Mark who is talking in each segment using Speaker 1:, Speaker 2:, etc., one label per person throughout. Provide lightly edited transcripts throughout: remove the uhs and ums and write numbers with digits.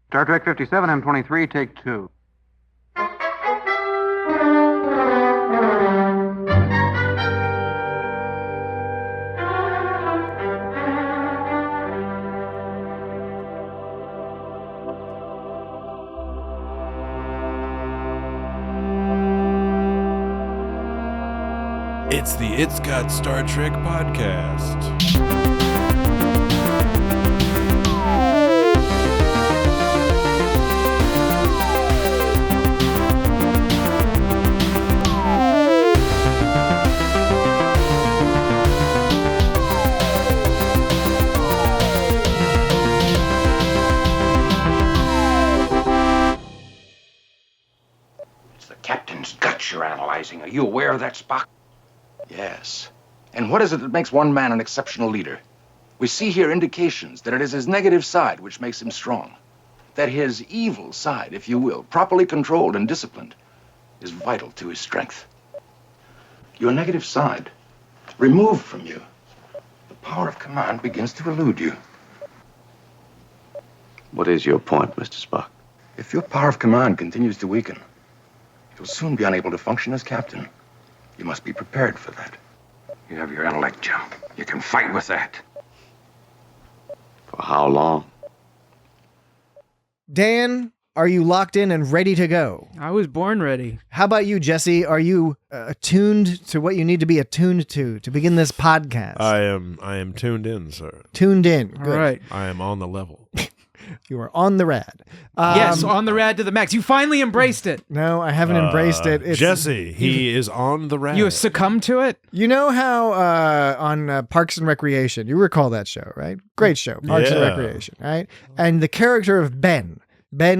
Speaker 1: Star Trek 57, M23, take 2.
Speaker 2: It's the It's Got Star Trek podcast.
Speaker 3: It's the captain's guts you're analyzing. Are you aware of that, Spock?
Speaker 4: Yes. And what is it that makes one man an exceptional leader? We see here indications that it is his negative side which makes him strong. That his evil side, if you will, properly controlled and disciplined, is vital to his strength. Your negative side, removed from you, the power of command begins to elude you.
Speaker 3: What is your point, Mr. Spock?
Speaker 4: If your power of command continues to weaken, you'll soon be unable to function as captain. You must be prepared for that.
Speaker 3: You have your intellect, Jim. You can fight with that.
Speaker 5: For how long?
Speaker 6: Dan, are you locked in and ready to go?
Speaker 7: I was born ready.
Speaker 6: How about you, Jesse? Are you attuned to what you need to be attuned to begin this podcast?
Speaker 2: I am tuned in, sir.
Speaker 6: Tuned in.
Speaker 7: All
Speaker 6: Good.
Speaker 7: right.
Speaker 2: I am on the level.
Speaker 6: You are on the rad.
Speaker 7: Yes, on the rad to the max. You finally embraced it.
Speaker 6: No, I haven't embraced it. It's,
Speaker 2: Jesse, he is on the rad.
Speaker 7: You succumbed to it?
Speaker 6: You know how on Parks and Recreation, you recall that show, right? Great show, Parks and
Speaker 2: Yeah.
Speaker 6: Recreation, right? And the character of Ben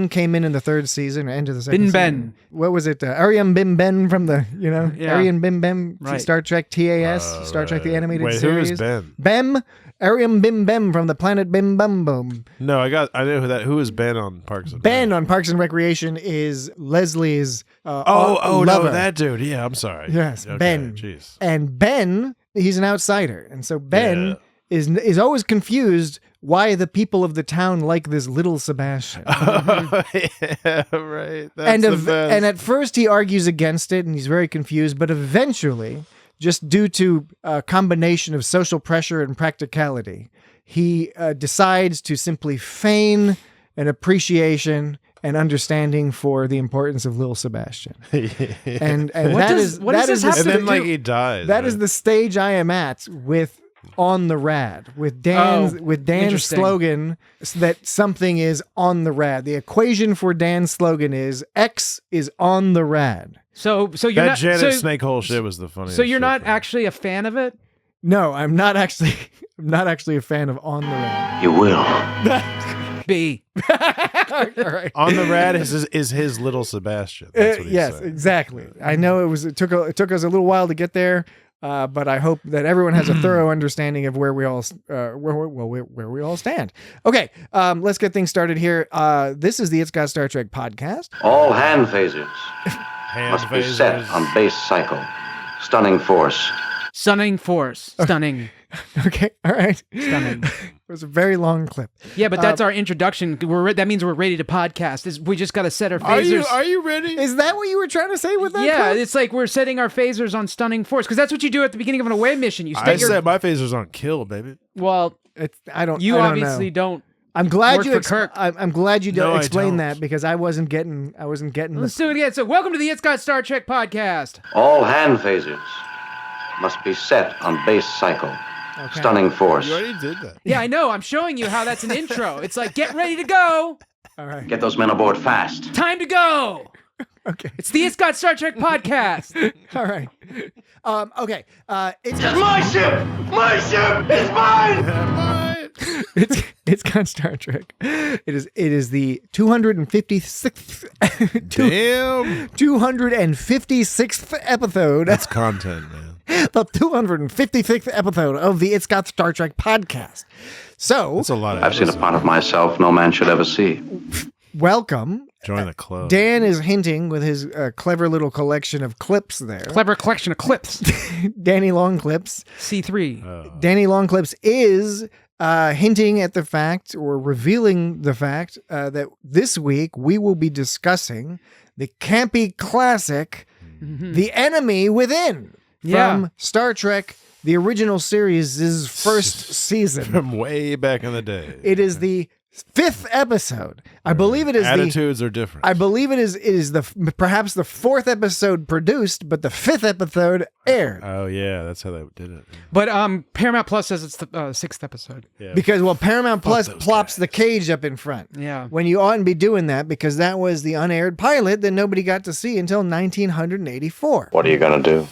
Speaker 6: came in the third season, end of the second
Speaker 7: Bin
Speaker 6: season.
Speaker 7: Ben.
Speaker 6: What was it? Ariam Bim Ben from the,
Speaker 7: Yeah.
Speaker 6: Ariam Bim Bem,
Speaker 7: Right.
Speaker 6: Star Trek TAS, Star Trek the Animated
Speaker 2: Wait,
Speaker 6: Series.
Speaker 2: who is Ben?
Speaker 6: Bem, Ariam Bim Bem from the planet Bim Bum Bum.
Speaker 2: No, I know who that. Who is Ben on Parks and
Speaker 6: Ben on Parks and Recreation is Leslie's
Speaker 2: Oh,
Speaker 6: lover.
Speaker 2: no, that dude. Yeah, I'm sorry.
Speaker 6: Yes,
Speaker 2: Okay,
Speaker 6: Ben.
Speaker 2: Jeez.
Speaker 6: And Ben, he's an outsider. And so Ben is always confused why the people of the town like this little Sebastian.
Speaker 2: Yeah, right. That's the best.
Speaker 6: And at first he argues against it and he's very confused, but eventually, just due to a combination of social pressure and practicality, he decides to simply feign an appreciation and understanding for the importance of Lil Sebastian. And
Speaker 7: What does this have
Speaker 2: and
Speaker 7: to
Speaker 2: then
Speaker 7: do-
Speaker 2: like he dies.
Speaker 6: that is the stage I am at with On the Rad, with Dan's
Speaker 7: interesting.
Speaker 6: slogan that something is on the rad. The equation for Dan's slogan is X is on the rad.
Speaker 7: So you're
Speaker 2: that
Speaker 7: not
Speaker 2: Janet
Speaker 7: so,
Speaker 2: Snake hole shit was the funniest.
Speaker 7: so you're
Speaker 2: shit
Speaker 7: not
Speaker 2: for me.
Speaker 7: actually a fan of it?
Speaker 6: No, I'm not actually a fan of On the Rad.
Speaker 3: You will.
Speaker 7: B.
Speaker 6: All right.
Speaker 2: On the rad is his little Sebastian. That's what he's
Speaker 6: Yes,
Speaker 2: saying.
Speaker 6: exactly. I know it took us a little while to get there, but I hope that everyone has a thorough understanding of where we all where we all stand. Okay, let's get things started here. This is the It's Got Star Trek podcast.
Speaker 5: All hand phasers
Speaker 2: Hand
Speaker 5: must be set
Speaker 2: phasers.
Speaker 5: on base cycle. Stunning force.
Speaker 7: Stunning force. Stunning.
Speaker 6: Okay, all right.
Speaker 7: Stunning.
Speaker 6: It was a very long clip.
Speaker 7: Yeah, but that's our introduction. That means we're ready to podcast. We just got to set our
Speaker 2: Are
Speaker 7: phasers.
Speaker 2: you ready?
Speaker 6: Is that what you were trying to say with that?
Speaker 7: Yeah,
Speaker 6: clip?
Speaker 7: it's like we're setting our phasers on stunning force because that's what you do at the beginning of an away mission. You
Speaker 2: I
Speaker 7: state your
Speaker 2: set my phasers on kill, baby.
Speaker 7: well.
Speaker 6: I don't.
Speaker 7: You
Speaker 6: I don't
Speaker 7: obviously
Speaker 6: know.
Speaker 7: don't.
Speaker 6: I'm glad
Speaker 7: work
Speaker 6: you.
Speaker 7: for Kirk.
Speaker 6: I'm glad you
Speaker 2: No, I
Speaker 6: explained
Speaker 2: don't.
Speaker 6: that because I wasn't getting.
Speaker 7: Let's do it again. So, welcome to the It's Got Star Trek podcast.
Speaker 5: All hand phasers must be set on base cycle.
Speaker 6: Okay.
Speaker 5: Stunning force.
Speaker 2: You already did that.
Speaker 7: Yeah, I know. I'm showing you how that's an intro. It's like, get ready to go.
Speaker 6: All right.
Speaker 5: Get those men aboard fast.
Speaker 7: Time to go.
Speaker 6: Okay.
Speaker 7: It's the It's Got Star Trek podcast.
Speaker 6: All right. Okay. It's
Speaker 3: My ship! My ship is mine!
Speaker 6: it's got Star Trek. It is the 256th
Speaker 2: Damn.
Speaker 6: 256th episode.
Speaker 2: That's content, man.
Speaker 6: The 256th episode of the It's Got Star Trek podcast. So,
Speaker 2: That's a lot of
Speaker 5: I've seen a part of myself no man should ever see.
Speaker 6: welcome.
Speaker 2: Join the club.
Speaker 6: Dan is hinting with his clever little collection of clips there.
Speaker 7: Clever collection of clips.
Speaker 6: Danny Long Clips.
Speaker 7: C3.
Speaker 6: Danny Long Clips is hinting at the fact or revealing the fact that this week we will be discussing the campy classic, The Enemy Within, from Star Trek, the original series' first season.
Speaker 2: From way back in the day.
Speaker 6: It is the 5th episode. I believe it is
Speaker 2: Attitudes are different.
Speaker 6: I believe it is perhaps the 4th episode produced, but the 5th episode aired.
Speaker 2: Oh yeah, that's how they did it.
Speaker 7: But Paramount Plus says it's the 6th episode.
Speaker 2: Yeah.
Speaker 6: Because Paramount Plus
Speaker 2: those
Speaker 6: plops the cage up in front.
Speaker 7: Yeah.
Speaker 6: When you oughtn't be doing that, because that was the unaired pilot that nobody got to see until 1984.
Speaker 5: What are you gonna do?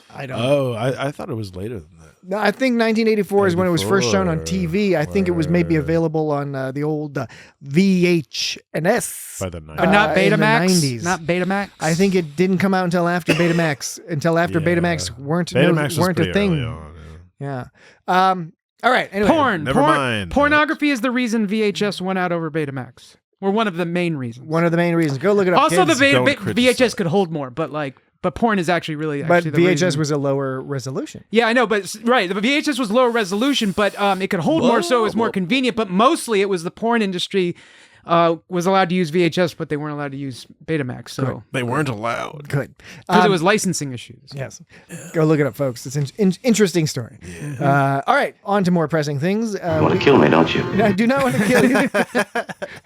Speaker 6: I don't know.
Speaker 2: Oh, I thought it was later than that.
Speaker 6: No, I think 1984 is when it was first shown on
Speaker 2: 84.
Speaker 6: TV. I think it was maybe available on the old VHS.
Speaker 2: By the 90s.
Speaker 7: But not
Speaker 6: in the
Speaker 7: Betamax?
Speaker 6: 90s.
Speaker 7: Not Betamax?
Speaker 6: I think it didn't come out until after Betamax.
Speaker 2: Betamax
Speaker 6: weren't
Speaker 2: was
Speaker 6: a
Speaker 2: pretty
Speaker 6: thing.
Speaker 2: early on,
Speaker 6: Yeah. All right. Anyway.
Speaker 7: Porn.
Speaker 2: Never mind.
Speaker 7: Pornography is the reason VHS went out over Betamax. Or one of the main reasons.
Speaker 6: One of the main reasons. Go look it up.
Speaker 7: Also,
Speaker 6: kids.
Speaker 7: the
Speaker 2: Don't
Speaker 7: VHS
Speaker 2: criticize.
Speaker 7: could hold more, but porn is actually really.
Speaker 6: But
Speaker 7: the
Speaker 6: VHS
Speaker 7: reason.
Speaker 6: was a lower resolution.
Speaker 7: Yeah, I know, but right, the VHS was lower resolution, but it could hold more, so it was more convenient. But mostly, it was the porn industry was allowed to use VHS, but they weren't allowed to use Betamax. So
Speaker 2: They weren't allowed.
Speaker 6: Good.
Speaker 7: because it was licensing issues.
Speaker 6: Yes. Go look it up, folks. It's an interesting story. All right. On to more pressing things.
Speaker 5: You want to kill me, don't you?
Speaker 6: I do not want to kill you.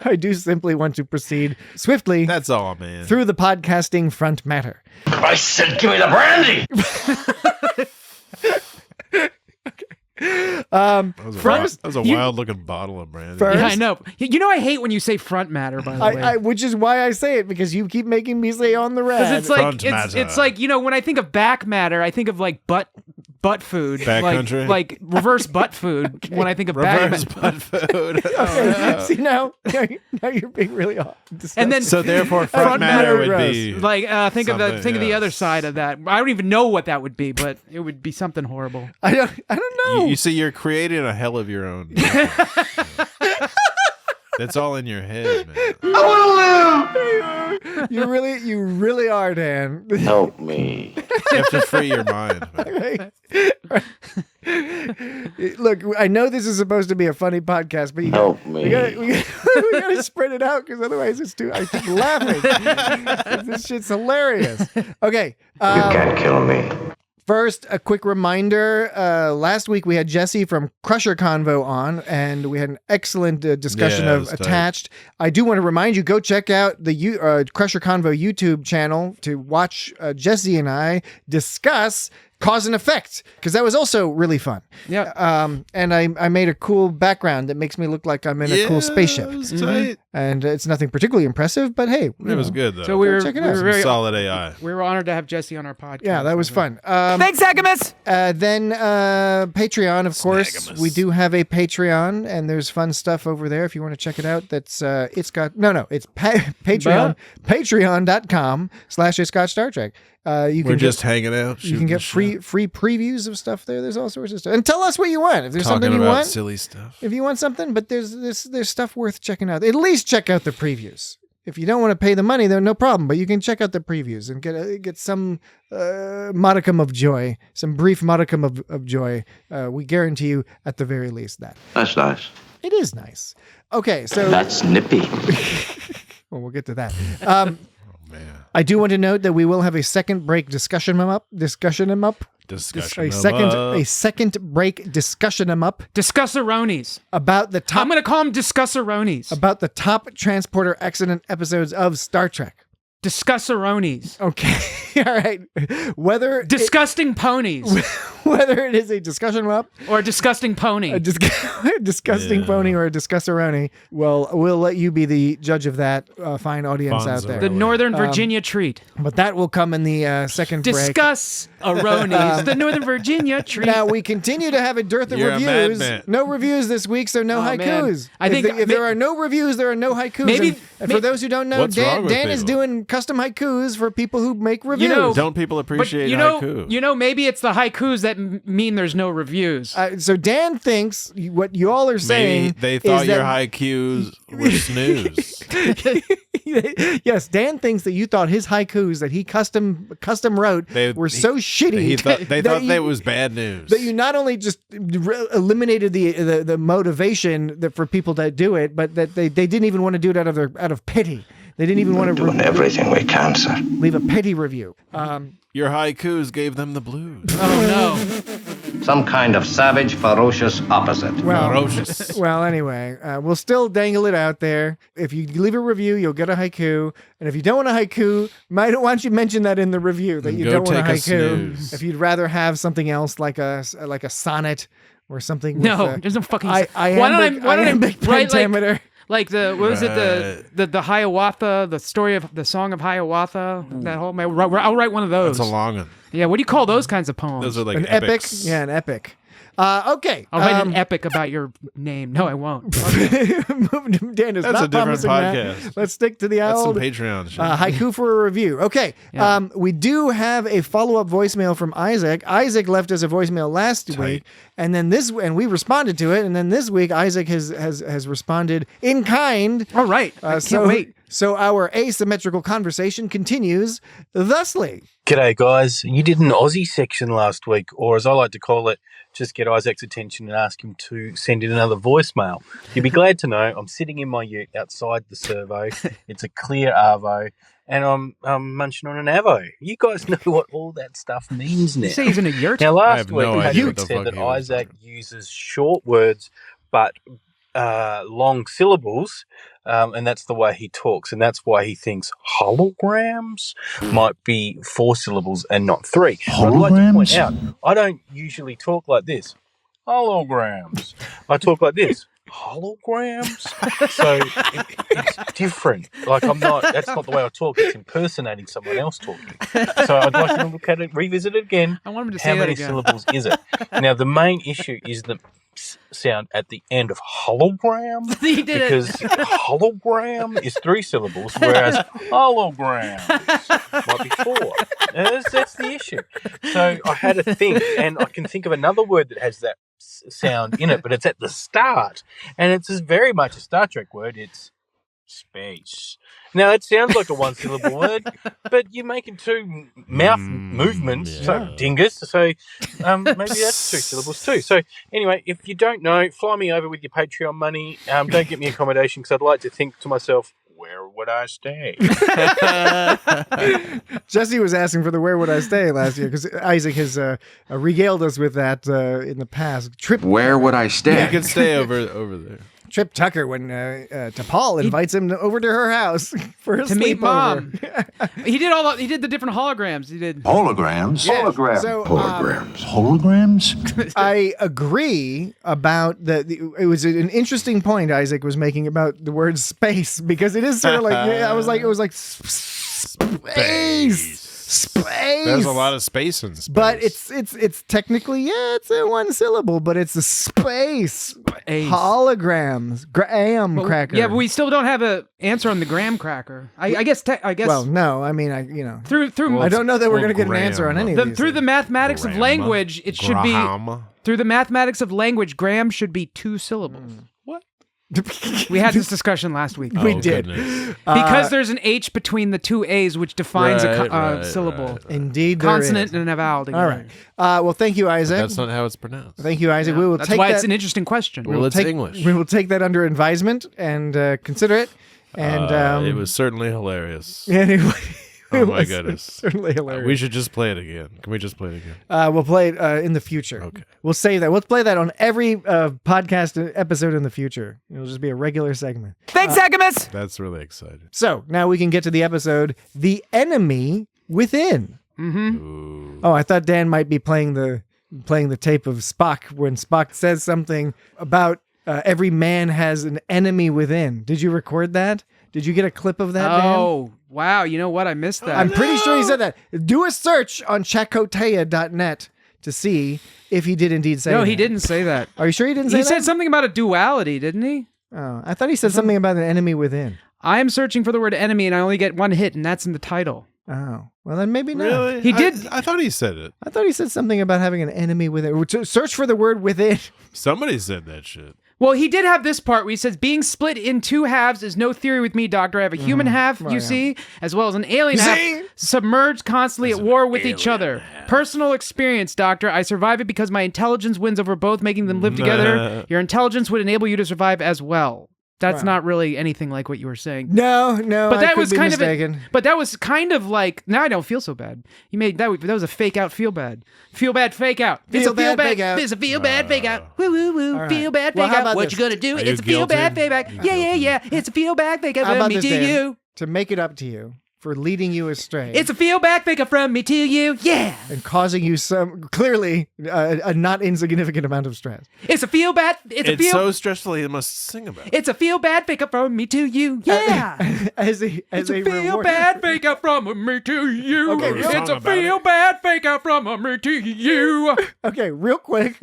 Speaker 6: I do simply want to proceed swiftly
Speaker 2: That's all, man.
Speaker 6: through the podcasting front matter.
Speaker 3: I said, give me the brandy!
Speaker 2: That was a,
Speaker 6: First,
Speaker 2: that was a
Speaker 7: you-
Speaker 2: wild looking bottle of brandy.
Speaker 6: First-
Speaker 7: Yeah, I know. You know, I hate when you say front matter. By the way,
Speaker 6: Which is why I say it, because you keep making me say on the
Speaker 7: because
Speaker 6: red.
Speaker 7: it's like
Speaker 2: Front matter.
Speaker 7: it's like, you know, when I think of back matter, I think of like butt food,
Speaker 2: Back
Speaker 7: like
Speaker 2: country?
Speaker 7: like reverse butt food. When I think of
Speaker 2: Reverse
Speaker 7: back,
Speaker 2: butt food.
Speaker 6: See, now you're being really odd.
Speaker 7: and then
Speaker 2: So therefore,
Speaker 6: Front
Speaker 2: front matter would
Speaker 6: matter
Speaker 2: be
Speaker 7: like think of
Speaker 2: something
Speaker 7: the other
Speaker 2: else.
Speaker 7: side of that. I don't even know what that would be, but it would be something horrible.
Speaker 6: I don't know.
Speaker 2: You see, you're creating a hell of your own. That's all in your head, man.
Speaker 6: You really are, Dan.
Speaker 5: Help me.
Speaker 2: You have to free your mind, man.
Speaker 6: Look, I know this is supposed to be a funny podcast, but
Speaker 5: Help me.
Speaker 6: we gotta spread it out, because otherwise I keep laughing. This shit's hilarious. Okay.
Speaker 5: You can't kill me.
Speaker 6: First, a quick reminder. Last week we had Jesse from Crusher Convo on, and we had an excellent discussion
Speaker 2: Yeah, it
Speaker 6: of
Speaker 2: was tight.
Speaker 6: Attached. I do want to remind you, go check out the Crusher Convo YouTube channel to watch Jesse and I discuss Cause and Effect, because that was also really fun.
Speaker 7: Yeah.
Speaker 6: And I made a cool background that makes me look like I'm in a cool spaceship.
Speaker 2: It was tight.
Speaker 6: And it's nothing particularly impressive, but hey.
Speaker 2: It was good, though.
Speaker 7: So we were
Speaker 6: check it out.
Speaker 7: very
Speaker 2: solid AI.
Speaker 7: we were honored to have Jesse on our podcast.
Speaker 6: Yeah, that was fun.
Speaker 7: Thanks, Agamus.
Speaker 6: Then Patreon, of course.
Speaker 2: Snagamus.
Speaker 6: We do have a Patreon, and there's fun stuff over there if you want to check it out. That's it's Patreon, patreon.com/It's Got Star Trek. You
Speaker 2: We're
Speaker 6: can
Speaker 2: just hanging out.
Speaker 6: you can get free previews of stuff there. There's all sorts of stuff. And tell us what you want. If there's
Speaker 2: talking
Speaker 6: something you
Speaker 2: about
Speaker 6: want,
Speaker 2: silly stuff.
Speaker 6: if you want something, but there's stuff worth checking out. At least check out the previews. If you don't want to pay the money, then no problem. But you can check out the previews and get some modicum of joy, some brief modicum of joy. We guarantee you, at the very least, that
Speaker 5: That's nice.
Speaker 6: it is nice. Okay, so
Speaker 5: That's nippy.
Speaker 6: well, we'll get to that.
Speaker 2: Man.
Speaker 6: I do want to note that we will have a second break discussion up. A second break discussion up
Speaker 7: Discussaronis.
Speaker 6: about the top
Speaker 7: I'm gonna call them Discussaronis.
Speaker 6: about the top transporter accident episodes of Star Trek.
Speaker 7: Discussaronis.
Speaker 6: Okay, all right. Whether
Speaker 7: Disgusting ponies.
Speaker 6: whether it is a discussion up,
Speaker 7: Or a disgusting pony.
Speaker 6: a disgusting
Speaker 2: Yeah.
Speaker 6: phony, or a discussaroni, well, we'll let you be the judge of that. Fine audience out there.
Speaker 7: The
Speaker 2: Really?
Speaker 7: Northern Virginia treat.
Speaker 6: But that will come in the second break.
Speaker 7: Discuss-aronis. The Northern Virginia treat.
Speaker 6: Now we continue to have a dearth of
Speaker 2: You're a
Speaker 6: reviews.
Speaker 2: madman.
Speaker 6: No reviews this week, so no
Speaker 7: Oh, man.
Speaker 6: haikus.
Speaker 7: I think-
Speaker 6: if there are no reviews, there are no haikus.
Speaker 7: Maybe-
Speaker 6: and for those who don't know,
Speaker 2: What's wrong with
Speaker 6: Dan is
Speaker 2: people?
Speaker 6: doing custom haikus for people who make reviews.
Speaker 7: know-
Speaker 2: Don't people
Speaker 7: But
Speaker 2: appreciate haiku?
Speaker 7: you know, maybe it's the haikus that mean there's no reviews.
Speaker 6: So Dan thinks what you all are saying
Speaker 2: Maybe they thought
Speaker 6: is
Speaker 2: your
Speaker 6: that
Speaker 2: haikus were snooze.
Speaker 6: Yes, Dan thinks that you thought his haikus that he custom wrote were so shitty.
Speaker 2: They thought that was bad news.
Speaker 6: That you not only just eliminated the motivation for people to do it, but that they didn't even want to do it out of pity. They didn't even want to
Speaker 8: doing everything we can, sir.
Speaker 6: leave a pity review.
Speaker 2: Your haikus gave them the blues.
Speaker 7: Oh
Speaker 5: Some kind of savage, ferocious opposite.
Speaker 2: Ferocious.
Speaker 6: Well, anyway, we'll still dangle it out there. If you leave a review, you'll get a haiku. And if you don't want a haiku, why don't you mention that in the review that you don't want a haiku? If you'd rather have something else like a sonnet or something.
Speaker 7: no! There's no fucking.
Speaker 6: Why don't I write
Speaker 7: pentameter? Like the what was it the Hiawatha, the story of the song of Hiawatha, that whole I'll write one of those.
Speaker 2: That's a long one.
Speaker 7: Yeah, what do you call those kinds of poems?
Speaker 2: Those are like
Speaker 6: an
Speaker 2: epics.
Speaker 6: epic. Yeah, an epic. Okay.
Speaker 7: I'll write an epic about your name. No, I won't. Okay.
Speaker 6: Dan is
Speaker 2: That's
Speaker 6: not
Speaker 2: a different
Speaker 6: promising
Speaker 2: podcast.
Speaker 6: that. Let's stick to the
Speaker 2: That's
Speaker 6: old
Speaker 2: some Patreon shit.
Speaker 6: haiku for a review. Okay.
Speaker 7: Yeah.
Speaker 6: We do have a follow-up voicemail from Isaac. Isaac left us a voicemail last week, and then we responded to it, and then this week Isaac has responded in kind.
Speaker 7: All right. I can't wait.
Speaker 6: So our asymmetrical conversation continues thusly.
Speaker 9: G'day, guys. You did an Aussie section last week, or as I like to call it, just get Isaac's attention and ask him to send in another voicemail. You'd be glad to know I'm sitting in my ute outside the servo. It's a clear Arvo, and I'm munching on an Avo. You guys know what all that stuff means now.
Speaker 7: You say he's in a yurt?
Speaker 9: Now,
Speaker 2: I
Speaker 9: last
Speaker 2: have
Speaker 9: week,
Speaker 2: no idea what
Speaker 9: you
Speaker 2: the
Speaker 9: said
Speaker 2: fuck
Speaker 9: that
Speaker 2: he was
Speaker 9: Isaac
Speaker 2: talking.
Speaker 9: uses short words, but long syllables, and that's the way he talks, and that's why he thinks holograms might be 4 syllables and not 3. I'd like to point out, I don't usually talk like this. Holograms. I talk like this. Holograms. So it's different. Like that's not the way I talk. It's impersonating someone else talking. So I'd like to look at it, revisit it again.
Speaker 7: I want him to say
Speaker 9: How
Speaker 7: that
Speaker 9: many
Speaker 7: again.
Speaker 9: syllables is it? Now, the main issue is the sound at the end of hologram.
Speaker 7: He did
Speaker 9: because hologram is 3 syllables, whereas holograms might be 4. That's the issue. So I had to think, and I can think of another word that has that sound in it, but it's at the start, and it's very much a Star Trek word. It's space. Now, it sounds like a 1-syllable word, but you're making 2 mouth movements, so dingus. So maybe that's 2 syllables too. So anyway, if you don't know, fly me over with your Patreon money. Don't get me accommodation, because I'd like to think to myself, where would I stay?
Speaker 6: Jesse was asking for the "Where Would I Stay" last year because Isaac has regaled us with that in the past.
Speaker 3: Where would I stay?
Speaker 2: You can stay over there.
Speaker 6: Trip Tucker when T'Pol invites him over to her house for a
Speaker 7: To meet
Speaker 6: sleepover.
Speaker 7: Mom. He did the different holograms. He did.
Speaker 8: Holograms?
Speaker 6: Yeah.
Speaker 3: Hologram.
Speaker 6: So,
Speaker 8: Holograms?
Speaker 6: I agree about it was an interesting point Isaac was making about the word space because it is sort of like it was like space.
Speaker 2: There's a lot of space in space.
Speaker 6: But it's technically it's a 1 syllable, but it's a space. Holograms, graham cracker.
Speaker 7: Yeah, but we still don't have an answer on the graham cracker. I guess.
Speaker 6: Well, no, I mean,
Speaker 7: through
Speaker 6: I don't know that we're going to get an answer on any of these.
Speaker 7: through the mathematics of language, it should be through the mathematics of language. Graham should be 2 syllables. What? We had this discussion last week.
Speaker 6: We did.
Speaker 7: Because there's an H between the 2 A's, which defines a syllable.
Speaker 6: Indeed, there
Speaker 7: Consonant
Speaker 6: is.
Speaker 7: and a vowel together.
Speaker 6: All right. Well, thank you, Isaac.
Speaker 2: That's not how it's pronounced.
Speaker 6: Thank you, Isaac. We will
Speaker 7: That's
Speaker 6: take
Speaker 7: why
Speaker 6: that.
Speaker 7: it's an interesting question.
Speaker 2: Well, it's English.
Speaker 6: We will take that under advisement and consider it. And
Speaker 2: it was certainly hilarious.
Speaker 6: Anyway.
Speaker 2: Oh my goodness.
Speaker 6: Certainly hilarious.
Speaker 2: We should just play it again. Can we just play it again?
Speaker 6: We'll play it in the future.
Speaker 2: Okay.
Speaker 6: We'll save that. We'll play that on every podcast episode in the future. It'll just be a regular segment.
Speaker 7: Thanks, Agamus!
Speaker 2: That's really exciting.
Speaker 6: So now we can get to the episode, The Enemy Within.
Speaker 2: Ooh.
Speaker 6: Oh, I thought Dan might be playing the tape of Spock when Spock says something about every man has an enemy within. Did you record that? Did you get a clip of that, Dan?
Speaker 7: Oh, wow. You know what? I missed that.
Speaker 6: I'm pretty sure he said that. Do a search on chakotea.net to see if he did indeed say that.
Speaker 7: No, he didn't say that.
Speaker 6: Are you sure he didn't say
Speaker 7: He
Speaker 6: that?
Speaker 7: said something about a duality, didn't he?
Speaker 6: Oh, I thought he said something about an enemy within.
Speaker 7: I am searching for the word enemy, and I only get 1 hit, and that's in the title.
Speaker 6: Oh, well then maybe not.
Speaker 2: Really?
Speaker 7: He did.
Speaker 2: I thought he said it.
Speaker 6: I thought he said something about having an enemy within. Search for the word within.
Speaker 2: Somebody said that shit.
Speaker 7: Well, he did have this part where he says, being split in two halves is no theory with me, Doctor. I have a human half, you see, as well as an alien half, submerged constantly at war with each other. Personal experience, Doctor. I survive it because my intelligence wins over both, making them live together. Your intelligence would enable you to survive as well. That's not really anything like what you were saying.
Speaker 6: No,
Speaker 7: but that
Speaker 6: I could
Speaker 7: was
Speaker 6: be
Speaker 7: kind
Speaker 6: mistaken.
Speaker 7: but that was kind of like, now I don't feel so bad. You made that was a fake out feel bad. Feel bad fake out. It's a feel bad fake out. It's a feel bad fake out. Woo woo woo.
Speaker 6: Right.
Speaker 7: Feel bad
Speaker 6: Well,
Speaker 7: fake
Speaker 6: how
Speaker 7: out.
Speaker 6: about
Speaker 7: What
Speaker 6: this?
Speaker 7: you gonna do?
Speaker 2: Are
Speaker 7: It's a
Speaker 2: you
Speaker 7: feel bad
Speaker 2: guilty?
Speaker 7: fake out. Yeah. It's a feel bad fake out
Speaker 6: How
Speaker 7: from
Speaker 6: about
Speaker 7: me
Speaker 6: this,
Speaker 7: to
Speaker 6: Dan?
Speaker 7: you.
Speaker 6: To make it up to you for leading you astray.
Speaker 7: It's a feel bad fake out from me to you. Yeah.
Speaker 6: And causing you some, clearly, a not insignificant amount of stress.
Speaker 7: It's a feel bad.
Speaker 2: It's so stressful he must sing about it.
Speaker 7: It's a feel bad fake up from me to you. Yeah.
Speaker 6: As
Speaker 7: It's
Speaker 6: a
Speaker 7: a feel
Speaker 6: reward.
Speaker 7: bad fake out from me to you.
Speaker 6: Okay,
Speaker 2: real-
Speaker 7: It's a
Speaker 2: Song about
Speaker 7: feel
Speaker 2: it.
Speaker 7: bad fake out from me to you.
Speaker 6: Okay, real quick.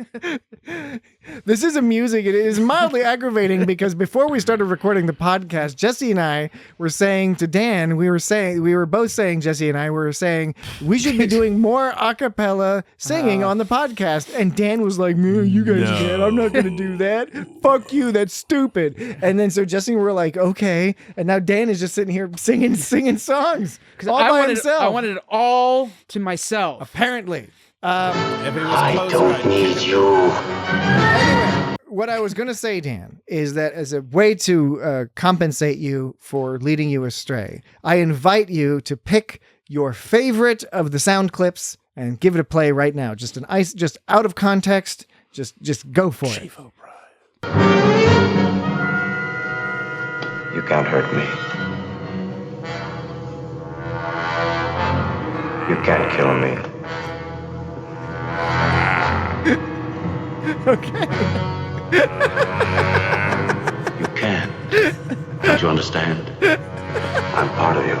Speaker 6: This is amusing. It is mildly aggravating because before we started recording the podcast, Jesse and I were saying to Dan, we were both saying, Jesse and I were saying, we should be doing more a cappella singing on the podcast. And Dan was like, you guys can't. I'm not going to do that. Fuck you. That's stupid. And then so Jesse and we were like, okay. And now Dan is just sitting here singing songs all by himself.
Speaker 7: I wanted it all to myself.
Speaker 6: Apparently.
Speaker 2: If it was closer,
Speaker 8: need you.
Speaker 6: Anyway, what I was going to say, Dan, is that as a way to compensate you for leading you astray, I invite you to pick your favorite of the sound clips and give it a play right now. Just out of context. Just go for it.
Speaker 8: You can't hurt me. You can't kill me.
Speaker 6: Okay.
Speaker 8: You can. Don't you understand? I'm part of you.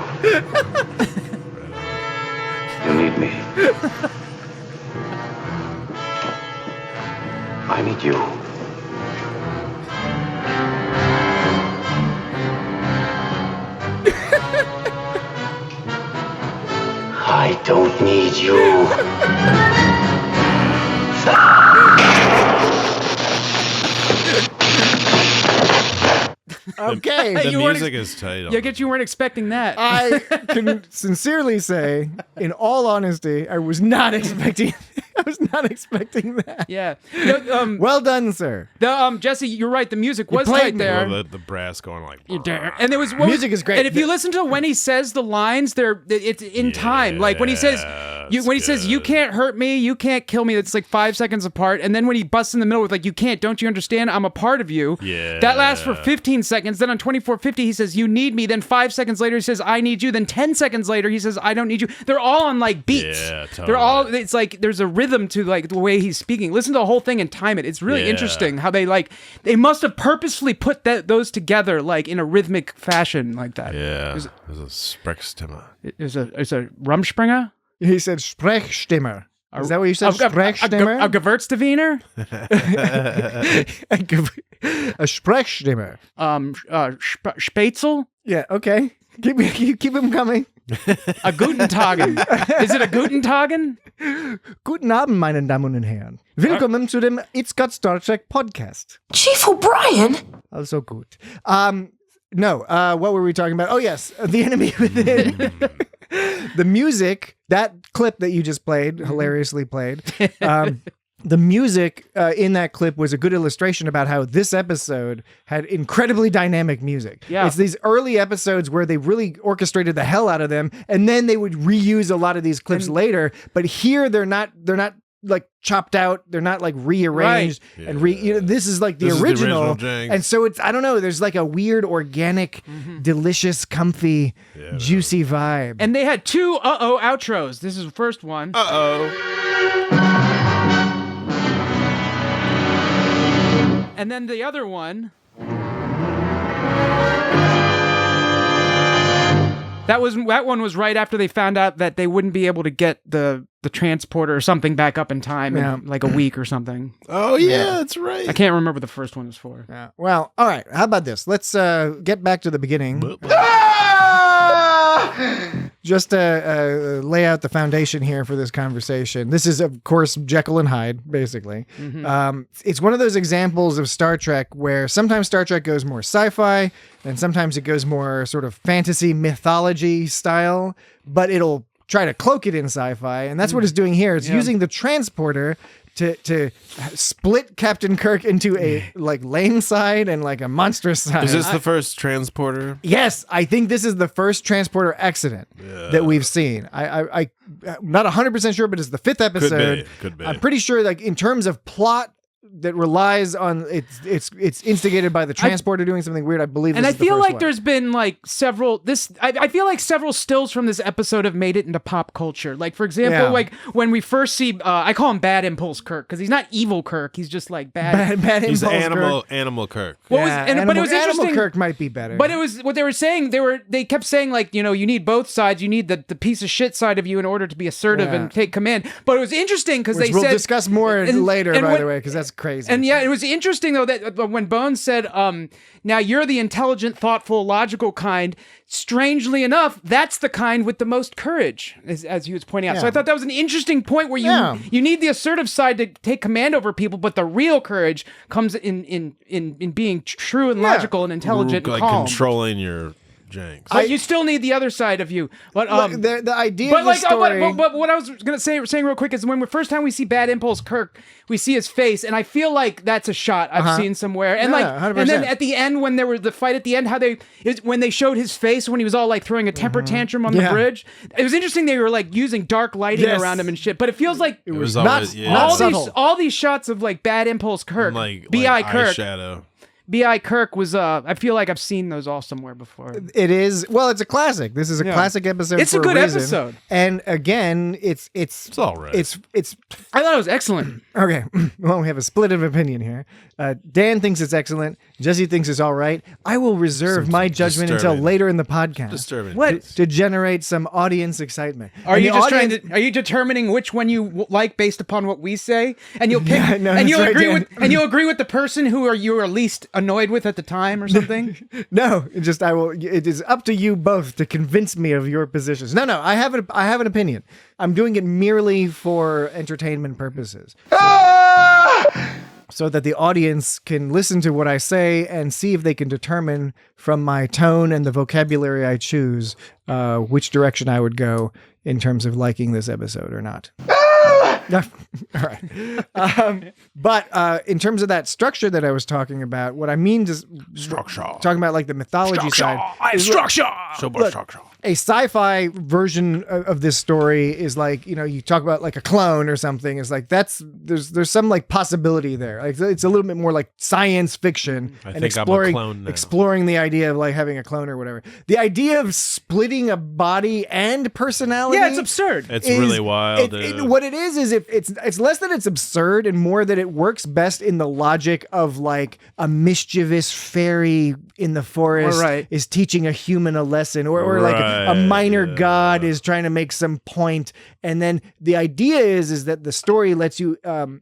Speaker 8: You need me. I need you. I don't need you.
Speaker 6: Okay.
Speaker 2: the
Speaker 7: You weren't
Speaker 2: music is tight. on
Speaker 7: Yeah,
Speaker 2: it.
Speaker 7: guess you weren't expecting that.
Speaker 6: I can sincerely say, in all honesty, I was not expecting that.
Speaker 7: Yeah.
Speaker 6: Well done, sir.
Speaker 7: Jesse, you're right. The music was
Speaker 6: played
Speaker 7: right
Speaker 6: me.
Speaker 7: there.
Speaker 2: Well, the brass going like.
Speaker 7: And there was
Speaker 6: Music is great.
Speaker 7: And if you listen to when he says the lines, it's in time. Like when he says, "You can't hurt me, you can't kill me." It's like 5 seconds apart. And then when he busts in the middle with like, "You can't, don't you understand? I'm a part of you."
Speaker 2: Yeah.
Speaker 7: That lasts for 15 seconds. Then on 24:50, he says, "You need me." Then 5 seconds later, he says, "I need you." Then 10 seconds later, he says, "I don't need you." They're all on like beats.
Speaker 2: Yeah, totally.
Speaker 7: They're all. It's like there's a rhythm to like the way he's speaking. Listen to the whole thing and time it. It's really interesting how they must have purposefully put those together like in a rhythmic fashion like that.
Speaker 2: Yeah. There's a Sprechstimme.
Speaker 7: It's a Rumspringer.
Speaker 6: He said Sprechstimme. Is that what you said? Sprechstimme?
Speaker 7: A Gewürztraminer?
Speaker 6: A Sprechstimme.
Speaker 7: Spätzle?
Speaker 6: Yeah, okay. Keep him coming.
Speaker 7: A Gutentagen. Is it a Gutentagen?
Speaker 6: Guten Abend, meine Damen und Herren. Willkommen zu dem It's Got Star Trek podcast.
Speaker 10: Chief O'Brien?
Speaker 6: Also gut. No, what were we talking about? Oh, yes, The Enemy Within. The music, that clip that you just played, hilariously played, the music in that clip was a good illustration about how this episode had incredibly dynamic music.
Speaker 7: Yeah.
Speaker 6: It's these early episodes where they really orchestrated the hell out of them, and then they would reuse a lot of these clips later. But here they're not like chopped out. They're not like rearranged and this is like the original. And so it's, I don't know, there's like a weird organic, delicious, comfy, juicy vibe.
Speaker 7: And they had two outros. This is the first one. And then the other one. That one was right after they found out that they wouldn't be able to get the transporter or something back up in time in like a week or something.
Speaker 2: Oh yeah, that's right.
Speaker 7: I can't remember what the first one was for.
Speaker 6: Yeah. Well, all right. How about this? Let's get back to the beginning. just to lay out the foundation here for this conversation. This is, of course, Jekyll and Hyde, basically. It's one of those examples of Star Trek where sometimes Star Trek goes more sci-fi and sometimes it goes more sort of fantasy mythology style, but it'll try to cloak it in sci-fi. And that's what it's doing here. It's using the transporter to split Captain Kirk into a like lame side and like a monstrous side.
Speaker 2: Is this the first transporter?
Speaker 6: Yes, I think this is the first transporter accident that we've seen. I'm not 100% sure, but it's the 5th episode.
Speaker 2: Could be.
Speaker 6: I'm pretty sure, like in terms of plot that relies on it's instigated by the transporter doing something weird. I believe,
Speaker 7: and
Speaker 6: this
Speaker 7: I
Speaker 6: is the
Speaker 7: feel
Speaker 6: first
Speaker 7: like
Speaker 6: one.
Speaker 7: there's been like several. I feel like several stills from this episode have made it into pop culture. Like for example, like when we first see, I call him Bad Impulse Kirk because he's not evil Kirk. He's just like bad
Speaker 2: He's
Speaker 6: Impulse
Speaker 2: animal Kirk.
Speaker 7: What was, but it was
Speaker 6: Animal
Speaker 7: interesting.
Speaker 6: Kirk might be better.
Speaker 7: But it was what they were saying. They kept saying like, you know, you need both sides. You need the piece of shit side of you in order to be assertive and take command. But it was interesting because they
Speaker 6: we'll
Speaker 7: said
Speaker 6: discuss more later, by the way, because that's crazy.
Speaker 7: And yeah, it was interesting though that when Bones said, "Now you're the intelligent, thoughtful, logical kind." Strangely enough, that's the kind with the most courage, as he was pointing out. So I thought that was an interesting point where you need the assertive side to take command over people, but the real courage comes in being true and logical and intelligent and
Speaker 2: like
Speaker 7: calm.
Speaker 2: controlling your janks.
Speaker 7: But you still need the other side of you. But
Speaker 6: the idea
Speaker 7: but
Speaker 6: of the story...
Speaker 7: but what I was gonna saying real quick is when the first time we see Bad Impulse Kirk, we see his face, and I feel like that's a shot I've seen somewhere. And
Speaker 6: 100%.
Speaker 7: and then at the end when there was the fight at the end, when they showed his face when he was all like throwing a temper tantrum on the bridge, it was interesting. They were like using dark lighting around him and shit. But it feels like
Speaker 2: It was
Speaker 6: not-
Speaker 2: always,
Speaker 6: not
Speaker 7: all these shots of like Bad Impulse Kirk,
Speaker 2: like
Speaker 7: B.I. Kirk.
Speaker 2: eyeshadow.
Speaker 7: B.I. Kirk was, I feel like I've seen those all somewhere before.
Speaker 6: It is, well, it's a classic. This is a classic episode.
Speaker 7: It's
Speaker 6: for
Speaker 7: a good
Speaker 6: reason.
Speaker 7: episode.
Speaker 6: And again, it's
Speaker 2: all right.
Speaker 6: It's
Speaker 7: I thought it was excellent.
Speaker 6: okay. Well, we have a split of opinion here. Dan thinks it's excellent. Jesse thinks it's all right. I will reserve my judgment until
Speaker 2: disturbing.
Speaker 6: later in the podcast.
Speaker 2: Disturbing.
Speaker 7: What?
Speaker 6: To generate some audience excitement.
Speaker 7: Are
Speaker 6: And
Speaker 7: you
Speaker 6: the
Speaker 7: just
Speaker 6: audience-
Speaker 7: are you determining which one you like based upon what we say? And you'll pick,
Speaker 6: Yeah, no,
Speaker 7: and
Speaker 6: that's
Speaker 7: you'll
Speaker 6: right,
Speaker 7: agree
Speaker 6: Dan.
Speaker 7: you'll agree with the person who you are least annoyed with at the time or something?
Speaker 6: No, it is up to you both to convince me of your positions. No, I have an opinion. I'm doing it merely for entertainment purposes. So that the audience can listen to what I say and see if they can determine from my tone and the vocabulary I choose which direction I would go in terms of liking this episode or not. All right. But in terms of that structure that I was talking about, what I mean is talking about like the mythology side. Look, a sci-fi version of this story is like, you know, you talk about like a clone or something. It's like there's some like possibility there. Like it's a little bit more like science fiction and exploring the idea of like having a clone or whatever. The idea of splitting a body and personality.
Speaker 7: Yeah, it's absurd.
Speaker 2: It's really wild.
Speaker 6: What it is it's less that it's absurd and more that it works best in the logic of like a mischievous fairy in the forest is teaching a human a lesson, or like a minor god is trying to make some point. And then the idea is that the story lets you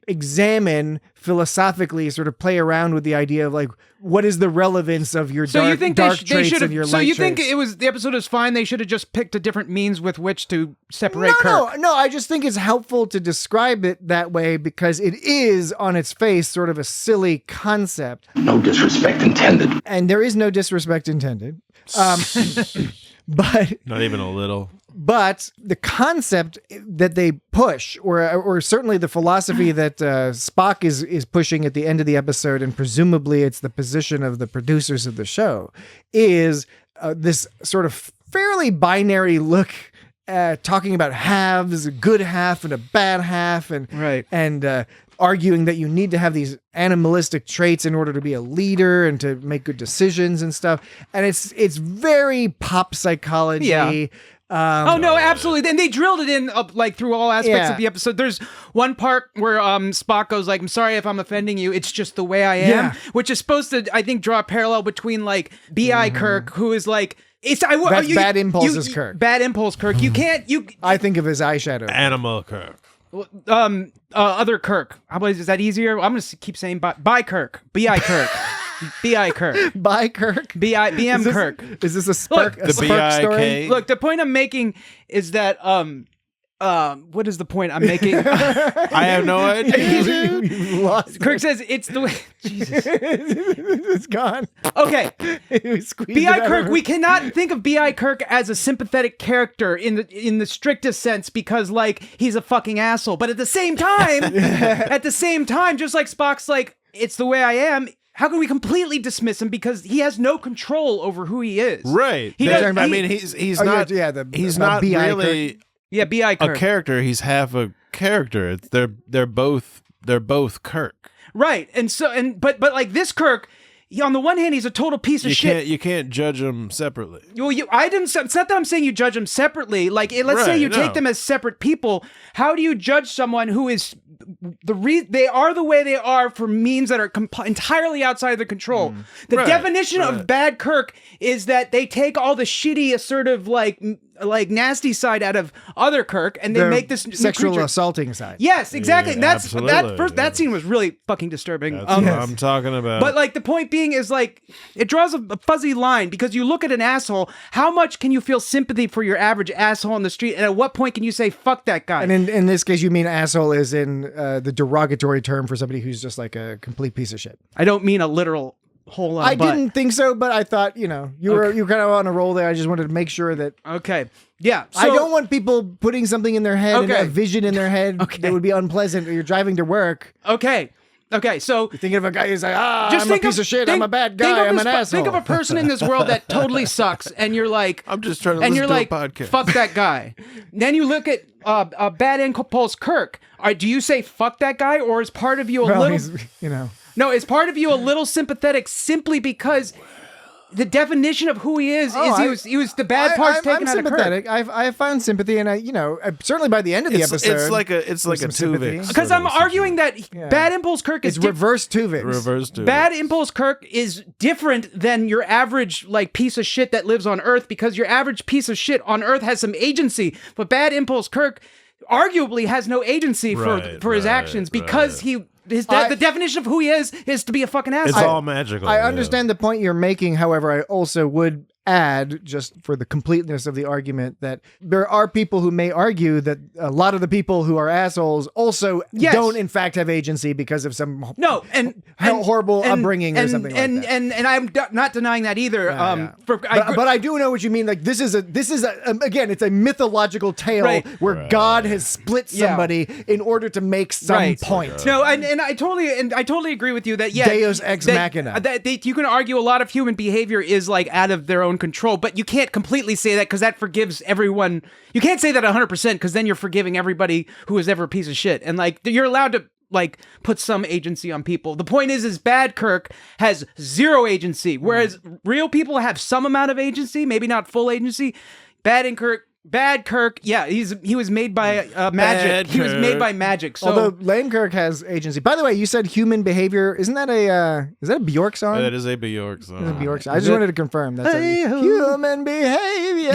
Speaker 6: examine philosophically, sort of play around with the idea of like, what is the relevance of your dark traits and your light traits?
Speaker 7: So you think the episode is fine? They should have just picked a different means with which to separate Kirk.
Speaker 6: No. I just think it's helpful to describe it that way because it is on its face sort of a silly concept.
Speaker 3: No disrespect intended.
Speaker 6: And there is no disrespect intended. But
Speaker 2: not even a little.
Speaker 6: But the concept that they push, or certainly the philosophy that Spock is pushing at the end of the episode, and presumably it's the position of the producers of the show, is this sort of fairly binary look talking about halves, a good half and a bad half, and arguing that you need to have these animalistic traits in order to be a leader and to make good decisions and stuff. And it's very pop psychology.
Speaker 7: Yeah. No, absolutely. And they drilled it in like through all aspects of the episode. There's one part where Spock goes like, "I'm sorry if I'm offending you. It's just the way I am," which is supposed to, I think, draw a parallel betwing like B.I. Kirk, who is like,
Speaker 6: that's Bad Impulse Kirk.
Speaker 7: Bad Impulse Kirk. You can't.
Speaker 6: I think of his eyeshadow.
Speaker 2: Animal Kirk.
Speaker 7: Other Kirk. How about, is that easier? I'm gonna keep saying by Kirk. B.I. Kirk. B.I. Kirk.
Speaker 6: By Kirk?
Speaker 7: BM Kirk.
Speaker 6: Is this a Spark,
Speaker 7: Look,
Speaker 6: a Spark story?
Speaker 7: Look, the point I'm making is that what is the point I'm making?
Speaker 2: I have no idea.
Speaker 6: You lost
Speaker 7: Kirk says it's the way. Jesus,
Speaker 6: it's gone.
Speaker 7: Okay, B.I. Kirk.
Speaker 6: We
Speaker 7: We cannot think of B.I. Kirk as a sympathetic character in the strictest sense because like he's a fucking asshole. But at the same time, just like Spock's like it's the way I am. How can we completely dismiss him because he has no control over who he is?
Speaker 2: Right.
Speaker 7: He does,
Speaker 2: I mean, he's not. He's not really.
Speaker 6: Kirk.
Speaker 7: Yeah, B.I. Kirk.
Speaker 2: A character. He's half a character. They're both Kirk.
Speaker 7: Right. But like this Kirk, on the one hand, he's a total piece of shit.
Speaker 2: You can't judge him separately.
Speaker 7: Well, it's not that I'm saying you judge them separately. Like, let's say you take them as separate people. How do you judge someone who is they are the way they are for means that are entirely outside of their control? The definition of bad Kirk is that they take all the shitty, assertive, like nasty side out of other Kirk, and they make this
Speaker 6: sexual assaulting side.
Speaker 7: Yes, exactly.
Speaker 2: Yeah,
Speaker 7: That scene was really fucking disturbing.
Speaker 2: That's what I'm talking about.
Speaker 7: But like the point being is like it draws a fuzzy line because you look at an asshole. How much can you feel sympathy for your average asshole on the street, and at what point can you say fuck that guy?
Speaker 6: And in this case, you mean asshole is in the derogatory term for somebody who's just like a complete piece of shit.
Speaker 7: I don't mean a literal hole on a butt.
Speaker 6: Didn't think so, but I thought you were kind of on a roll there. I just wanted to make sure that.
Speaker 7: Okay. Yeah. So,
Speaker 6: I don't want people putting something in their head, and a vision in their head that would be unpleasant. Or you're driving to work.
Speaker 7: Okay. So
Speaker 6: you're thinking of a guy who's like, I'm a piece of shit. I'm a bad guy. I'm an asshole.
Speaker 7: Think of a person in this world that totally sucks, and you're like,
Speaker 2: I'm just trying to listen to a podcast.
Speaker 7: Fuck that guy. Then you look at Bad Impulse Kirk. Do you say fuck that guy, or is part of you a little? No, is part of you a little sympathetic simply because the definition of who he is he was the bad parts taken out of Kirk.
Speaker 6: I'm sympathetic. I found sympathy, and certainly by the end of the episode,
Speaker 2: it's like a Tuvix.
Speaker 7: Because I'm arguing that Bad Impulse Kirk is
Speaker 6: reverse Tuvix.
Speaker 2: Reverse Tuvix.
Speaker 7: Bad Impulse Kirk is different than your average like piece of shit that lives on Earth because your average piece of shit on Earth has some agency, but Bad Impulse Kirk arguably has no agency for his actions because the definition of who he is to be a fucking asshole.
Speaker 2: It's all magical.
Speaker 6: I understand the point you're making. However, I also would add, just for the completeness of the argument, that there are people who may argue that a lot of the people who are assholes also don't in fact have agency because of some horrible upbringing or something like that.
Speaker 7: And I'm not denying that either.
Speaker 6: But I do know what you mean. Like this is again, it's a mythological tale where God has split somebody in order to make some point.
Speaker 7: No, and I totally agree with you that
Speaker 6: Deus ex machina.
Speaker 7: You can argue a lot of human behavior is like out of their own control, but you can't completely say that because that forgives everyone. You can't say that 100% because then you're forgiving everybody who is ever a piece of shit. And like you're allowed to like put some agency on people. The point is bad Kirk has zero agency, whereas real people have some amount of agency, maybe not full agency. Bad Kirk, he was made by magic. He was made by magic. So.
Speaker 6: Although lame Kirk has agency. By the way, you said human behavior. Isn't that a Bjork song?
Speaker 2: That is a Bjork song.
Speaker 6: It's a Bjork song. I just wanted to confirm that's human behavior.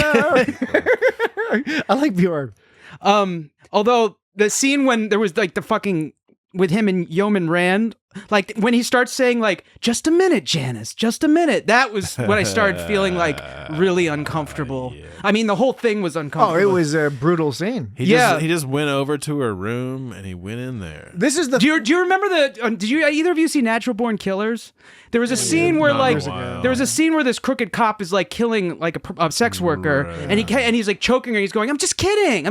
Speaker 6: I like Bjork.
Speaker 7: Although the scene when there was like the fucking with him and Yeoman Rand, like when he starts saying like, just a minute, Janice, just a minute. That was when I started feeling like really uncomfortable. Yeah. I mean, the whole thing was uncomfortable.
Speaker 6: Oh, it was a brutal scene.
Speaker 2: He just went over to her room and he went in there.
Speaker 6: This is the.
Speaker 7: Do you remember did either of you see Natural Born Killers? There was a scene where this crooked cop is like killing like a sex worker, and he's like choking her. He's going, I'm just kidding,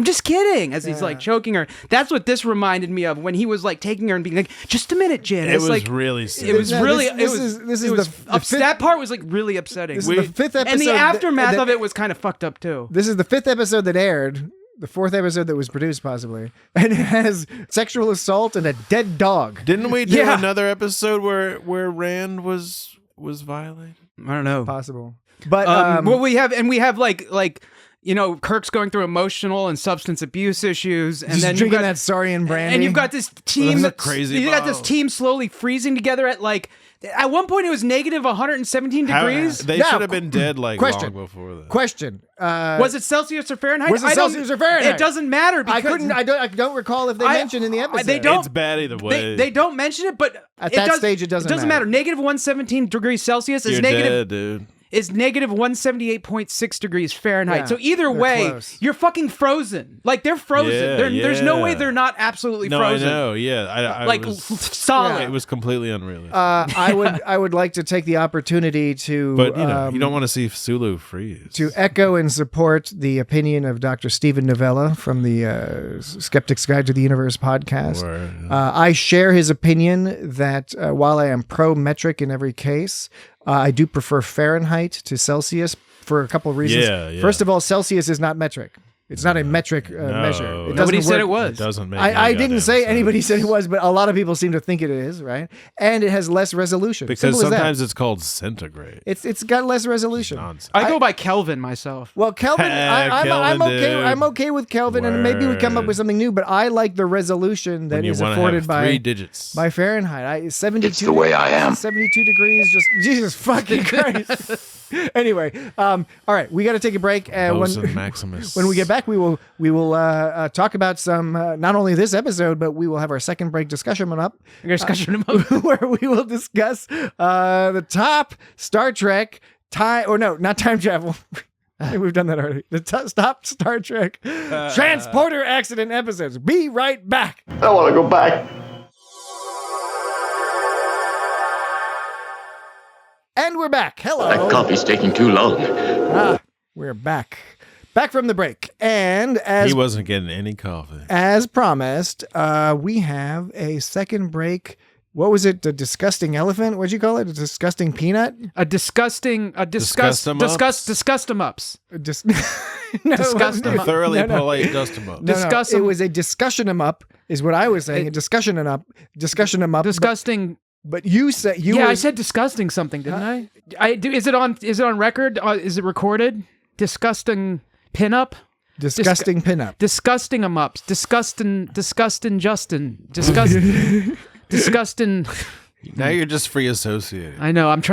Speaker 7: as he's like choking her. That's what this reminded me of when he was like taking her and being like, just a minute, Janice.
Speaker 2: It was
Speaker 7: like,
Speaker 2: really sad.
Speaker 7: It was really. That part was like really upsetting.
Speaker 6: This is the fifth episode,
Speaker 7: and the aftermath of it was kind of fucked up too.
Speaker 6: This is the fifth episode that aired. The fourth episode that was produced, possibly, and it has sexual assault and a dead dog.
Speaker 2: Didn't we do another episode where Rand was violated?
Speaker 7: I don't know.
Speaker 6: Possible, but
Speaker 7: we have like. You know, Kirk's going through emotional and substance abuse issues, and then
Speaker 6: drinking that Saurian brandy,
Speaker 7: and you've got this team
Speaker 2: crazy.
Speaker 7: You got this team slowly freezing together at like At one point, it was negative 117 degrees.
Speaker 2: They
Speaker 6: Now,
Speaker 2: should have been dead like
Speaker 6: question.
Speaker 2: long before that.
Speaker 6: Question.
Speaker 7: Was it Celsius or Fahrenheit?
Speaker 6: Was it Celsius or Fahrenheit?
Speaker 7: It doesn't matter because
Speaker 6: I don't recall if they mentioned in the episode.
Speaker 7: They don't.
Speaker 2: It's bad either way.
Speaker 7: They don't mention it, but
Speaker 6: At that stage, it doesn't matter.
Speaker 7: Negative 117 degrees Celsius is
Speaker 2: You're
Speaker 7: negative.
Speaker 2: dead, dude.
Speaker 7: Is negative 178.6 degrees Fahrenheit.
Speaker 6: Yeah,
Speaker 7: So either
Speaker 6: they're
Speaker 7: way,
Speaker 6: close.
Speaker 7: you're fucking frozen. Like they're frozen.
Speaker 2: Yeah,
Speaker 7: There's no way
Speaker 2: yeah.
Speaker 7: they're not absolutely
Speaker 2: No,
Speaker 7: frozen.
Speaker 2: I know. Yeah, I
Speaker 7: Like
Speaker 2: was,
Speaker 7: solid.
Speaker 2: it was completely unrealistic.
Speaker 6: I would like to take the opportunity to,
Speaker 2: but you don't want to see Sulu freeze.
Speaker 6: to echo and support the opinion of Dr. Stephen Novella from the Skeptic's Guide to the Universe podcast. I share his opinion that while I am pro-metric in every case, I do prefer Fahrenheit to Celsius for a couple of reasons.
Speaker 2: Yeah.
Speaker 6: First of all, Celsius is not metric. It's not a metric measure. It
Speaker 7: Nobody
Speaker 6: doesn't
Speaker 7: said
Speaker 6: work.
Speaker 7: it was.
Speaker 2: It doesn't make.
Speaker 6: I
Speaker 2: any
Speaker 6: didn't
Speaker 2: goddamn
Speaker 6: say
Speaker 2: sense.
Speaker 6: anybody said it was, but a lot of people seem to think it is, right? And it has less resolution.
Speaker 2: Because
Speaker 6: Simple as that.
Speaker 2: sometimes it's called centigrade.
Speaker 6: It's got less resolution.
Speaker 2: Nonsense.
Speaker 7: I go by Kelvin myself.
Speaker 6: Well, Kelvin, I'm
Speaker 2: Kelvin,
Speaker 6: okay.
Speaker 2: dude.
Speaker 6: I'm okay with Kelvin, and maybe we come up with something new. But I like the resolution that
Speaker 2: When you
Speaker 6: is
Speaker 2: wanna
Speaker 6: afforded
Speaker 2: have
Speaker 6: by
Speaker 2: 3 digits.
Speaker 6: by Fahrenheit. 72.
Speaker 4: It's the way I am.
Speaker 6: 72 degrees. Just Jesus fucking Christ. Anyway, all right, we got to take a break.
Speaker 2: Bosun Maximus.
Speaker 6: When we get back, we will talk about some not only this episode, but we will have our second break discussion up. Where we will discuss the top Star Trek not time travel. I think we've done that already. The top Star Trek transporter accident episodes. Be right back.
Speaker 5: I want to go back.
Speaker 6: And we're back. Hello.
Speaker 5: That coffee's taking too long.
Speaker 6: We're back. Back from the break. And
Speaker 2: he wasn't getting any coffee.
Speaker 6: as promised, we have a second break. What was it? A disgusting elephant? What'd you call it? A disgusting peanut?
Speaker 7: Disgust em ups.
Speaker 6: No,
Speaker 7: Disgust 'em up.
Speaker 2: Thoroughly polite dust 'em up.
Speaker 7: Discuss
Speaker 6: it
Speaker 7: 'em.
Speaker 6: was a discussion 'em up, is what I was saying. A discussion 'em up.
Speaker 7: Disgusting.
Speaker 6: But you said
Speaker 7: I said disgusting something, didn't I? Is it on record? Is it recorded? Disgusting pinup.
Speaker 6: disgusting pinup.
Speaker 7: Disgusting em ups. Disgusting Justin. Disgusting.
Speaker 2: Now you're just free associating.
Speaker 7: I know. I'm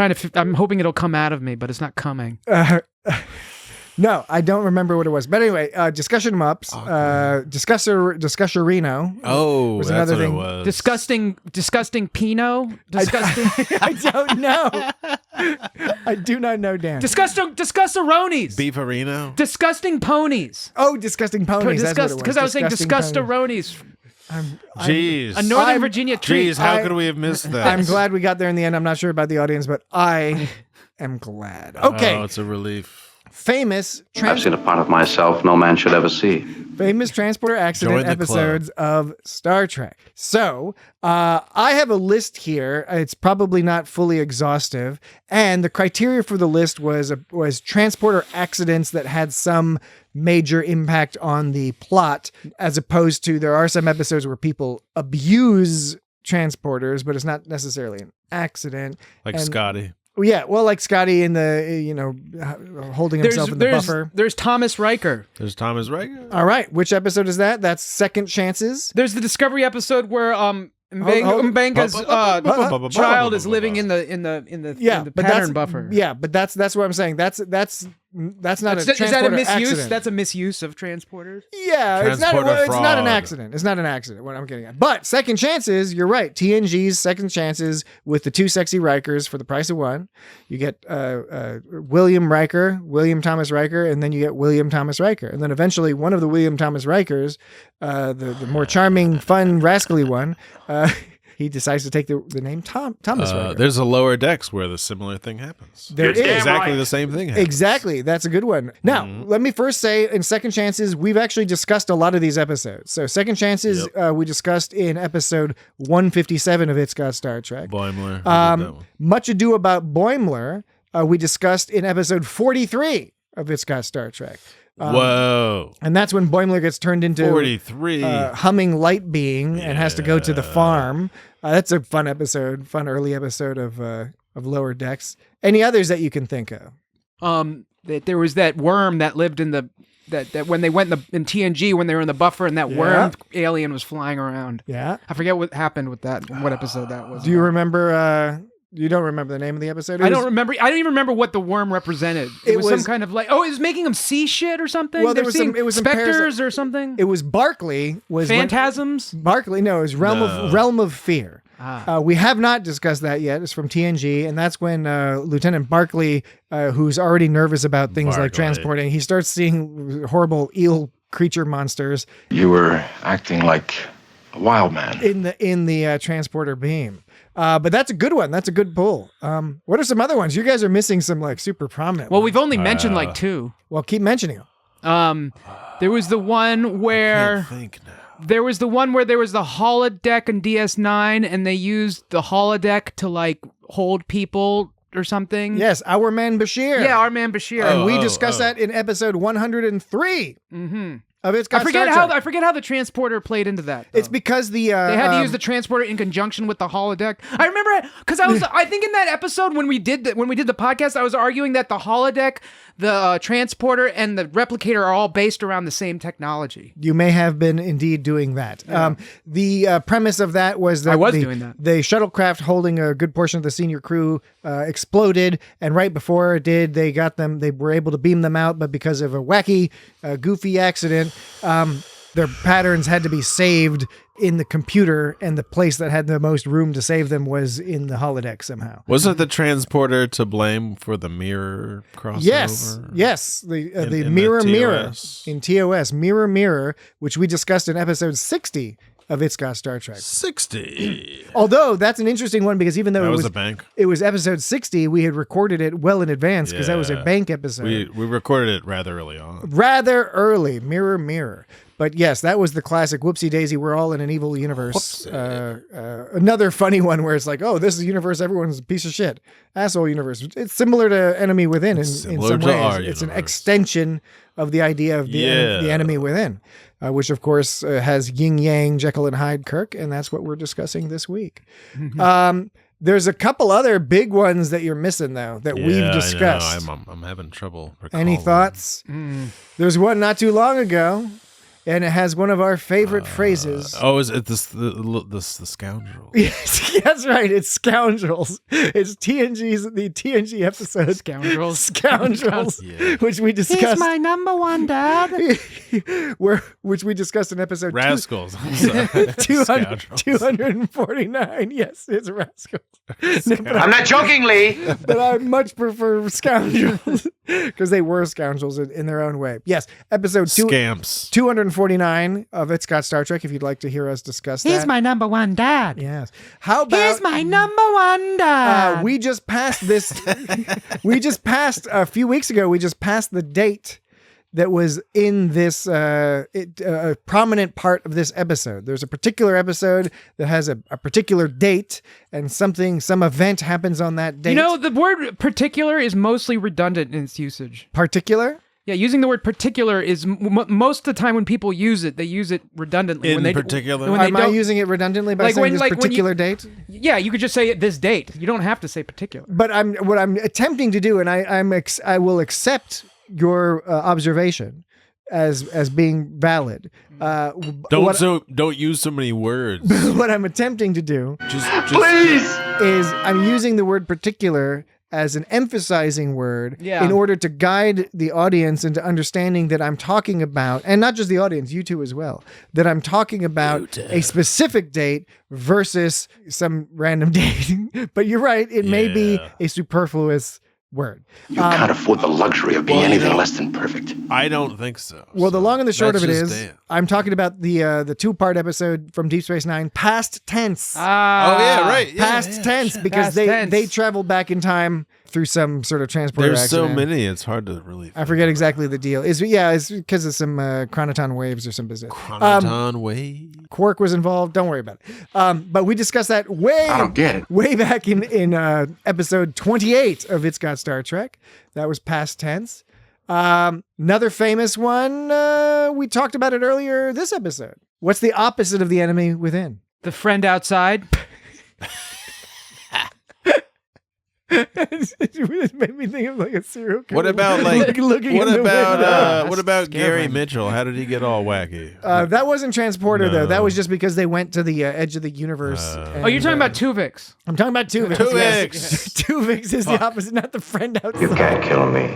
Speaker 7: hoping it'll come out of me, but it's not coming.
Speaker 6: No, I don't remember what it was. But anyway, discussion 'em ups. Discussorino.
Speaker 2: Oh,
Speaker 6: was
Speaker 2: that's
Speaker 6: another
Speaker 2: what
Speaker 6: thing.
Speaker 2: it was.
Speaker 7: Disgusting Pinot. Disgusting.
Speaker 6: I don't know. I do not know, Dan.
Speaker 7: Disgustaronies.
Speaker 2: Beefarino.
Speaker 7: Disgusting ponies.
Speaker 6: Oh, disgusting ponies. That's what it was.
Speaker 7: Because I was saying
Speaker 6: Disgusting ponies.
Speaker 7: disgustaronies.
Speaker 2: Jeez.
Speaker 7: A Northern Virginia treat.
Speaker 2: Jeez, how could we have missed that?
Speaker 6: I'm glad we got there in the end. I'm not sure about the audience, but I am glad. Okay.
Speaker 2: Oh, it's a relief.
Speaker 6: Famous
Speaker 5: I've seen a part of myself no man should ever see.
Speaker 6: famous transporter accident
Speaker 2: Join the
Speaker 6: episodes of Star Trek. So I have a list here. It's probably not fully exhaustive, and the criteria for the list was transporter accidents that had some major impact on the plot, as opposed to there are some episodes where people abuse transporters, but it's not necessarily an accident.
Speaker 2: Like
Speaker 6: And-
Speaker 2: Scotty.
Speaker 6: Yeah, well, like Scotty in the holding himself in the buffer.
Speaker 7: There's Thomas Riker.
Speaker 2: There's Thomas Riker.
Speaker 6: All right, which episode is that? That's Second Chances.
Speaker 7: There's the Discovery episode where Mbenga's child is living in the pattern buffer.
Speaker 6: Yeah, but that's what I'm saying. That's not a transporter
Speaker 7: is that a misuse?
Speaker 6: accident.
Speaker 7: That's a misuse of transporters.
Speaker 6: Yeah, it's not
Speaker 2: Transporter
Speaker 6: an
Speaker 2: fraud.
Speaker 6: accident. It's not an accident. What I'm getting at. But Second Chances, you're right. TNG's Second Chances with the two sexy Rikers for the price of one. You get William Thomas Riker, and then you get William Thomas Riker, and then eventually one of the William Thomas Rikers, the more charming, fun, rascally one. He decides to take the name Thomas Riker.
Speaker 2: There's a Lower Decks where the similar thing happens.
Speaker 6: There is.
Speaker 2: Exactly the same thing happens.
Speaker 6: Exactly. That's a good one. Now, let me first say in Second Chances, we've actually discussed a lot of these episodes. So Second Chances, we discussed in episode 157 of It's Got Star Trek.
Speaker 2: Boimler.
Speaker 6: Much Ado About Boimler, we discussed in episode 43 of It's Got Star Trek.
Speaker 2: Whoa.
Speaker 6: And that's when Boimler gets turned into
Speaker 2: 43.
Speaker 6: humming light being and has to go to the farm. That's a fun early episode of Lower Decks. Any others that you can think of?
Speaker 7: There was that worm that lived in the that when they went in TNG when they were in the buffer and that worm alien was flying around.
Speaker 6: Yeah.
Speaker 7: I forget what happened with that. What episode that was.
Speaker 6: Do you remember You don't remember the name of the episode?
Speaker 7: I don't remember. I don't even remember what the worm represented. It was some kind of like, it was making them see shit or something.
Speaker 6: Well, there was some. It was
Speaker 7: specters or something.
Speaker 6: It was Barclay.
Speaker 7: Phantasms.
Speaker 6: Barclay, no, it was Realm of Fear. We have not discussed that yet. It's from TNG, and that's when Lieutenant Barclay, who's already nervous about things like transporting, he starts seeing horrible eel creature monsters.
Speaker 4: You were acting like a wild man
Speaker 6: in the transporter beam. But that's a good one. That's a good pull. What are some other ones? You guys are missing some like super prominent
Speaker 7: Well,
Speaker 6: ones.
Speaker 7: we've only mentioned like 2.
Speaker 6: Well, keep mentioning them.
Speaker 7: There was the one where...
Speaker 2: I can't think now.
Speaker 7: There was the one where there was the holodeck in DS9, and they used the holodeck to like hold people or something.
Speaker 6: Yes, Our Man Bashir.
Speaker 7: Yeah, Our Man Bashir.
Speaker 6: And we discussed that in episode 103 of It's Got Star Trek.
Speaker 7: I forget how the transporter played into that. Though.
Speaker 6: It's because the
Speaker 7: they had to use the transporter in conjunction with the holodeck. I remember because I think in that episode when we did the podcast, I was arguing that the holodeck, the transporter, and the replicator are all based around the same technology.
Speaker 6: You may have been indeed doing that.
Speaker 7: Yeah.
Speaker 6: The premise of that was that
Speaker 7: doing that.
Speaker 6: The shuttlecraft holding a good portion of the senior crew exploded, and right before it did, they were able to beam them out, but because of a wacky, goofy accident, their patterns had to be saved in the computer, and the place that had the most room to save them was in the holodeck somehow.
Speaker 2: Wasn't the transporter to blame for the mirror crossover?
Speaker 6: Yes. The
Speaker 2: in
Speaker 6: mirror
Speaker 2: the
Speaker 6: mirror
Speaker 2: TOS.
Speaker 6: in TOS, mirror, which we discussed in episode 60 of It's Got Star Trek.
Speaker 2: 60.
Speaker 6: Although that's an interesting one because even though
Speaker 2: That
Speaker 6: it
Speaker 2: was
Speaker 6: was
Speaker 2: a bank.
Speaker 6: it was episode 60, we had recorded it well in advance because that was a
Speaker 2: Yeah.
Speaker 6: bank episode.
Speaker 2: We recorded it rather early on.
Speaker 6: Rather early, mirror. But yes, that was the classic whoopsie daisy. We're all in an evil universe. Another funny one where it's like, oh, this is a universe. Everyone's a piece of shit. Asshole universe. It's similar to Enemy Within in some
Speaker 2: similar to
Speaker 6: ways.
Speaker 2: our
Speaker 6: It's an
Speaker 2: universe.
Speaker 6: extension of the idea of the enemy within, which of course has yin yang, Jekyll and Hyde Kirk. And that's what we're discussing this week. There's a couple other big ones that you're missing though that we've discussed.
Speaker 2: I know. I'm having trouble recalling.
Speaker 6: Any thoughts? There's one not too long ago, and it has one of our favorite phrases.
Speaker 2: Oh, is it the scoundrel?
Speaker 6: Yes, that's right. It's Scoundrels. It's the TNG episode
Speaker 7: Scoundrels.
Speaker 2: Yeah.
Speaker 6: which we discussed.
Speaker 7: He's my number one, Dad.
Speaker 6: Which we discussed in episode
Speaker 2: Rascals. I'm sorry.
Speaker 6: 249. Yes, it's Rascals.
Speaker 3: I'm not joking, Lee.
Speaker 6: But I much prefer Scoundrels because they were scoundrels in their own way. Yes, episode
Speaker 2: Scamps.
Speaker 6: 249 of It's Got Star Trek, if you'd like to hear us discuss that.
Speaker 7: He's my number one, Dad.
Speaker 6: Yes. How about...
Speaker 7: He's my number one, Dad.
Speaker 6: we just passed this... a few weeks ago, we just passed the date that was in this a prominent part of this episode. There's a particular episode that has a particular date, and some event happens on that date.
Speaker 7: You know, the word particular is mostly redundant in its usage.
Speaker 6: Particular?
Speaker 7: Yeah, using the word particular is most of the time when people use it, they use it redundantly.
Speaker 2: In particular?
Speaker 7: When they
Speaker 6: Am I
Speaker 7: don't,
Speaker 6: using it redundantly by saying this particular date?
Speaker 7: Yeah, you could just say this date. You don't have to say particular.
Speaker 6: But what I'm attempting to do, and I will accept your observation as being valid.
Speaker 2: Don't use so many words.
Speaker 6: What I'm attempting to do
Speaker 3: Please.
Speaker 6: is I'm using the word particular as an emphasizing word in order to guide the audience into understanding that I'm talking about, and not just the audience, you two as well, that I'm talking about a specific date versus some random date. But you're right, it may be a superfluous word.
Speaker 4: You can't afford the luxury of being anything less than perfect.
Speaker 2: I don't think so.
Speaker 6: Well, the long and the short of it
Speaker 2: That's
Speaker 6: is,
Speaker 2: just it.
Speaker 6: I'm talking about the two-part episode from Deep Space Nine, past tense.
Speaker 2: Oh yeah, right. Yeah,
Speaker 6: Past tense, because they travel back in time through some sort of transporter
Speaker 2: There's
Speaker 6: accident.
Speaker 2: so many, it's hard to really.
Speaker 6: I forget exactly the deal. It's because of some chronoton waves or some business.
Speaker 2: Chronoton wave.
Speaker 6: Quark was involved. Don't worry about it. But we discussed that
Speaker 4: I don't get it.
Speaker 6: way back in episode 28 of It's Got Star Trek. That was past tense. Another famous one, we talked about it earlier this episode. What's the opposite of the enemy within?
Speaker 7: The friend outside.
Speaker 6: It made me think of like a serial killer.
Speaker 2: What about like
Speaker 6: looking
Speaker 2: what
Speaker 6: in the window.
Speaker 2: about what about Gary Mitchell? How did he get all wacky?
Speaker 6: That wasn't Transporter though.
Speaker 2: No.
Speaker 6: That was just because they went to the edge of the universe.
Speaker 7: Oh, you're talking about Tuvix.
Speaker 6: I'm talking about Tuvix.
Speaker 2: Tuvix.
Speaker 6: Yes. Tuvix is the opposite, not the friend outside.
Speaker 5: You can't kill me.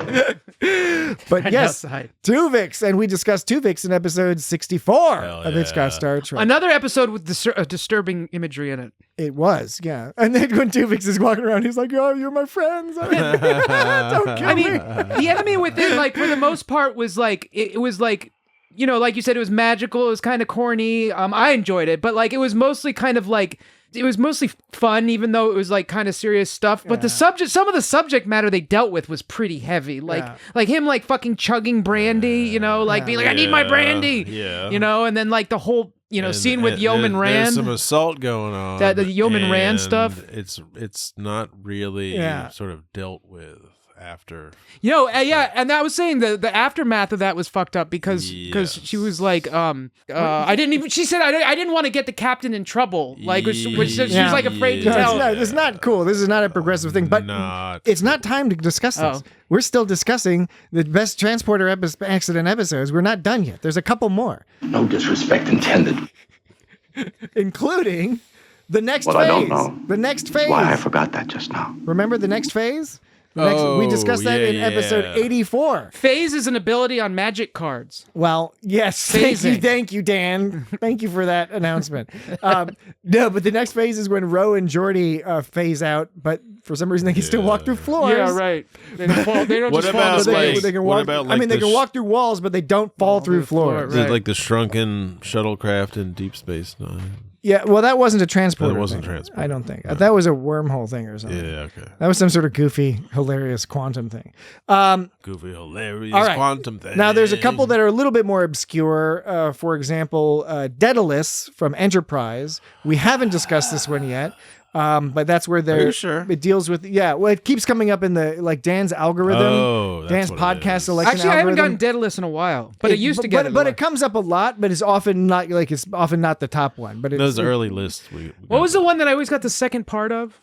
Speaker 6: But
Speaker 7: Friend
Speaker 6: yes,
Speaker 7: outside.
Speaker 6: Tuvix, and we discussed Tuvix in episode 64
Speaker 2: Hell
Speaker 6: of It's
Speaker 2: yeah.
Speaker 6: Got Star Trek.
Speaker 7: Another episode with disturbing imagery in it.
Speaker 6: It was, yeah. And then when Tuvix is walking around, he's like, "Oh, you're my friends. Don't kill
Speaker 7: I mean,
Speaker 6: me."
Speaker 7: the enemy within, like, for the most part, was like it was like, you know, like you said, it was magical. It was kind of corny. I enjoyed it, but like it was mostly kind of like it was mostly fun, even though it was like kind of serious stuff. But some of the subject matter they dealt with was pretty heavy. Like like him like fucking chugging brandy, you know, like being like, "I need my brandy," you know, and then like the whole scene with Yeoman Rand.
Speaker 2: There's some assault going on.
Speaker 7: The Yeoman Rand
Speaker 2: and
Speaker 7: stuff.
Speaker 2: It's not really sort of dealt with after.
Speaker 7: Yeah, and I was saying the aftermath of that was fucked up because she was like, I didn't even. She said I didn't want to get the captain in trouble, like which she was like afraid to tell.
Speaker 6: It's not cool. This is not a progressive thing, but it's not time to discuss this. We're still discussing the best transporter accident episodes. We're not done yet. There's a couple more,
Speaker 5: No disrespect intended.
Speaker 6: including the next phase.
Speaker 5: I don't know.
Speaker 6: The next phase.
Speaker 5: Why I forgot that just now.
Speaker 6: Remember the next phase? We discussed that in episode 84.
Speaker 7: Phase is an ability on magic cards.
Speaker 6: Well, yes. Thank you, Dan. Thank you for that announcement. No, but the next phase is when Ro and Geordi phase out, but for some reason they can still walk through floors.
Speaker 7: Yeah, right. They don't
Speaker 2: What
Speaker 7: just
Speaker 2: about
Speaker 7: fall
Speaker 2: like?
Speaker 7: into
Speaker 6: they can
Speaker 2: What
Speaker 6: walk,
Speaker 2: about
Speaker 6: I
Speaker 2: like
Speaker 6: mean, they
Speaker 2: the
Speaker 6: can walk through walls, but they don't fall through floors.
Speaker 2: Is it like the shrunken shuttlecraft in Deep Space Nine?
Speaker 6: Yeah, well, that wasn't a transporter.
Speaker 2: That wasn't
Speaker 6: thing.
Speaker 2: transporter.
Speaker 6: I don't think. That was a wormhole thing or something.
Speaker 2: Yeah, okay.
Speaker 6: That was some sort of goofy, hilarious quantum thing.
Speaker 2: Goofy, hilarious
Speaker 6: all right.
Speaker 2: quantum thing.
Speaker 6: Now, there's a couple that are a little bit more obscure. For example, Daedalus from Enterprise. We haven't discussed this one yet. But that's where
Speaker 2: Are you sure?
Speaker 6: it deals with, well, it keeps coming up in the, like, Dan's algorithm.
Speaker 2: Oh, that's
Speaker 6: Dan's
Speaker 2: what it
Speaker 6: podcast
Speaker 2: is.
Speaker 6: selection
Speaker 7: Actually, I haven't
Speaker 6: algorithm.
Speaker 7: gotten Daedalus in a while, but it used to get it.
Speaker 6: But it comes up a lot, but it's often not, like, it's often not the top one. But it's,
Speaker 2: Those early lists.
Speaker 7: What was the one that I always got the second part of?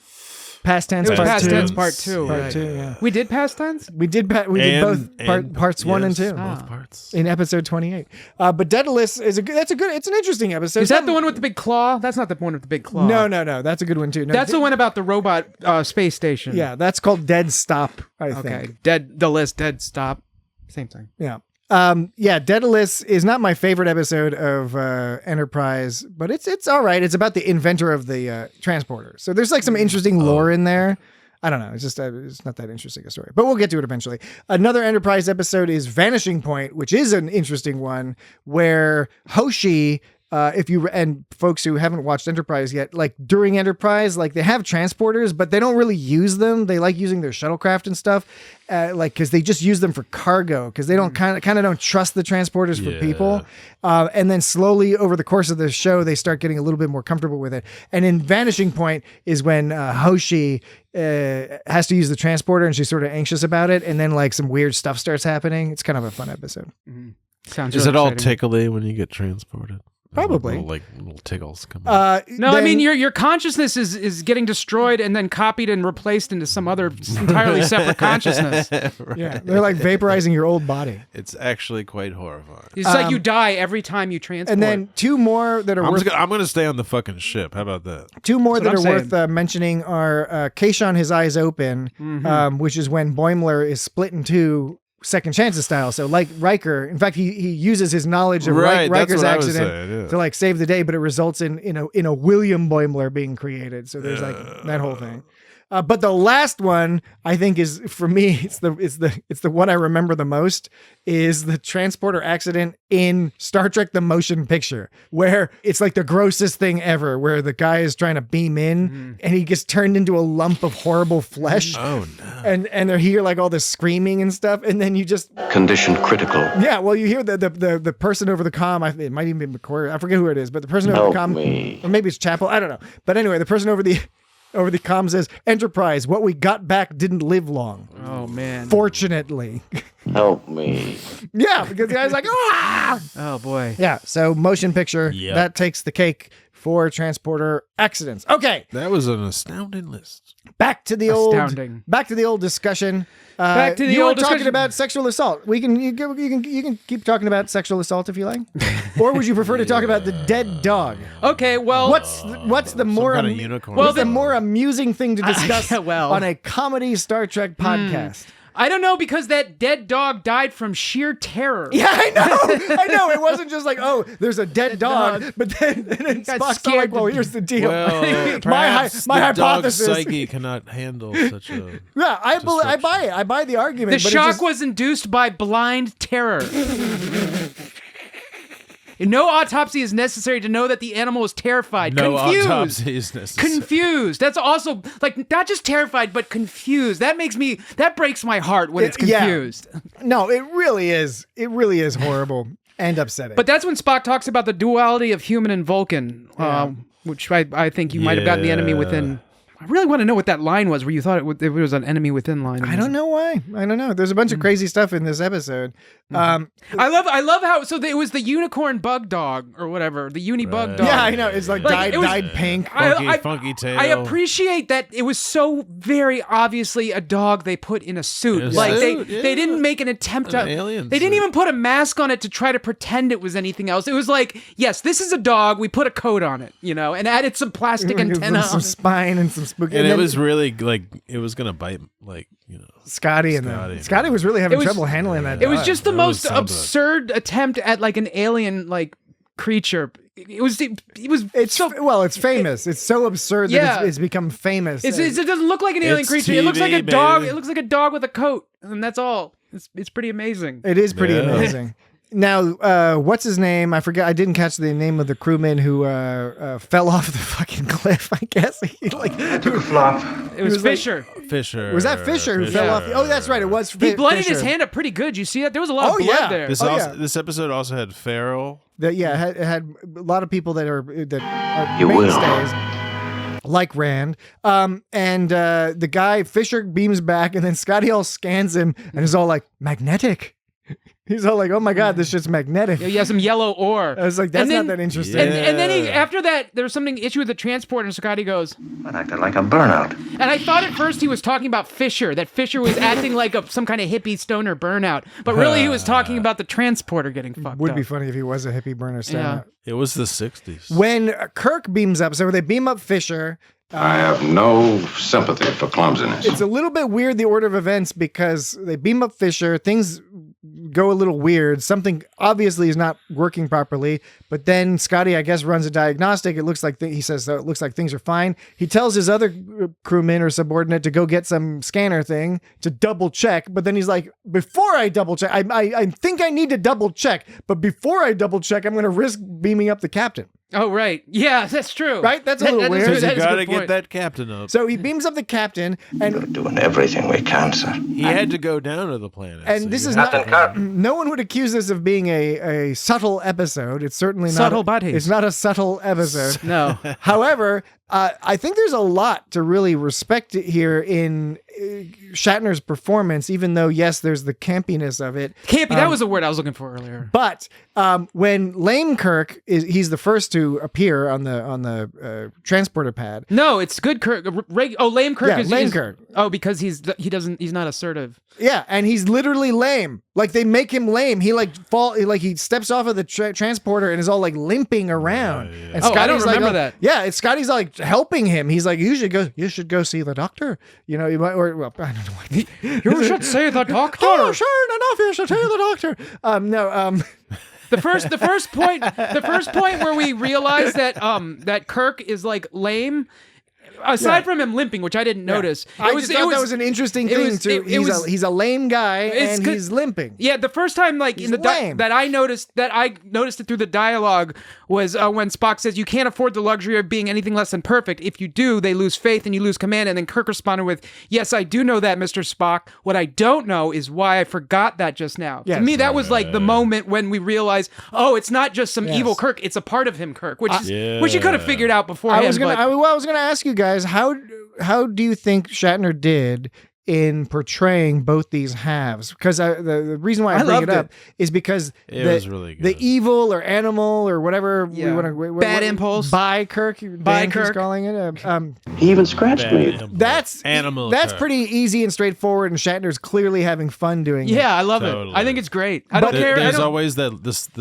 Speaker 6: Past tense
Speaker 7: It was
Speaker 6: part
Speaker 7: past
Speaker 6: 2.
Speaker 7: tense part 2.
Speaker 6: Part
Speaker 7: Right.
Speaker 6: 2, yeah.
Speaker 7: We did past tense?
Speaker 6: We did both parts 1 and 2.
Speaker 2: Both parts.
Speaker 6: In episode 28. But Daedalus is it's an interesting episode.
Speaker 7: Is that the one with the big claw? That's not the one with the big claw.
Speaker 6: No. That's a good one too. No,
Speaker 7: That's the one about the robot space station.
Speaker 6: Yeah, that's called Dead Stop, I think.
Speaker 7: Okay. Dead stop. Same thing.
Speaker 6: Yeah. Daedalus is not my favorite episode of Enterprise, but it's all right. It's about the inventor of the transporter. So there's like some interesting lore in there. I don't know. It's just it's not that interesting a story, but we'll get to it eventually. Another Enterprise episode is Vanishing Point, which is an interesting one where Hoshi, if you and folks who haven't watched Enterprise yet, like during Enterprise, like they have transporters, but they don't really use them. They like using their shuttlecraft and stuff, like because they just use them for cargo because they don't kind of don't trust the transporters for people. And then slowly over the course of the show, they start getting a little bit more comfortable with it. And in Vanishing Point is when Hoshi has to use the transporter and she's sort of anxious about it, and then like some weird stuff starts happening. It's kind of a fun episode.
Speaker 7: Mm-hmm. Sounds.
Speaker 2: Is
Speaker 7: really
Speaker 2: it all
Speaker 7: exciting.
Speaker 2: tickly when you get transported?
Speaker 6: Probably.
Speaker 2: Little tickles come out.
Speaker 7: No, I mean your consciousness is getting destroyed and then copied and replaced into some other entirely separate consciousness.
Speaker 2: Right.
Speaker 6: Yeah, they're like vaporizing your old body.
Speaker 2: It's actually quite horrifying.
Speaker 7: It's like you die every time you transport.
Speaker 6: And then two more that are
Speaker 2: I'm going to stay on the fucking ship. How about that?
Speaker 6: Two more
Speaker 7: That's
Speaker 6: that are
Speaker 7: what I'm
Speaker 6: worth mentioning are Kayshawn His Eyes Open, which is when Boimler is split in two, second chances style. So like Riker, in fact, he uses his knowledge of
Speaker 2: Right, that's
Speaker 6: Riker's
Speaker 2: what I was
Speaker 6: accident
Speaker 2: saying, yeah.
Speaker 6: to like save the day, but it results in a William Boimler being created. So there's like that whole thing. But the last one, I think, is for me, it's the one I remember the most, is the transporter accident in Star Trek: The Motion Picture, where it's like the grossest thing ever, where the guy is trying to beam in and he gets turned into a lump of horrible flesh.
Speaker 2: Oh no!
Speaker 6: And they hear like all this screaming and stuff, and then you just
Speaker 5: Condition critical.
Speaker 6: yeah, well, you hear the person over the comm. It might even be McCoy. I forget who it is, but the person over the comm,
Speaker 5: me.
Speaker 6: or maybe it's Chapel. I don't know. But anyway, the person over the comm says, "Enterprise, what we got back didn't live long.
Speaker 7: oh man.
Speaker 6: Fortunately."
Speaker 5: Help me.
Speaker 6: Yeah, because the guy's like, ah!
Speaker 7: Oh boy.
Speaker 6: Yeah, so motion picture,
Speaker 2: Yep.
Speaker 6: that takes the cake for transporter accidents. Okay,
Speaker 2: That was an astounding list.
Speaker 6: back to the
Speaker 7: Astounding.
Speaker 6: old discussion.
Speaker 7: Back to the
Speaker 6: you
Speaker 7: old
Speaker 6: were talking
Speaker 7: discussion.
Speaker 6: about sexual assault. You can keep talking about sexual assault if you like, or would you prefer to talk about the dead dog?
Speaker 7: Okay, well,
Speaker 6: What's the more
Speaker 2: kind of unicorn.
Speaker 6: what's the more amusing thing to discuss
Speaker 7: well.
Speaker 6: on a comedy Star Trek podcast?
Speaker 7: I don't know, because that dead dog died from sheer terror.
Speaker 6: Yeah, I know. It wasn't just like, oh, there's a dead dog, but then
Speaker 7: got
Speaker 6: Spock's all
Speaker 7: scared
Speaker 6: like, well,
Speaker 7: to-
Speaker 6: here's the deal.
Speaker 2: Well,
Speaker 6: my
Speaker 2: perhaps
Speaker 6: my
Speaker 2: the dog's
Speaker 6: hypothesis.
Speaker 2: psyche cannot handle such a.
Speaker 6: Yeah, I buy it. I buy the argument.
Speaker 7: The
Speaker 6: but it
Speaker 7: shock
Speaker 6: just-
Speaker 7: was induced by blind terror. No autopsy is necessary to know that the animal is terrified.
Speaker 2: No
Speaker 7: confused.
Speaker 2: autopsy is necessary.
Speaker 7: Confused. That's also like not just terrified, but confused. That breaks my heart when it's
Speaker 6: Yeah.
Speaker 7: confused.
Speaker 6: No, it really is. It really is horrible and upsetting.
Speaker 7: But that's when Spock talks about the duality of human and Vulcan, which I think you might have gotten the enemy within. I really want to know what that line was where you thought it was an enemy within line.
Speaker 6: I don't know why. I don't know. There's a bunch of crazy stuff in this episode.
Speaker 7: I love how it was the unicorn bug dog or whatever, the uni bug dog.
Speaker 6: Yeah, I know. It's like,
Speaker 7: Like,
Speaker 6: dyed pink.
Speaker 2: Funky tail.
Speaker 7: I appreciate that it was so very obviously a dog they put in a suit.
Speaker 2: In a
Speaker 7: Like
Speaker 2: suit,
Speaker 7: they didn't make an attempt to.
Speaker 2: alien
Speaker 7: They didn't
Speaker 2: suit.
Speaker 7: even put a mask on it to try to pretend it was anything else. It was like, yes, this is a dog. We put a coat on it, and added some plastic antenna.
Speaker 6: some
Speaker 7: on it.
Speaker 6: spine and some spooky.
Speaker 2: And it
Speaker 6: then
Speaker 2: was really like it was gonna bite,
Speaker 6: Scotty and
Speaker 2: Scotty.
Speaker 6: them. Scotty was really having
Speaker 7: was-
Speaker 6: trouble handling that.
Speaker 7: It was
Speaker 6: dog.
Speaker 7: just the
Speaker 2: That
Speaker 7: most
Speaker 2: was something.
Speaker 7: absurd attempt at like an alien like creature. It was.
Speaker 6: It's famous. It's so absurd
Speaker 7: Yeah.
Speaker 6: that it's become famous.
Speaker 7: It doesn't look like an alien
Speaker 2: It's
Speaker 7: creature. It looks like a
Speaker 2: TV,
Speaker 7: dog.
Speaker 2: baby.
Speaker 7: It looks like a dog with a coat, and that's all. It's pretty amazing.
Speaker 6: It is pretty
Speaker 2: Yeah.
Speaker 6: amazing. Now, what's his name? I forget. I didn't catch the name of the crewman who fell off the fucking cliff. I guess he
Speaker 3: Took a flop.
Speaker 7: It was
Speaker 6: was like-
Speaker 7: Fisher.
Speaker 2: Fisher.
Speaker 6: was that Fisher who fell off. Oh, that's right. It was.
Speaker 7: He bloodied
Speaker 6: Fisher.
Speaker 7: his hand up pretty good. You see that? There was a lot of
Speaker 6: Oh,
Speaker 7: blood
Speaker 6: yeah.
Speaker 7: there.
Speaker 2: This episode also had Farrell.
Speaker 6: It had a lot of people that are
Speaker 5: You will.
Speaker 6: mainstays, like Rand. And the guy Fisher beams back, and then Scotty all scans him and is all like magnetic. He's all like, "Oh my god, this shit's magnetic."
Speaker 7: Yeah, he has some yellow ore.
Speaker 6: I was like, "That's
Speaker 7: And then-
Speaker 6: not that interesting."
Speaker 2: Yeah.
Speaker 7: And then after that, there was something issue with the transport, and Scotty goes,
Speaker 5: That acted like a burnout.
Speaker 7: and I thought at first he was talking about Fisher, that Fisher was acting like some kind of hippie stoner burnout, but really he was talking about the transporter getting fucked
Speaker 6: Would
Speaker 7: up.
Speaker 6: be funny if he was a hippie burner.
Speaker 7: Yeah.
Speaker 2: It was the 60s.
Speaker 6: When Kirk beams up, so they beam up Fisher.
Speaker 3: I have no sympathy for clumsiness.
Speaker 6: It's a little bit weird, the order of events, because they beam up Fisher. Things go a little weird. Something obviously is not working properly. But then Scotty, I guess, runs a diagnostic. It looks like he says it looks like things are fine. He tells his other crewman or subordinate to go get some scanner thing to double check. But then he's like, before I double check, I think I need to double check. But before I double check, I'm going to risk beaming up the captain.
Speaker 7: Oh, right. Yeah, that's true.
Speaker 6: Right? That's a little
Speaker 7: That is
Speaker 6: weird.
Speaker 7: good.
Speaker 2: Because
Speaker 7: That
Speaker 2: you
Speaker 7: is a
Speaker 2: gotta
Speaker 7: good
Speaker 2: get
Speaker 7: point.
Speaker 2: that captain up.
Speaker 6: So he beams up the captain, and
Speaker 5: We're doing everything we can, sir.
Speaker 2: He had to go down to the planet.
Speaker 6: And
Speaker 2: so
Speaker 6: this
Speaker 2: you
Speaker 6: is
Speaker 2: had
Speaker 6: not.
Speaker 2: to-
Speaker 5: Kirk.
Speaker 6: No one would accuse this of being a subtle episode. It's certainly not.
Speaker 7: Subtle bodies.
Speaker 6: It's not a subtle episode.
Speaker 7: No.
Speaker 6: However, I think there's a lot to really respect here in Shatner's performance. Even though, yes, there's the campiness of it.
Speaker 7: Campy, that was the word I was looking for earlier.
Speaker 6: But when Lame Kirk he's the first to appear on the transporter pad.
Speaker 7: No, it's good Kirk. Lame Kirk
Speaker 6: Yeah,
Speaker 7: is
Speaker 6: Lame
Speaker 7: is-
Speaker 6: Kirk.
Speaker 7: Oh, because he's not assertive.
Speaker 6: Yeah, and he's literally lame. Like they make him lame. He he steps off of the transporter and is all like limping around. And
Speaker 7: Oh, I don't
Speaker 6: Scotty's like,
Speaker 7: remember that.
Speaker 6: Yeah, and Scotty's like helping him. He's like, you should go see the doctor. You know, you might, or well, I don't know what.
Speaker 7: You should say the doctor.
Speaker 6: Oh, sure enough, you should see the doctor.
Speaker 7: The first point where we realize that that Kirk is like lame. Aside from him limping, which I didn't notice,
Speaker 6: I just thought that was an interesting thing too. He's a lame guy and he's limping.
Speaker 7: Yeah, the first time like
Speaker 6: He's
Speaker 7: in the
Speaker 6: lame.
Speaker 7: that I noticed it through the dialogue was when Spock says you can't afford the luxury of being anything less than perfect. If you do, they lose faith and you lose command. And then Kirk responded with, "Yes, I do know that, Mr. Spock. What I don't know is why I forgot that just now."
Speaker 6: Yes.
Speaker 7: To me, that was like the moment when we realized, oh, it's not just some
Speaker 6: Yes.
Speaker 7: evil Kirk; it's a part of him, Kirk, which you could have figured out beforehand.
Speaker 6: I was gonna ask you guys how do you think Shatner did in portraying both these halves. Because the reason why I bring
Speaker 7: loved
Speaker 6: it up is because
Speaker 2: It was really good.
Speaker 6: the evil or animal or whatever we want to
Speaker 7: Bad impulse
Speaker 6: by Kirk,
Speaker 7: by
Speaker 6: Dan keeps
Speaker 7: Kirk
Speaker 6: calling it.
Speaker 5: He even scratched me.
Speaker 6: That's
Speaker 2: Animal
Speaker 6: That's
Speaker 2: Kirk.
Speaker 6: pretty easy and straightforward, and Shatner's clearly having fun doing it.
Speaker 7: Yeah, I love
Speaker 2: Totally.
Speaker 7: it. I think it's great. I don't care.
Speaker 2: There's always the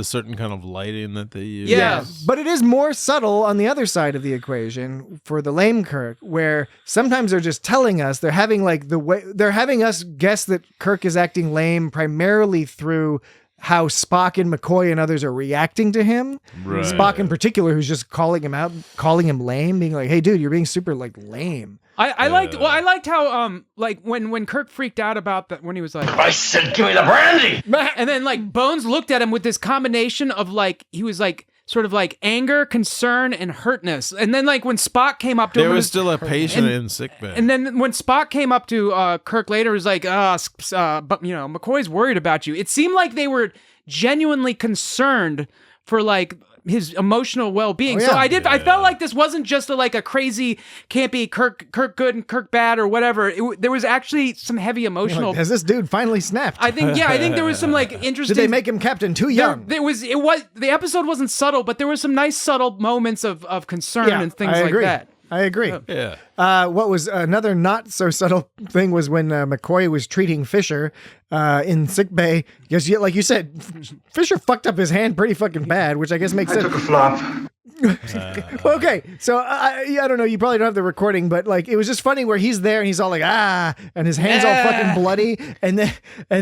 Speaker 2: certain kind of lighting that they use.
Speaker 7: Yeah.
Speaker 6: But it is more subtle on the other side of the equation for the lame Kirk, where sometimes they're just telling us they're having us guess that Kirk is acting lame primarily through how Spock and McCoy and others are reacting to him.
Speaker 2: Right.
Speaker 6: Spock in particular, who's just calling him out, calling him lame, being like, "Hey, dude, you're being super like lame."
Speaker 7: I liked how like when Kirk freaked out about that when he was like,
Speaker 3: I said, give me the brandy!
Speaker 7: and then like Bones looked at him with this combination of like he was like sort of like anger, concern, and hurtness. And then like when Spock came up to him,
Speaker 2: There
Speaker 7: and
Speaker 2: was still a patient in sickbay.
Speaker 7: and then when Spock came up to Kirk later, it was like, but McCoy's worried about you. It seemed like they were genuinely concerned for like his emotional well-being.
Speaker 6: Oh, yeah.
Speaker 7: So I felt like this wasn't just a crazy campy Kirk good and Kirk bad or whatever. There was actually some heavy emotional.
Speaker 6: Has this dude finally snapped?
Speaker 7: I think there was some like interesting.
Speaker 6: Did they make him captain too young?
Speaker 7: The episode wasn't subtle, but there was some nice subtle moments of concern and things
Speaker 6: I
Speaker 7: like
Speaker 6: agree.
Speaker 7: that.
Speaker 6: I agree.
Speaker 2: Yeah.
Speaker 6: What was another not so subtle thing was when McCoy was treating Fisher in sickbay. Because, like you said, Fisher fucked up his hand pretty fucking bad, which I guess makes sense.
Speaker 3: Took a flop.
Speaker 6: Okay, so I don't know. You probably don't have the recording, but like it was just funny where he's there and he's all like and his hands all fucking bloody, and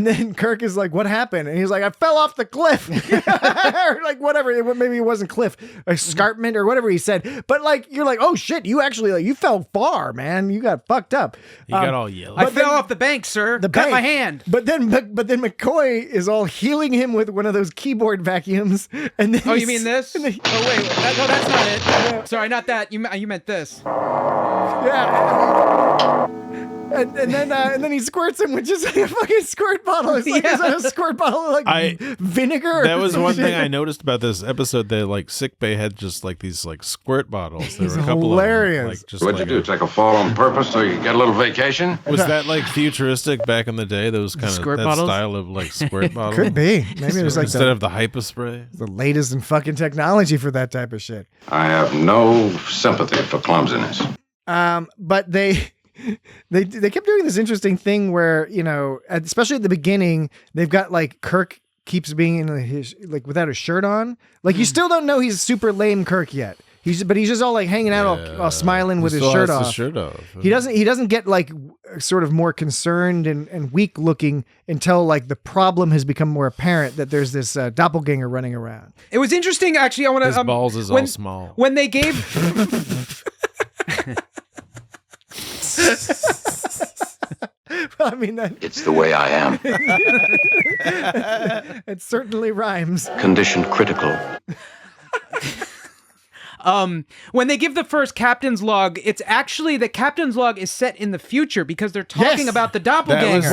Speaker 6: then Kirk is like, "What happened?" And he's like, "I fell off the cliff," or like whatever. Maybe it wasn't cliff, escarpment or whatever he said. But like you're like, "Oh shit, you actually like you fell far, man. You got fucked up."
Speaker 2: He got all yellow.
Speaker 7: I fell off the bank, sir. Cut my hand.
Speaker 6: But then McCoy is all healing him with one of those keyboard vacuums, and then
Speaker 7: Oh, you mean this? Oh wait, no, that's not it. Sorry, not that. You meant this.
Speaker 6: Yeah. And then he squirts him with just like a fucking squirt bottle. It's like is that a squirt bottle of like vinegar?
Speaker 2: That was one thing I noticed about this episode. That like sickbay had just like these like squirt bottles. There were a couple
Speaker 6: hilarious.
Speaker 2: of them, like, just
Speaker 3: What'd
Speaker 2: like
Speaker 3: you do? Take a fall on purpose so you get a little vacation?
Speaker 2: Was that like futuristic back in the day? Those kind of
Speaker 7: Squirt
Speaker 2: that
Speaker 7: bottles?
Speaker 2: style of like squirt bottle.
Speaker 6: Could be. Maybe it was like
Speaker 2: instead of the hypo spray.
Speaker 6: the latest in fucking technology for that type of shit.
Speaker 3: I have no sympathy for clumsiness.
Speaker 6: But they kept doing this interesting thing where, you know, especially at the beginning, they've got like Kirk keeps being in his like without a shirt on. Like you still don't know he's super lame Kirk yet. He's just all like hanging out all smiling with his shirt off. He doesn't get like sort of more concerned and weak looking until like the problem has become more apparent that there's this doppelganger running around.
Speaker 7: It was interesting, actually. I want to.
Speaker 2: His balls is all small.
Speaker 7: When they gave.
Speaker 6: I mean,
Speaker 4: It's the way I am.
Speaker 6: it certainly rhymes.
Speaker 5: Condition critical.
Speaker 7: When they give the first captain's log, it's actually the captain's log is set in the future because they're talking about the doppelganger.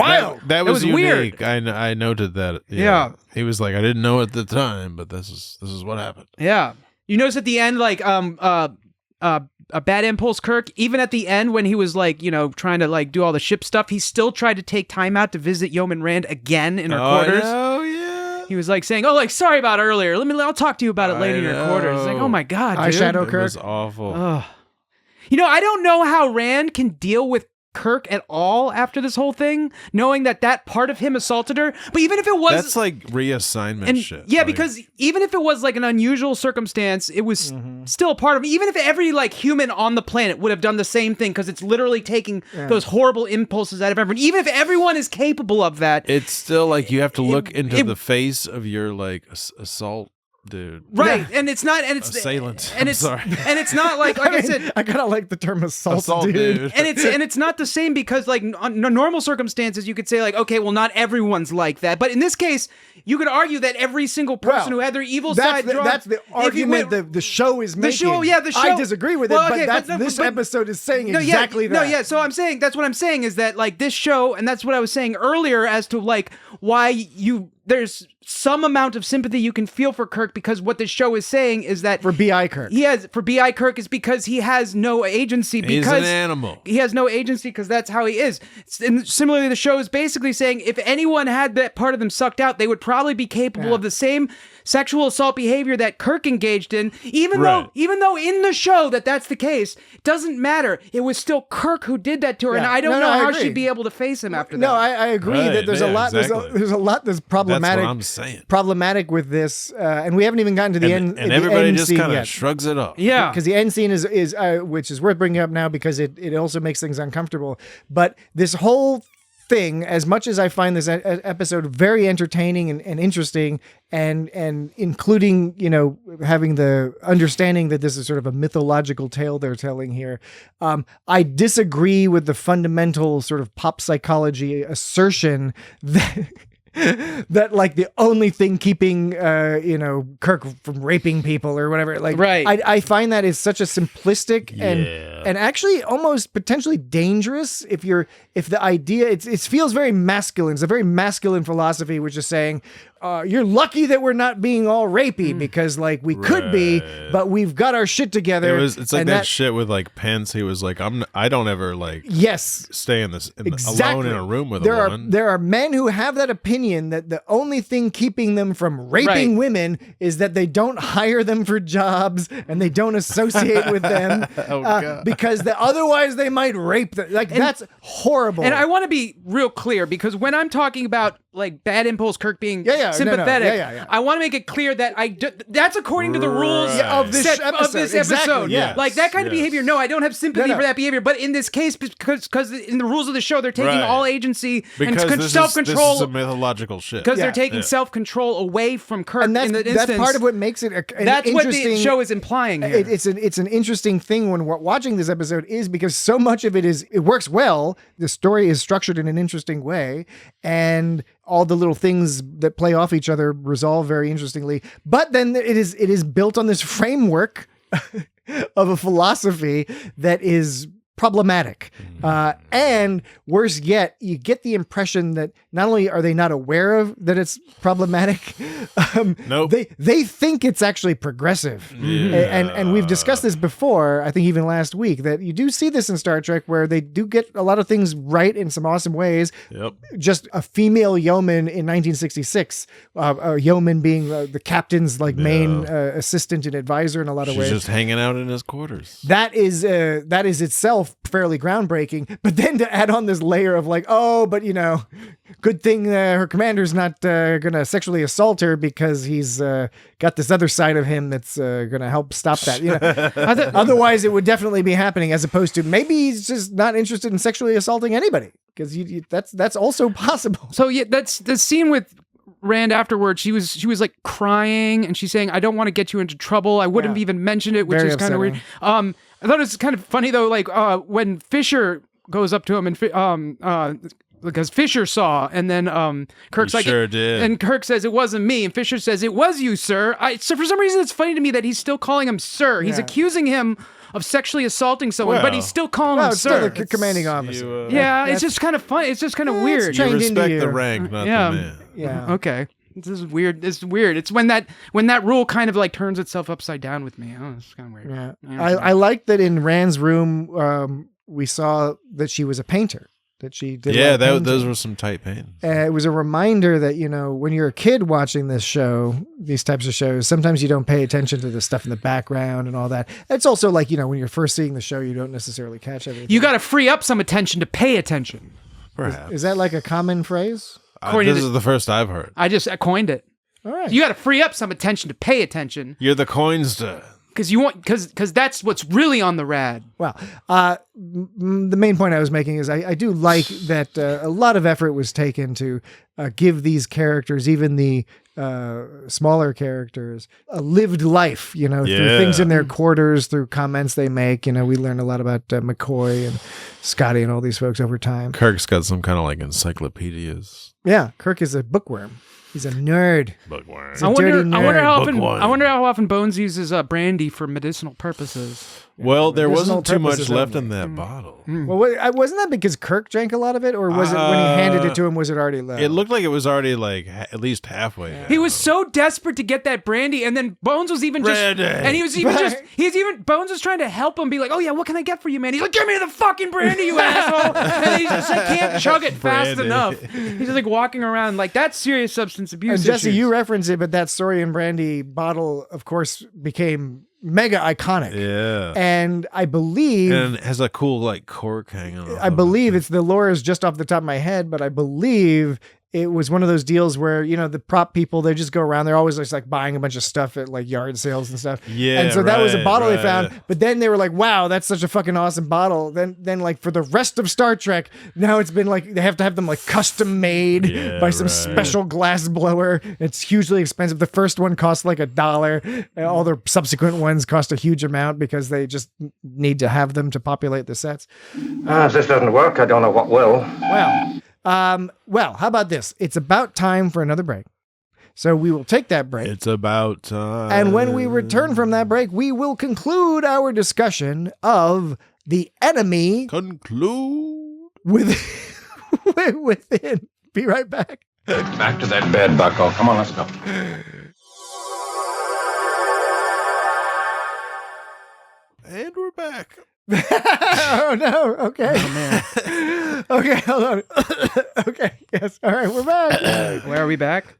Speaker 2: That was
Speaker 7: weird.
Speaker 2: unique. I noted that.
Speaker 7: Yeah.
Speaker 2: He was like, I didn't know at the time, but this is what happened.
Speaker 7: Yeah. You notice at the end, like, a bad impulse Kirk, even at the end when he was like, you know, trying to like do all the ship stuff, he still tried to take time out to visit Yeoman Rand again in her quarters.
Speaker 2: Oh yeah.
Speaker 7: He was like saying, "Oh, like sorry about earlier. I'll talk to you about it later in your quarters." It's like, oh my god, dude.
Speaker 6: Eyeshadow
Speaker 2: It
Speaker 6: Kirk.
Speaker 2: was awful.
Speaker 7: Ugh. You know, I don't know how Rand can deal with Kirk at all after this whole thing, knowing that part of him assaulted her. But even if it was,
Speaker 2: That's like reassignment shit.
Speaker 7: yeah,
Speaker 2: like,
Speaker 7: because even if it was like an unusual circumstance, it was still a part of me. Even if every like human on the planet would have done the same thing, because it's literally taking those horrible impulses out of everyone. Even if everyone is capable of that,
Speaker 2: it's still like you have to look into the face of your like assault dude.
Speaker 7: Right, and it's not, and it's
Speaker 2: assailant.
Speaker 7: and it's sorry, and it's not like I said,
Speaker 6: I kind of like the term assault
Speaker 2: dude.
Speaker 7: and it's not the same because like under normal circumstances you could say like, okay, well not everyone's like that, but in this case you could argue that every single person who had their evil side.
Speaker 6: That's the argument the show is making.
Speaker 7: The show.
Speaker 6: I disagree with it, but this episode is saying exactly that.
Speaker 7: No, yeah. So that's what I'm saying is that like this show, and that's what I was saying earlier as to like why you there's some amount of sympathy you can feel for Kirk, because what the show is saying is that
Speaker 6: For B.I. Kirk.
Speaker 7: B.I. Kirk is because he has no agency.
Speaker 2: He's
Speaker 7: Because
Speaker 2: an animal.
Speaker 7: He has no agency because that's how he is. And similarly, the show is basically saying if anyone had that part of them sucked out, they would probably be capable of the same sexual assault behavior that Kirk engaged in. Even though in the show that's the case, it doesn't matter. It was still Kirk who did that to her, and I don't know how she'd be able to face him after that.
Speaker 6: No, I agree that there's a lot.
Speaker 2: Exactly.
Speaker 6: There's a lot that's problematic.
Speaker 2: That's what I'm saying.
Speaker 6: Problematic with this, and we haven't even gotten to the end.
Speaker 2: And
Speaker 6: the
Speaker 2: everybody
Speaker 6: end
Speaker 2: just
Speaker 6: scene
Speaker 2: kind
Speaker 6: yet.
Speaker 2: of shrugs it off.
Speaker 7: Yeah,
Speaker 6: because the end scene is which is worth bringing up now because it also makes things uncomfortable. But this whole thing, as much as I find this episode very entertaining and interesting, and including, you know, having the understanding that this is sort of a mythological tale they're telling here, I disagree with the fundamental sort of pop psychology assertion that like the only thing keeping Kirk from raping people or whatever, like,
Speaker 7: right.
Speaker 6: I find that is such a simplistic and actually almost potentially dangerous if the idea it feels very masculine. It's a very masculine philosophy, which is saying you're lucky that we're not being all rapey because like we could be, but we've got our shit together.
Speaker 2: It's like that shit with like Pence. He was like, I don't ever like stay alone in a room with a woman.
Speaker 6: There are men who have that opinion that the only thing keeping them from raping women is that they don't hire them for jobs and they don't associate with them because otherwise they might rape them. Like, that's horrible.
Speaker 7: And I want to be real clear, because when I'm talking about like bad impulse Kirk being sympathetic, I want to make it clear that that's according to the rules
Speaker 6: of this episode.
Speaker 7: Exactly.
Speaker 2: Yes.
Speaker 7: Like that kind of behavior. No, I don't have sympathy for that behavior. But in this case, because in the rules of the show, they're taking all agency and self-control.
Speaker 2: This is a mythological shit.
Speaker 7: Because they're taking self-control away from Kirk.
Speaker 6: And that's part of what makes it
Speaker 7: that's what the show is implying here.
Speaker 6: It's an interesting thing when we're watching this episode, is because so much of it works well. The story is structured in an interesting way, and all the little things that play off each other resolve very interestingly. But then it is built on this framework of a philosophy that is problematic. And worse yet, you get the impression that not only are they not aware of that it's problematic, they think it's actually progressive. And we've discussed this before, I think even last week, that you do see this in Star Trek where they do get a lot of things right in some awesome ways. Just a female yeoman in 1966, a yeoman being the captain's main assistant and advisor in a lot of ways.
Speaker 2: She's just hanging out in his quarters.
Speaker 6: That is itself fairly groundbreaking, but then to add on this layer of like, oh, but good thing her commander's not gonna sexually assault her because he's got this other side of him that's gonna help stop that. Otherwise it would definitely be happening, as opposed to maybe he's just not interested in sexually assaulting anybody, because that's also possible.
Speaker 7: So that's the scene with Rand afterwards. She was like crying, and she's saying, "I don't want to get you into trouble. I wouldn't have even mentioned it," which
Speaker 6: Very
Speaker 7: is kind of weird. I thought it was kind of funny though, like when Fisher goes up to him and because Fisher saw, and then Kirk's
Speaker 2: he
Speaker 7: like,
Speaker 2: sure did.
Speaker 7: And Kirk says, "It wasn't me," and Fisher says, "It was you, sir." So for some reason, it's funny to me that he's still calling him sir. He's accusing him of sexually assaulting someone, but he's still calling him sir.
Speaker 6: Still the commanding officer.
Speaker 7: It's just kind of funny. It's just kind of weird.
Speaker 2: You respect the rank, not the man.
Speaker 6: Yeah.
Speaker 7: Okay. This is weird. It's weird. It's when that rule kind of like turns itself upside down with me. Oh, it's kind of weird.
Speaker 6: Yeah. I like that in Rand's room, we saw that she was a painter. That she did.
Speaker 2: Yeah, those were some tight paintings.
Speaker 6: It was a reminder that, when you're a kid watching this show, these types of shows, sometimes you don't pay attention to the stuff in the background and all that. It's also like, when you're first seeing the show, you don't necessarily catch everything.
Speaker 7: You got to free up some attention to pay attention.
Speaker 2: Perhaps.
Speaker 6: Is that like a common phrase?
Speaker 2: This is the first I've heard.
Speaker 7: I coined it.
Speaker 6: All right.
Speaker 7: You got to free up some attention to pay attention.
Speaker 2: You're the coinster.
Speaker 7: Because that's what's really on the rad.
Speaker 6: Well, the main point I was making is I do like that a lot of effort was taken to give these characters, even the smaller characters, a lived life, through things in their quarters, through comments they make. We learn a lot about McCoy and Scotty and all these folks over time.
Speaker 2: Kirk's got some kind of like encyclopedias.
Speaker 6: Yeah, Kirk is a bookworm. He's a nerd.
Speaker 2: Bookworm.
Speaker 6: I
Speaker 7: wonder how often Bones uses brandy for medicinal purposes.
Speaker 2: Well, there
Speaker 6: medicinal
Speaker 2: wasn't too much
Speaker 6: purposes
Speaker 2: left
Speaker 6: only.
Speaker 2: in that bottle.
Speaker 6: Well, wasn't that because Kirk drank a lot of it, or was it when he handed it to him? Was it already low?
Speaker 2: looked like it was already like at least halfway down.
Speaker 7: He was so desperate to get that brandy, and then Bones was even just, and he was even just, Bones was trying to help him be like, oh yeah, what can I get for you, man? He's like, give me the fucking brandy, you asshole! And he just like, can't chug it fast enough. He's just like walking around like that's serious substance abuse.
Speaker 6: And Jesse,
Speaker 7: issues.
Speaker 6: you referenced it, but that Saurian brandy bottle, of course, became mega iconic.
Speaker 2: Yeah.
Speaker 6: And I believe,
Speaker 2: and it has a cool like cork hanging on.
Speaker 6: I believe it's the lore is just off the top of my head, but I believe it was one of those deals where, you know, the prop people, they just go around. They're always just like buying a bunch of stuff at like yard sales and stuff.
Speaker 2: Yeah.
Speaker 6: And so that was a bottle they found. But then they were like, wow, that's such a fucking awesome bottle. Then like for the rest of Star Trek, now it's been like, they have to have them like custom made by some special glass blower. It's hugely expensive. The first one cost like $1. And all the subsequent ones cost a huge amount because they just need to have them to populate the sets.
Speaker 10: If this doesn't work, I don't know what will.
Speaker 6: Well, how about this? It's about time for another break. So we will take that break.
Speaker 2: It's about time.
Speaker 6: And when we return from that break, we will conclude our discussion of the enemy.
Speaker 2: Conclude.
Speaker 6: Within. Be right back.
Speaker 3: Back to that bed, Bucko. Come on, let's go.
Speaker 2: And we're back.
Speaker 6: Oh no. Okay.
Speaker 7: Oh man.
Speaker 6: Okay, hold on. Okay, yes. All right, we're back.
Speaker 7: Where are we back?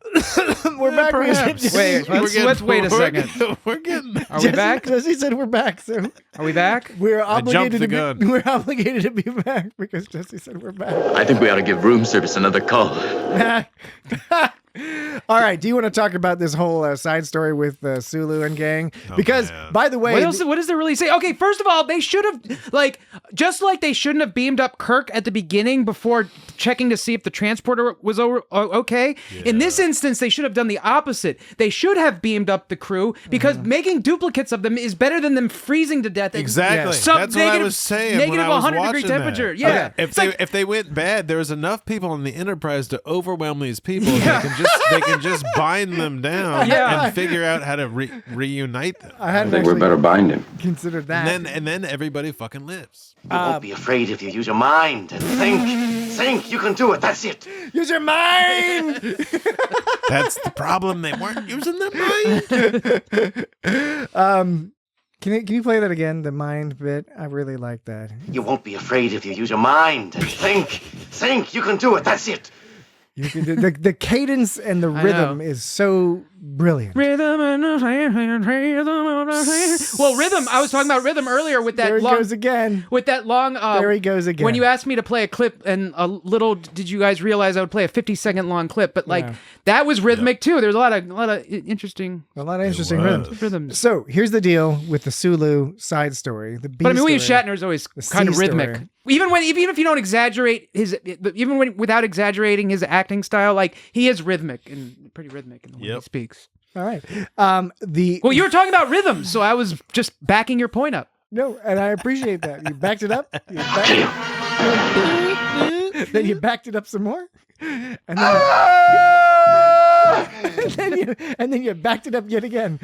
Speaker 6: We're back.
Speaker 7: Wait, let's wait a second.
Speaker 2: We're getting.
Speaker 7: Are we back?
Speaker 6: Jesse said we're back. So
Speaker 7: are we back?
Speaker 6: We're obligated
Speaker 2: the
Speaker 6: to
Speaker 2: gun.
Speaker 6: be. We're obligated to be back because Jesse said we're back.
Speaker 8: I think we ought to give room service another call.
Speaker 6: All right. Do you want to talk about this whole side story with Sulu and gang? Because, by the way,
Speaker 7: what does it really say? Okay, first of all, they should have just like they shouldn't have beamed up Kirk at the beginning before checking to see if the transporter was okay. Yeah. In this instance, they should have done the opposite. They should have beamed up the crew because making duplicates of them is better than them freezing to death.
Speaker 2: Exactly. That's what I was saying.
Speaker 7: Negative
Speaker 2: 100-degree
Speaker 7: temperature.
Speaker 2: That.
Speaker 7: Yeah.
Speaker 2: Okay. If they went bad, there was enough people on the Enterprise to overwhelm these people. Yeah. They can just bind them down and figure out how to reunite them.
Speaker 3: I think we better bind him.
Speaker 6: Considered that.
Speaker 2: And then everybody fucking lives.
Speaker 8: You won't be afraid if you use your mind and think. Think. You can do it. That's it.
Speaker 6: Use your mind.
Speaker 2: That's the problem. They weren't using their mind.
Speaker 6: Can you play that again? The mind bit. I really like that.
Speaker 8: You won't be afraid if you use your mind and think. Think. You can do it. That's it.
Speaker 6: You can do, the cadence and the rhythm is so brilliant.
Speaker 7: Rhythm and well, rhythm. I was talking about rhythm earlier with that.
Speaker 6: There he goes again.
Speaker 7: With that long.
Speaker 6: There he goes again.
Speaker 7: When you asked me to play a clip, and a little did you guys realize I would play a 50-second long clip, but that was rhythmic too. There's a lot of interesting rhythms. So here's the deal with the Sulu side story. But I mean, William Shatner is always kind of rhythmic.
Speaker 6: Story.
Speaker 7: Even if you don't exaggerate without exaggerating his acting style, like he is rhythmic and pretty rhythmic in the way he speaks.
Speaker 6: All right.
Speaker 7: Well, you were talking about rhythm, so I was just backing your point up.
Speaker 6: No, and I appreciate that. You backed it up. Then you backed it up some more, and then you backed it up yet again.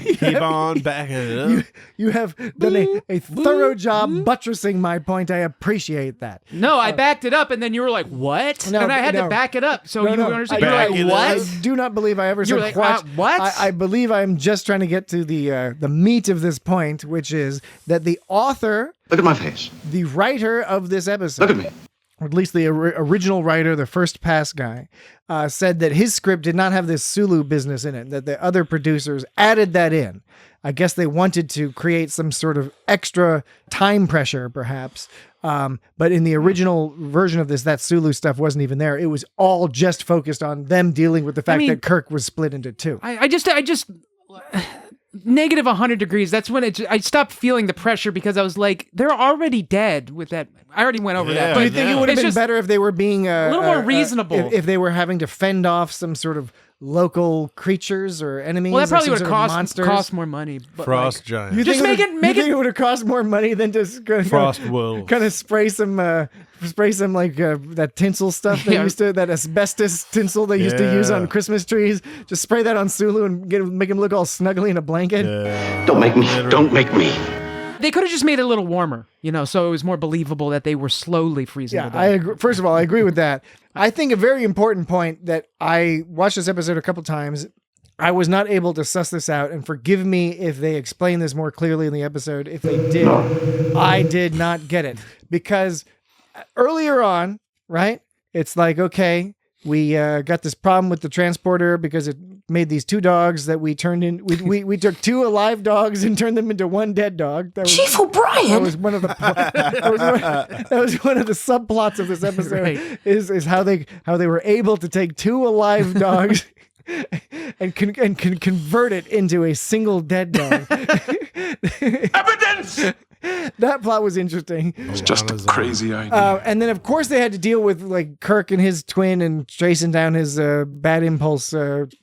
Speaker 2: Keep on backing it up.
Speaker 6: You have done a thorough job buttressing my point. I appreciate that.
Speaker 7: No, I backed it up, and then you were like, "What?" And I had to back it up. So you understand? You're like, "What?"
Speaker 6: I do not believe I ever said what.
Speaker 7: What?
Speaker 6: I believe I'm just trying to get to the meat of this point, which is that the author,
Speaker 3: Look at my face.
Speaker 6: the writer of this episode,
Speaker 3: Look at me.
Speaker 6: or at least the original writer, the first pass guy, said that his script did not have this Sulu business in it, that the other producers added that in. I guess they wanted to create some sort of extra time pressure, perhaps. But in the original version of this, that Sulu stuff wasn't even there. It was all just focused on them dealing with the fact that Kirk was split into two.
Speaker 7: I just negative 100 degrees. That's when I stopped feeling the pressure because I was like, they're already dead with that. I already went over that.
Speaker 6: Do you think it would have been better if they were being
Speaker 7: a little more reasonable?
Speaker 6: If they were having to fend off some sort of local creatures or enemies?
Speaker 7: Well, that probably would have cost more money. But
Speaker 2: Frost giant.
Speaker 6: You think it would have cost more money than just
Speaker 2: Frost wolves.
Speaker 6: Kind of spray some like that tinsel stuff they used to, that asbestos tinsel they used to use on Christmas trees. Just spray that on Sulu and make him look all snuggly in a blanket.
Speaker 8: Don't make me.
Speaker 7: They could have just made it a little warmer, so it was more believable that they were slowly freezing.
Speaker 6: Yeah,
Speaker 7: to
Speaker 6: I
Speaker 7: death.
Speaker 6: agree. First of all, I agree with that. I think a very important point that I watched this episode a couple times. I was not able to suss this out, and forgive me if they explain this more clearly in the episode. If they did, I did not get it. Because earlier on, right, it's like, okay, we got this problem with the transporter because it made these two dogs that we turned in. We took two alive dogs and turned them into one dead dog.
Speaker 11: Chief O'Brien.
Speaker 6: That was one of the that was one of the subplots of this episode.
Speaker 7: Right.
Speaker 6: Is how they were able to take two alive dogs and can convert it into a single dead dog.
Speaker 3: Evidence!
Speaker 6: That plot was interesting.
Speaker 12: It's just a crazy idea.
Speaker 6: And then, of course, they had to deal with like Kirk and his twin and chasing down his bad impulse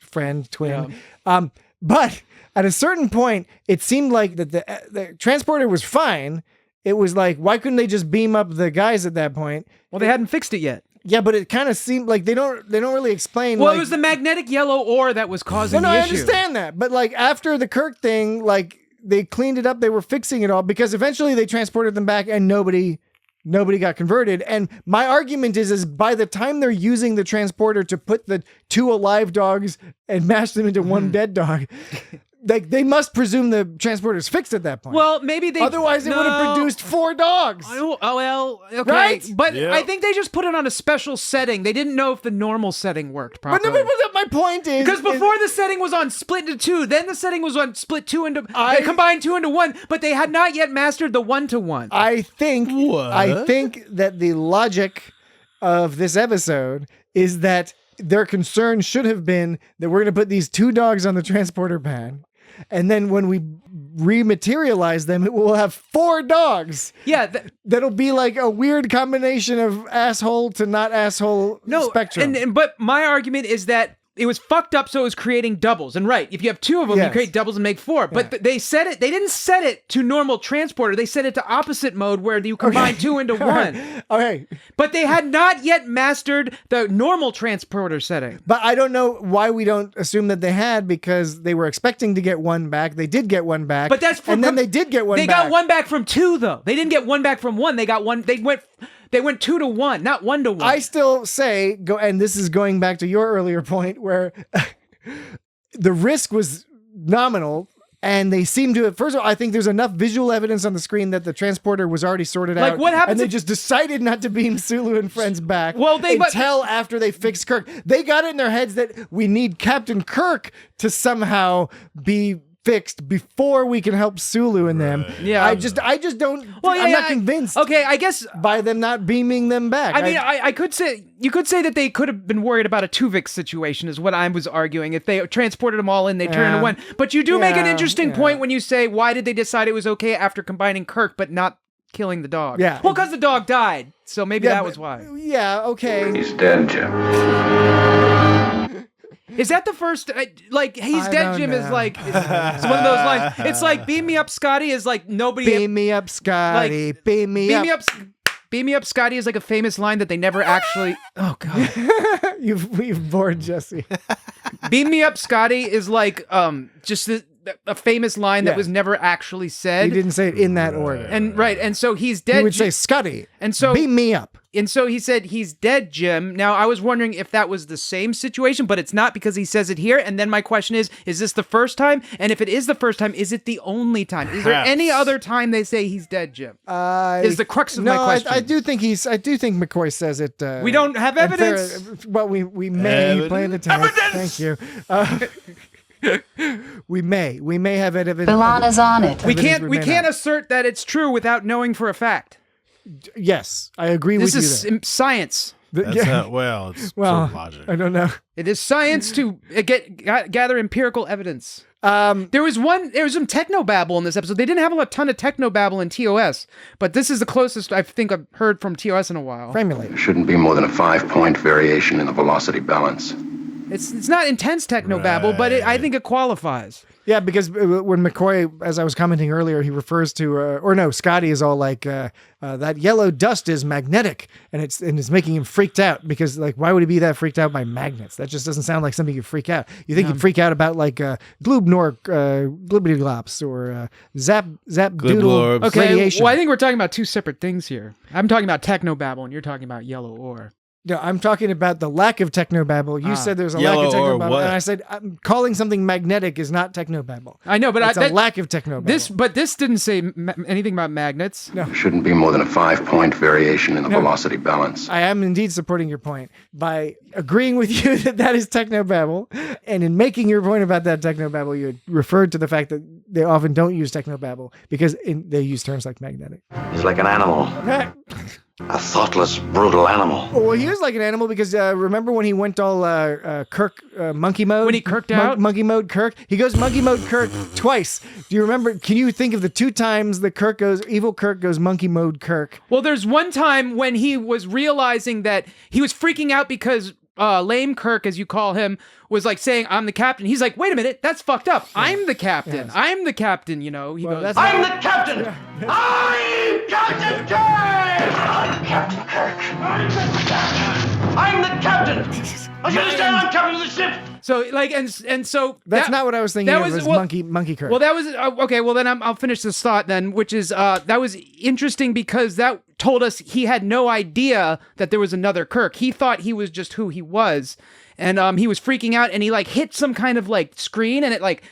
Speaker 6: friend twin.
Speaker 7: Yeah.
Speaker 6: But at a certain point, it seemed like that the transporter was fine. It was like, why couldn't they just beam up the guys at that point?
Speaker 7: Well, they hadn't fixed it yet.
Speaker 6: Yeah, but it kind of seemed like they don't really explain.
Speaker 7: Well,
Speaker 6: like,
Speaker 7: it was the magnetic yellow ore that was causing the
Speaker 6: I
Speaker 7: issue.
Speaker 6: understand that, but like after the Kirk thing, like they cleaned it up, they were fixing it all because eventually they transported them back and nobody got converted. And my argument is by the time they're using the transporter to put the two alive dogs and mash them into one dead dog, like they must presume the transporter's fixed at that point.
Speaker 7: Well, maybe they.
Speaker 6: Otherwise, it would have produced 4 dogs.
Speaker 7: Oh, well, okay.
Speaker 6: Right?
Speaker 7: But I think they just put it on a special setting. They didn't know if the normal setting worked
Speaker 6: But
Speaker 7: properly.
Speaker 6: my point is
Speaker 7: Because before the setting was on split into 2, then the setting was on split 2 into they combined 2 into 1, but they had not yet mastered the 1-to-1.
Speaker 6: I think that the logic of this episode is that their concern should have been that we're going to put these 2 dogs on the transporter pad. And then when we rematerialize them, it will have 4 dogs.
Speaker 7: Yeah.
Speaker 6: That'll be like a weird combination of asshole to not asshole spectrum.
Speaker 7: But my argument is that it was fucked up, so it was creating doubles. And right, if you have 2 of them, you create doubles and make 4. But they didn't set it to normal transporter. They set it to opposite mode where you combine 2 into 1.
Speaker 6: Okay.
Speaker 7: But they had not yet mastered the normal transporter setting.
Speaker 6: But I don't know why we don't assume that they had, because they were expecting to get 1 back. They did get 1 back.
Speaker 7: But that's
Speaker 6: and then they did get 1 back.
Speaker 7: They got 1 back from 2, though. They didn't get 1 back from 1. They got 1. They went 2 to 1, not 1 to 1.
Speaker 6: I still say and this is going back to your earlier point where the risk was nominal. And they seem to, first of all, I think there's enough visual evidence on the screen that the transporter was already sorted out.
Speaker 7: What happens
Speaker 6: and they just decided not to beam Sulu and friends back until after they fixed Kirk. They got it in their heads that we need Captain Kirk to somehow be fixed before we can help Sulu and them.
Speaker 7: Yeah.
Speaker 6: I just don't, I'm not convinced.
Speaker 7: Okay, I guess
Speaker 6: by them not beaming them back.
Speaker 7: I mean, I could say, you could say that they could have been worried about a Tuvix situation is what I was arguing. If they transported them all in, they turn into 1. But you do make an interesting point when you say, why did they decide it was okay after combining Kirk, but not killing the dog?
Speaker 6: Yeah.
Speaker 7: Well, because the dog died. So maybe that was why.
Speaker 6: Yeah, okay.
Speaker 5: He's dead, Jim.
Speaker 7: Is that the first, he's dead, Jim is like, it's one of those lines. It's like, beam me up, Scotty is like, nobody.
Speaker 6: Beam me up, Scotty. Beam me up.
Speaker 7: Beam me up, Scotty is like a famous line that they never actually. Oh, God.
Speaker 6: You've bored Jesse.
Speaker 7: Beam me up, Scotty is like, just a famous line that was never actually said.
Speaker 6: He didn't say it in that order.
Speaker 7: And so he's dead.
Speaker 6: He would say, Scotty,
Speaker 7: and so
Speaker 6: beam me up.
Speaker 7: And so he said, he's dead, Jim. Now, I was wondering if that was the same situation, but it's not because he says it here. And then my question is this the first time? And if it is the first time, is it the only time? Is there any other time they say he's dead, Jim? Is the crux of my question.
Speaker 6: I do think McCoy says it.
Speaker 7: We don't have evidence.
Speaker 6: Well, we may play the test. Thank you. We may have evidence.
Speaker 11: Bilana's on it.
Speaker 7: We can't assert that it's true without knowing for a fact.
Speaker 6: Yes, I agree with you.
Speaker 7: This is science.
Speaker 2: That's not, it's logic.
Speaker 6: I don't know.
Speaker 7: It is science to gather empirical evidence. There was some technobabble in this episode. They didn't have a ton of technobabble in TOS, but this is the closest I think I've heard from TOS in a while.
Speaker 6: Framulate.
Speaker 4: There shouldn't be more than a 5-point variation in the velocity balance.
Speaker 7: It's not intense technobabble, but I think it qualifies.
Speaker 6: Yeah, because when McCoy, as I was commenting earlier, he refers to, Scotty is all like, that yellow dust is magnetic, and it's making him freaked out because, like, why would he be that freaked out by magnets? That just doesn't sound like something you freak out. You think you'd freak out about like Glubity-glops or zap doodle radiation.
Speaker 7: Well, I think we're talking about two separate things here. I'm talking about technobabble, and you're talking about yellow ore.
Speaker 6: No, I'm talking about the lack of technobabble. You said there's a lack of technobabble, and I said calling something magnetic is not technobabble.
Speaker 7: I know, but
Speaker 6: it's a lack of technobabble.
Speaker 7: This didn't say anything about magnets.
Speaker 4: No, there shouldn't be more than a 5-point variation in the velocity balance.
Speaker 6: I am indeed supporting your point by agreeing with you that is technobabble, and in making your point about that technobabble, you referred to the fact that they often don't use technobabble because they use terms like magnetic.
Speaker 5: He's like an animal. A thoughtless, brutal animal.
Speaker 6: Well, he is like an animal because remember when he went all Kirk monkey mode?
Speaker 7: When he kirked out?
Speaker 6: Monkey mode Kirk. He goes monkey mode Kirk twice. Do you remember? Can you think of the 2 times that evil Kirk goes monkey mode Kirk?
Speaker 7: Well, there's one time when he was realizing that he was freaking out because lame Kirk, as you call him, was like saying, I'm the captain. He's like, wait a minute, that's fucked up. I'm the captain.
Speaker 6: Yes.
Speaker 7: I'm the captain, you know. He goes,
Speaker 3: I'm the captain! I'm Captain Kirk! I'm Captain Kirk. I'm the captain! Don't you understand? I'm captain of the ship!
Speaker 7: So, like, and so...
Speaker 6: That's not what I was thinking of as monkey Kirk.
Speaker 7: Well, that was... okay, well, then I'll finish this thought then, which is, that was interesting because that told us he had no idea that there was another Kirk. He thought he was just who he was. And he was freaking out, and he like hit some kind of like screen, and it like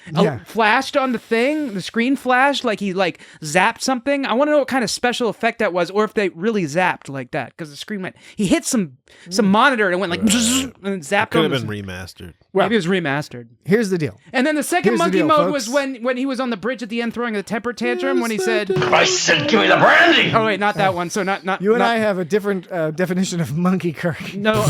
Speaker 7: flashed on the thing. The screen flashed, like he like zapped something. I want to know what kind of special effect that was, or if they really zapped like that, because the screen went. He hit some monitor, and it went like and zapped.
Speaker 2: Could have been remastered.
Speaker 7: Maybe it was remastered.
Speaker 6: Here's the deal.
Speaker 7: And then the second monkey mode was when he was on the bridge at the end throwing the temper tantrum when he said,
Speaker 3: I said, give me the brandy!
Speaker 7: Oh wait, not that one. So not
Speaker 6: you and I have a different definition of monkey Kirk.
Speaker 7: No,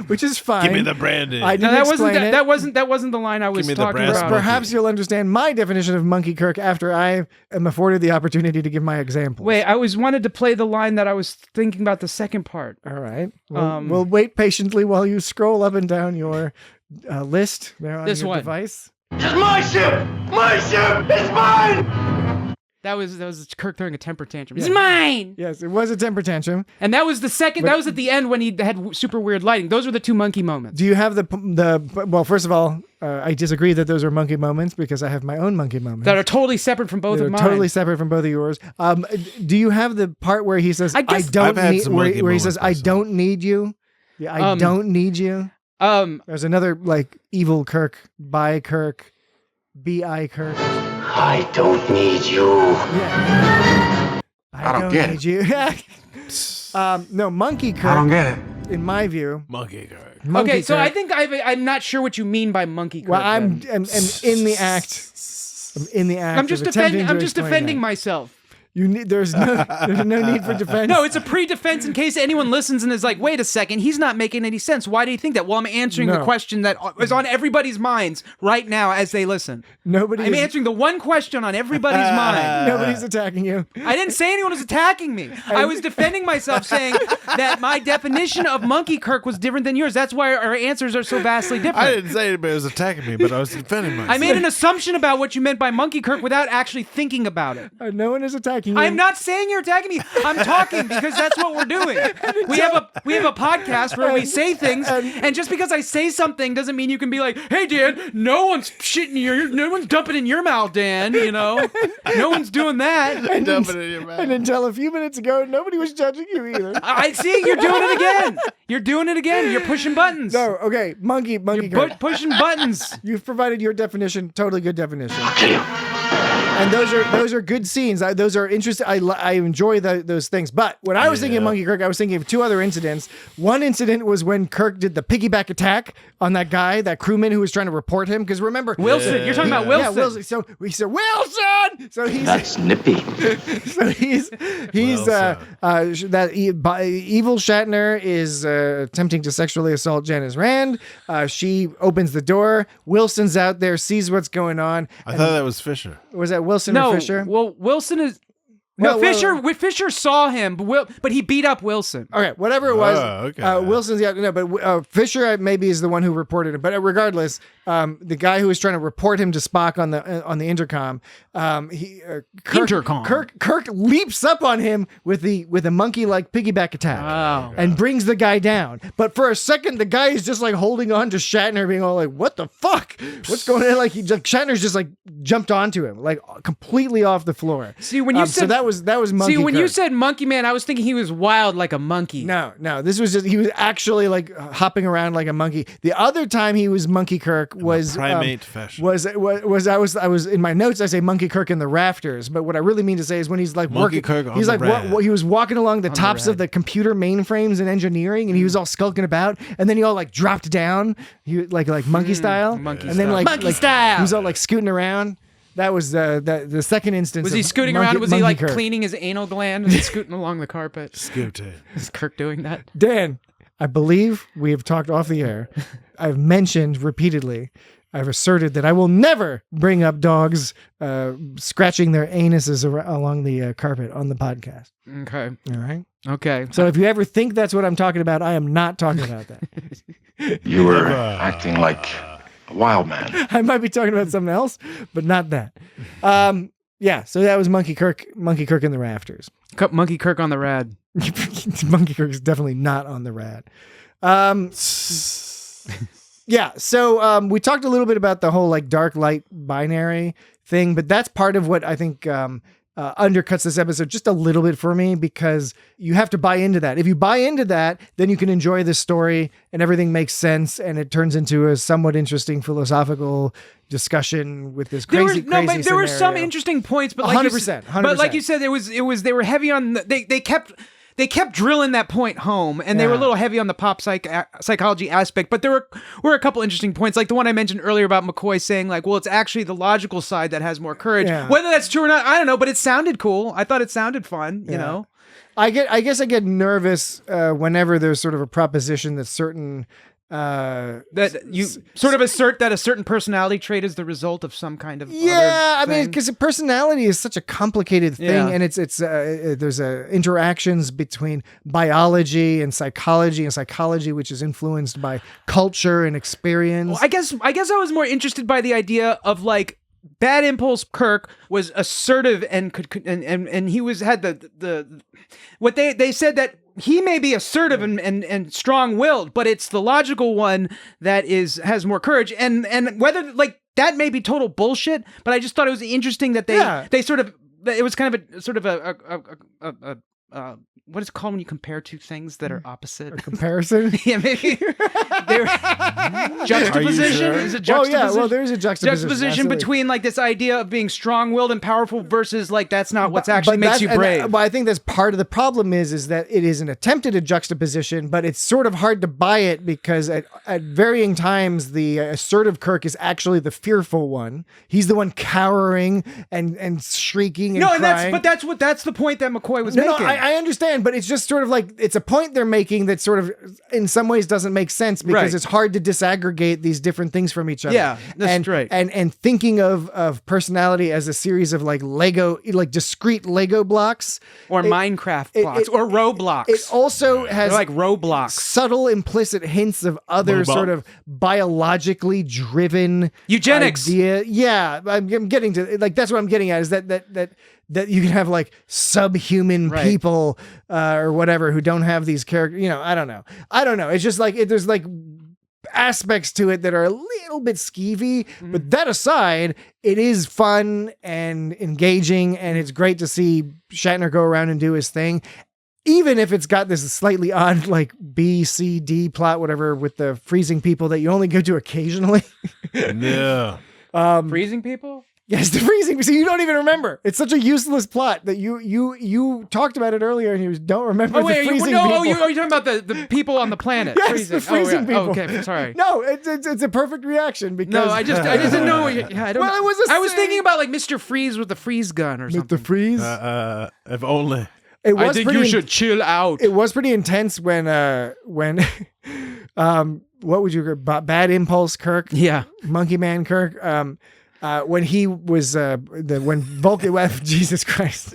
Speaker 6: which is fine.
Speaker 2: Give me the brandy.
Speaker 7: That wasn't the line I was talking about.
Speaker 6: Perhaps you'll understand my definition of monkey Kirk after I am afforded the opportunity to give my example.
Speaker 7: Wait, I wanted to play the line that I was thinking about the second part.
Speaker 6: All right. We'll wait patiently while you scroll up and down your list there on your device.
Speaker 3: It's my ship! My ship! It's mine!
Speaker 7: That was Kirk throwing a temper tantrum. It's mine!
Speaker 6: Yes, it was a temper tantrum.
Speaker 7: And that was the second, that was at the end when he had super weird lighting. Those were the 2 monkey moments.
Speaker 6: Do you have well, first of all, I disagree that those are monkey moments because I have my own monkey moments.
Speaker 7: That are totally separate from both of mine.
Speaker 6: Totally separate from both of yours. Do you have the part where he says, I don't need, where he says, I don't need you? Yeah, I don't need you. There's another like evil Kirk, bi Kirk, bi Kirk.
Speaker 8: I don't need you.
Speaker 6: Yeah.
Speaker 4: I don't get
Speaker 6: need you. No, monkey Kirk.
Speaker 1: I don't get it.
Speaker 6: In my view,
Speaker 2: monkey Kirk.
Speaker 7: Okay, so I think I'm not sure what you mean by monkey Kirk.
Speaker 6: Well, I'm in the act. I'm in the act.
Speaker 7: I'm just defending myself.
Speaker 6: There's no need for defense.
Speaker 7: No, it's a pre-defense in case anyone listens and is like, wait a second, he's not making any sense. Why do you think that? Well, I'm answering the question that is on everybody's minds right now as they listen. I'm answering the one question on everybody's mind.
Speaker 6: Nobody's attacking you.
Speaker 7: I didn't say anyone was attacking me. I was defending myself saying that my definition of monkey Kirk was different than yours. That's why our answers are so vastly different.
Speaker 2: I didn't say anybody was attacking me, but I was defending myself.
Speaker 7: I made an assumption about what you meant by monkey Kirk without actually thinking about it.
Speaker 6: No one is attacking you.
Speaker 7: I'm not saying you're attacking me. I'm talking because that's what we're doing. We have a podcast where we say things, and just because I say something doesn't mean you can be like, "Hey, Dan, no one's shitting no one's dumping in your mouth, Dan." You know, no one's doing that.
Speaker 2: Dumping in your mouth.
Speaker 6: And until a few minutes ago, nobody was judging you either.
Speaker 7: I see you're doing it again. You're doing it again. You're pushing buttons.
Speaker 6: No, okay, monkey.
Speaker 7: You're pushing buttons.
Speaker 6: You've provided your definition. Totally good definition. And those are good scenes. Those are interesting. I enjoy those things. But when I was thinking of Monkey Kirk, I was thinking of 2 other incidents. One incident was when Kirk did the piggyback attack on that guy, that crewman who was trying to report him. Because remember,
Speaker 7: Wilson. You're talking about Wilson.
Speaker 6: Yeah, Wilson. So we said Wilson. So he's
Speaker 5: That's nippy.
Speaker 6: So he's that evil Shatner is attempting to sexually assault Janice Rand. She opens the door. Wilson's out there, sees what's going on.
Speaker 2: I thought that was Fisher.
Speaker 6: Was that Wilson or Fisher?
Speaker 7: Well, Wilson is... No, Fisher saw him, but he beat up Wilson.
Speaker 6: Okay, whatever it was.
Speaker 2: Okay.
Speaker 6: Wilson's but Fisher maybe is the one who reported it. But regardless, the guy who was trying to report him to Spock on the intercom, Kirk leaps up on him with a monkey-like piggyback attack and brings the guy down. But for a second, the guy is just like holding on to Shatner, being all like, "What the fuck? What's going on?" Like Shatner's just like jumped onto him, like completely off the floor.
Speaker 7: See, when you said
Speaker 6: that was Monkey.
Speaker 7: See, when
Speaker 6: Kirk.
Speaker 7: you said Monkey Man, I was thinking he was wild like a monkey.
Speaker 6: No, this was just he was actually like hopping around like a monkey. The other time he was Monkey Kirk was
Speaker 2: primate fashion.
Speaker 6: I was in my notes I say Monkey Kirk in the rafters, but what I really mean to say is when he's like
Speaker 2: Monkey Kirk on
Speaker 6: he's
Speaker 2: the
Speaker 6: like
Speaker 2: rad.
Speaker 6: he was walking along the tops of the computer mainframes and engineering, and he was all skulking about, and then he all like dropped down, he like monkey style, then
Speaker 7: monkey style.
Speaker 6: he was all like scooting around. That was the second instance.
Speaker 7: Was he scooting around? Was he like cleaning his anal gland and scooting along the carpet?
Speaker 2: Scooting.
Speaker 7: Is Kirk doing that?
Speaker 6: Dan, I believe we have talked off the air. I've mentioned repeatedly, I've asserted that I will never bring up dogs scratching their anuses along the carpet on the podcast.
Speaker 7: Okay.
Speaker 6: All right.
Speaker 7: Okay.
Speaker 6: So if you ever think that's what I'm talking about, I am not talking about that.
Speaker 4: You were acting like a wild man.
Speaker 6: I might be talking about something else, but not that. Yeah, so that was Monkey Kirk in the rafters.
Speaker 7: Monkey Kirk on the rad.
Speaker 6: Monkey Kirk is definitely not on the rad. Yeah, so we talked a little bit about the whole like dark light binary thing, but that's part of what I think undercuts this episode just a little bit for me, because you have to buy into that. If you buy into that, then you can enjoy the story and everything makes sense, and it turns into a somewhat interesting philosophical discussion with this crazy
Speaker 7: there
Speaker 6: scenario.
Speaker 7: were some interesting points, but like
Speaker 6: 100%.
Speaker 7: But like you said, it was they were heavy on they kept drilling that point home, and they were a little heavy on the pop psychology aspect. But there were a couple interesting points, like the one I mentioned earlier about McCoy saying, like, well, it's actually the logical side that has more courage.
Speaker 6: Yeah.
Speaker 7: Whether that's true or not, I don't know, but it sounded cool. I thought it sounded fun, you know?
Speaker 6: I guess I get nervous whenever there's sort of a proposition that certain
Speaker 7: that you sort of assert that a certain personality trait is the result of some kind of
Speaker 6: I mean, because personality is such a complicated thing, and it's there's interactions between biology and psychology which is influenced by culture and experience.
Speaker 7: Well, I guess I was more interested by the idea of like Bad Impulse Kirk was assertive and and he had the what they said that he may be assertive and strong-willed, but it's the logical one that has more courage, and whether like that may be total bullshit, but I just thought it was interesting that they sort of, it was kind of a sort of a what is it called when you compare two things that are opposite?
Speaker 6: A comparison?
Speaker 7: Yeah, maybe. Juxtaposition?
Speaker 2: Sure?
Speaker 7: Is it juxtaposition?
Speaker 6: Well, there's a juxtaposition
Speaker 7: between like this idea of being strong-willed and powerful versus like that's not what's actually makes you brave.
Speaker 6: But I think that's part of the problem is that it is an attempted a juxtaposition, but it's sort of hard to buy it because at varying times the assertive Kirk is actually the fearful one. He's the one cowering and shrieking and crying.
Speaker 7: That's the point that McCoy was making.
Speaker 6: No, I understand, but it's just sort of like it's a point they're making that sort of in some ways doesn't make sense because it's hard to disaggregate these different things from each other.
Speaker 7: Yeah, that's right.
Speaker 6: And thinking of personality as a series of like Lego, like discrete Lego blocks
Speaker 7: or Minecraft blocks or Roblox.
Speaker 6: It also has
Speaker 7: like Roblox,
Speaker 6: subtle implicit hints of other sort of biologically driven
Speaker 7: eugenics
Speaker 6: idea. Yeah, I'm getting to like that's what I'm getting at is that you can have like subhuman people or whatever who don't have these characters. You know, I don't know. It's just like there's like aspects to it that are a little bit skeevy, but that aside, it is fun and engaging, and it's great to see Shatner go around and do his thing. Even if it's got this slightly odd like B, C, D plot, whatever, with the freezing people that you only go to occasionally.
Speaker 2: Yeah.
Speaker 7: Freezing people?
Speaker 6: Yes, the freezing. So you don't even remember. It's such a useless plot that you talked about it earlier and you don't remember the freezing people.
Speaker 7: Are you talking about the people on the planet?
Speaker 6: Yes,
Speaker 7: freezing.
Speaker 6: the freezing people.
Speaker 7: Oh, okay, sorry.
Speaker 6: No, it's a perfect reaction because
Speaker 7: no, I just didn't know. I was thinking about like Mr. Freeze with the freeze gun or something.
Speaker 6: Mr. Freeze.
Speaker 2: If only.
Speaker 7: I think you should chill out.
Speaker 6: It was pretty intense when what would you Bad Impulse Kirk?
Speaker 7: Yeah,
Speaker 6: Monkey Man Kirk. When he was when Vulcan Jesus Christ.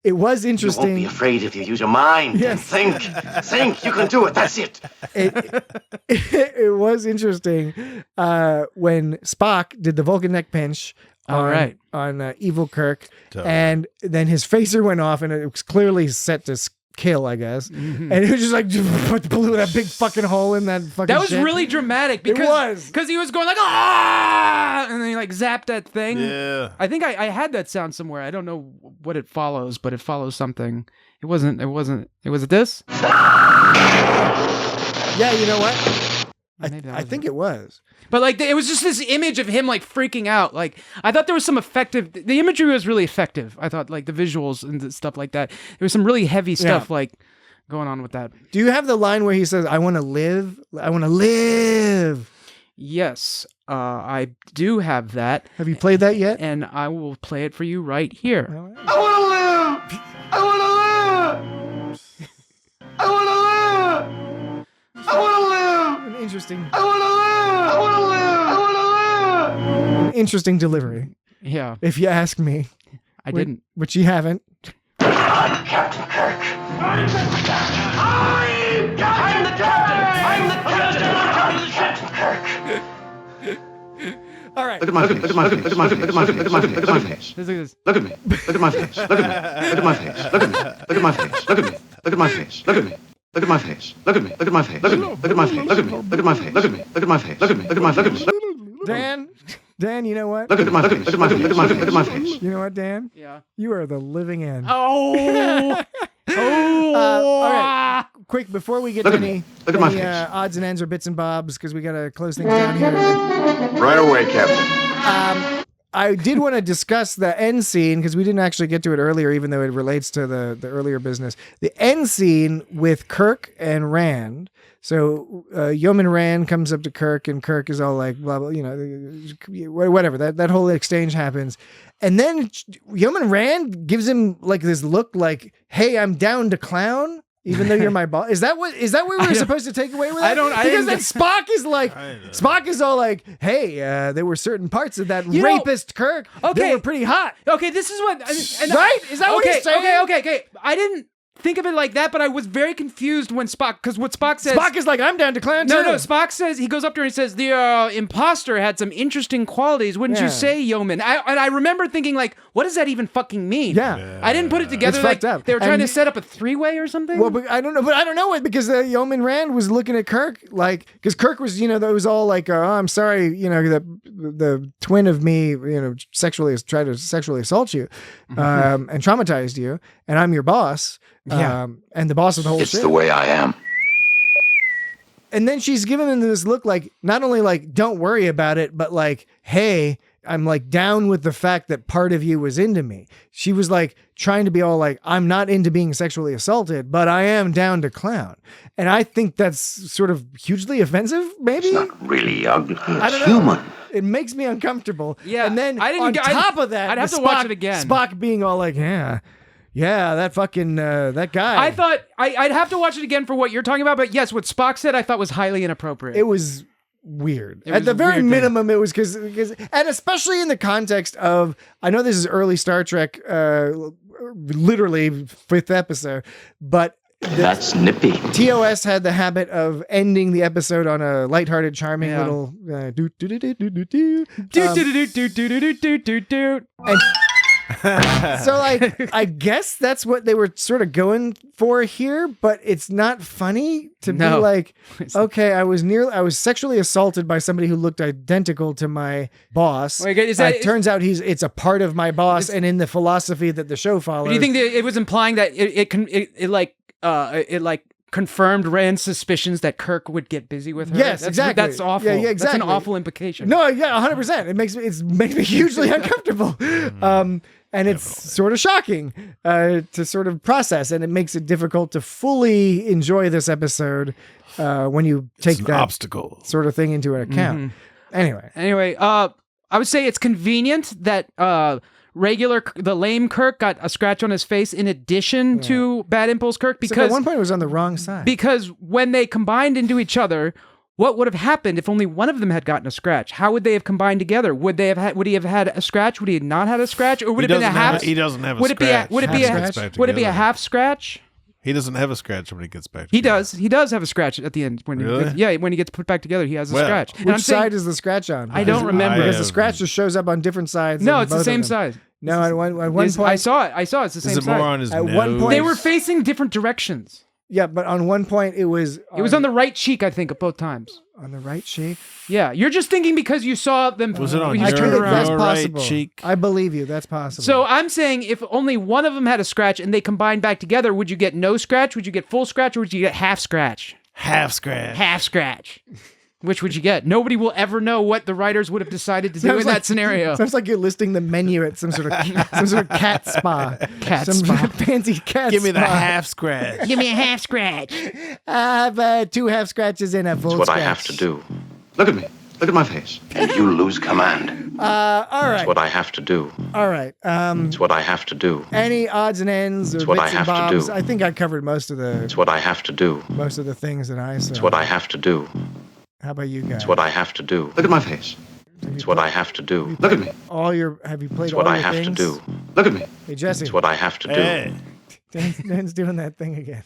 Speaker 6: It was
Speaker 5: You won't
Speaker 6: interesting.
Speaker 5: be afraid if you use your mind.
Speaker 6: Yes.
Speaker 5: Think. Think. You can do it. That's it.
Speaker 6: It was interesting when Spock did the Vulcan neck pinch on evil Kirk, and then his phaser went off, and it was clearly set to kill, I guess. And it was just like blew that big fucking hole in that fucking.
Speaker 7: That was
Speaker 6: shit.
Speaker 7: really dramatic because he was going like ah, and then he like zapped that thing.
Speaker 2: Yeah.
Speaker 7: I think I had that sound somewhere. I don't know what it follows, but it follows something. It was it this?
Speaker 6: Yeah, you know what? I think it was.
Speaker 7: But like it was just this image of him like freaking out. Like I thought there was some effective. The imagery was really effective. I thought like the visuals and the stuff like that. There was some really heavy stuff like going on with that.
Speaker 6: Do you have the line where he says, "I want to live. I want to live"?
Speaker 7: Yes, I do have that.
Speaker 6: Have you played that yet?
Speaker 7: And I will play it for you right here.
Speaker 3: I want to live. I want to live. I want to live. I want to live.
Speaker 6: An interesting.
Speaker 3: I want to live. I want to live. I want to live.
Speaker 6: An interesting delivery.
Speaker 7: Yeah.
Speaker 6: If you ask me.
Speaker 7: I didn't.
Speaker 6: Which you haven't.
Speaker 3: I'm Captain Kirk. I'm the captain. I'm the captain. I'm the captain. I'm the Captain Kirk.
Speaker 6: All right.
Speaker 4: Look at my face. Look at my face. Look at my face. Look at my face. Look at my face.
Speaker 7: Look at this.
Speaker 4: Look at me. Look at my face. Look at me. Look at my face. Look at me. Look at my face. Look at me. Look at my face. Look at me. Look at my face. Look at me. Look at my face. Look at me. Look at my face. Look at me. Look at my face. Look at me. Look at my face. Look at me. Look at my look at me.
Speaker 6: Dan, you know what?
Speaker 4: Look at my face. Look at my face. Look at my face.
Speaker 6: You know what, Dan?
Speaker 7: Yeah.
Speaker 6: You are the living end.
Speaker 7: Oh.
Speaker 6: All right. Quick, before we get
Speaker 4: Look
Speaker 6: to
Speaker 4: at
Speaker 6: any
Speaker 4: me. Look at my face.
Speaker 6: odds and ends or bits and bobs, because we got to close things down here.
Speaker 4: Right away, Captain.
Speaker 6: I did want to discuss the end scene because we didn't actually get to it earlier, even though it relates to the earlier business. The end scene with Kirk and Rand. So Yeoman Rand comes up to Kirk, and Kirk is all like, blah, blah, you know, whatever. That whole exchange happens. And then Yeoman Rand gives him like this look like, hey, I'm down to clown. Even though you're my boss, is that what we were supposed to take away with that? Because then Spock is like, Spock is all like, hey, there were certain parts of that rapist Kirk that were pretty hot.
Speaker 7: Okay, this is what,
Speaker 6: right? Is that what you're saying?
Speaker 7: Okay. I didn't think of it like that, but I was very confused when because what Spock says.
Speaker 6: Spock is like, I'm down to clown too.
Speaker 7: No, Spock says, he goes up to her and he says, the imposter had some interesting qualities, wouldn't you say, Yeoman? And I remember thinking like, what does that even fucking mean?
Speaker 6: Yeah.
Speaker 7: I didn't put it together.
Speaker 6: It's fucked up.
Speaker 7: They were trying to set up a three-way or something?
Speaker 6: Well, but I don't know it because Yeoman Rand was looking at Kirk like, because Kirk was, that was all like, oh, I'm sorry, the twin of me, tried to sexually assault you and traumatized you, and I'm your boss. And the boss of the whole shit.
Speaker 4: It's the way I am.
Speaker 6: And then she's giving him this look like, not only like, don't worry about it, but like, hey, I'm like down with the fact that part of you was into me. She was like trying to be all like, I'm not into being sexually assaulted, but I am down to clown. And I think that's sort of hugely offensive, maybe?
Speaker 5: It's not really ugly.
Speaker 6: I don't know.
Speaker 5: Human.
Speaker 6: It makes me uncomfortable.
Speaker 7: Yeah.
Speaker 6: And then
Speaker 7: on
Speaker 6: top of that,
Speaker 7: I'd have to
Speaker 6: Spock,
Speaker 7: watch it again.
Speaker 6: Spock being all like, yeah, that fucking, that guy.
Speaker 7: I thought I'd have to watch it again for what you're talking about, but yes, what Spock said I thought was highly inappropriate.
Speaker 6: It was weird.
Speaker 7: It was
Speaker 6: At the
Speaker 7: a
Speaker 6: very
Speaker 7: weird
Speaker 6: minimum, it was because, and especially in the context of, I know this is early Star Trek, literally 5th episode, but
Speaker 5: That's nippy.
Speaker 6: TOS had the habit of ending the episode on a lighthearted, charming little so like, I guess that's what they were sort of going for here, but it's not funny to be like, okay, I was sexually assaulted by somebody who looked identical to my boss.
Speaker 7: Wait,
Speaker 6: it turns out it's a part of my boss, and in the philosophy that the show follows.
Speaker 7: Do you think that it was implying that it confirmed Rand's suspicions that Kirk would get busy with her?
Speaker 6: Yes, exactly.
Speaker 7: That's awful.
Speaker 6: Yeah, exactly.
Speaker 7: That's an awful implication.
Speaker 6: No, yeah, 100%. It makes me hugely uncomfortable. And it's sort of shocking to sort of process, and it makes it difficult to fully enjoy this episode when you take that
Speaker 2: obstacle
Speaker 6: sort of thing into account. Anyway,
Speaker 7: I would say it's convenient that the lame Kirk got a scratch on his face in addition to Bad Impulse Kirk, because
Speaker 6: at one point it was on the wrong side.
Speaker 7: Because when they combined into each other, what would have happened if only one of them had gotten a scratch? How would they have combined together? Would he have had a scratch? Would he have not had a scratch? Or would it have been a half?
Speaker 2: He doesn't have a
Speaker 7: would
Speaker 2: scratch.
Speaker 7: Would it be a half scratch?
Speaker 2: He doesn't have a scratch when he gets back.
Speaker 7: He does. He does have a scratch at the end. When when he gets put back together, he has a scratch.
Speaker 6: Which side is the scratch on?
Speaker 7: I don't remember.
Speaker 6: Because the scratch just shows up on different sides.
Speaker 7: No, it's the same side.
Speaker 6: No, at one point
Speaker 7: I saw it. It's the same side.
Speaker 2: Is it more on his nose?
Speaker 6: One point,
Speaker 7: they were facing different directions.
Speaker 6: Yeah, but on one point it was
Speaker 7: on the right cheek, I think, at both times.
Speaker 6: On the right cheek?
Speaker 7: Yeah, you're just thinking because you saw them.
Speaker 2: Was it on
Speaker 6: I think that's possible.
Speaker 2: Right cheek?
Speaker 6: I believe you. That's possible.
Speaker 7: So I'm saying if only one of them had a scratch and they combined back together, would you get no scratch? Would you get full scratch? Or would you get half scratch?
Speaker 2: Half scratch.
Speaker 7: Half scratch. Which would you get? Nobody will ever know what the writers would have decided to do in that scenario.
Speaker 6: Sounds like you're listing the menu at some sort of cat spa. Some fancy cat
Speaker 2: Give me
Speaker 6: spa.
Speaker 2: the half scratch.
Speaker 7: Give me a half scratch.
Speaker 6: I have 2 half scratches and a full
Speaker 5: It's what
Speaker 6: scratch.
Speaker 5: I have to do.
Speaker 4: Look at me. Look at my face.
Speaker 5: And you lose command.
Speaker 6: All right.
Speaker 5: It's what I have to do.
Speaker 6: All right.
Speaker 5: It's what I have to do.
Speaker 6: Any odds and ends or
Speaker 5: It's what
Speaker 6: bits
Speaker 5: I
Speaker 6: and
Speaker 5: have to
Speaker 6: bobs?
Speaker 5: do.
Speaker 6: I think I covered most of
Speaker 5: It's what I have to do.
Speaker 6: the things that I saw.
Speaker 5: It's what I have to do.
Speaker 6: How about you guys?
Speaker 5: It's what I have to do.
Speaker 4: Look at my face.
Speaker 5: It's what I have to do.
Speaker 4: Look at me.
Speaker 6: Have you played
Speaker 5: It's
Speaker 6: all
Speaker 5: what I
Speaker 6: your
Speaker 5: have
Speaker 6: things?
Speaker 5: to do.
Speaker 4: Look at me.
Speaker 6: Hey, Jesse.
Speaker 5: It's what I have to do.
Speaker 2: Hey.
Speaker 6: Dan's doing that thing again.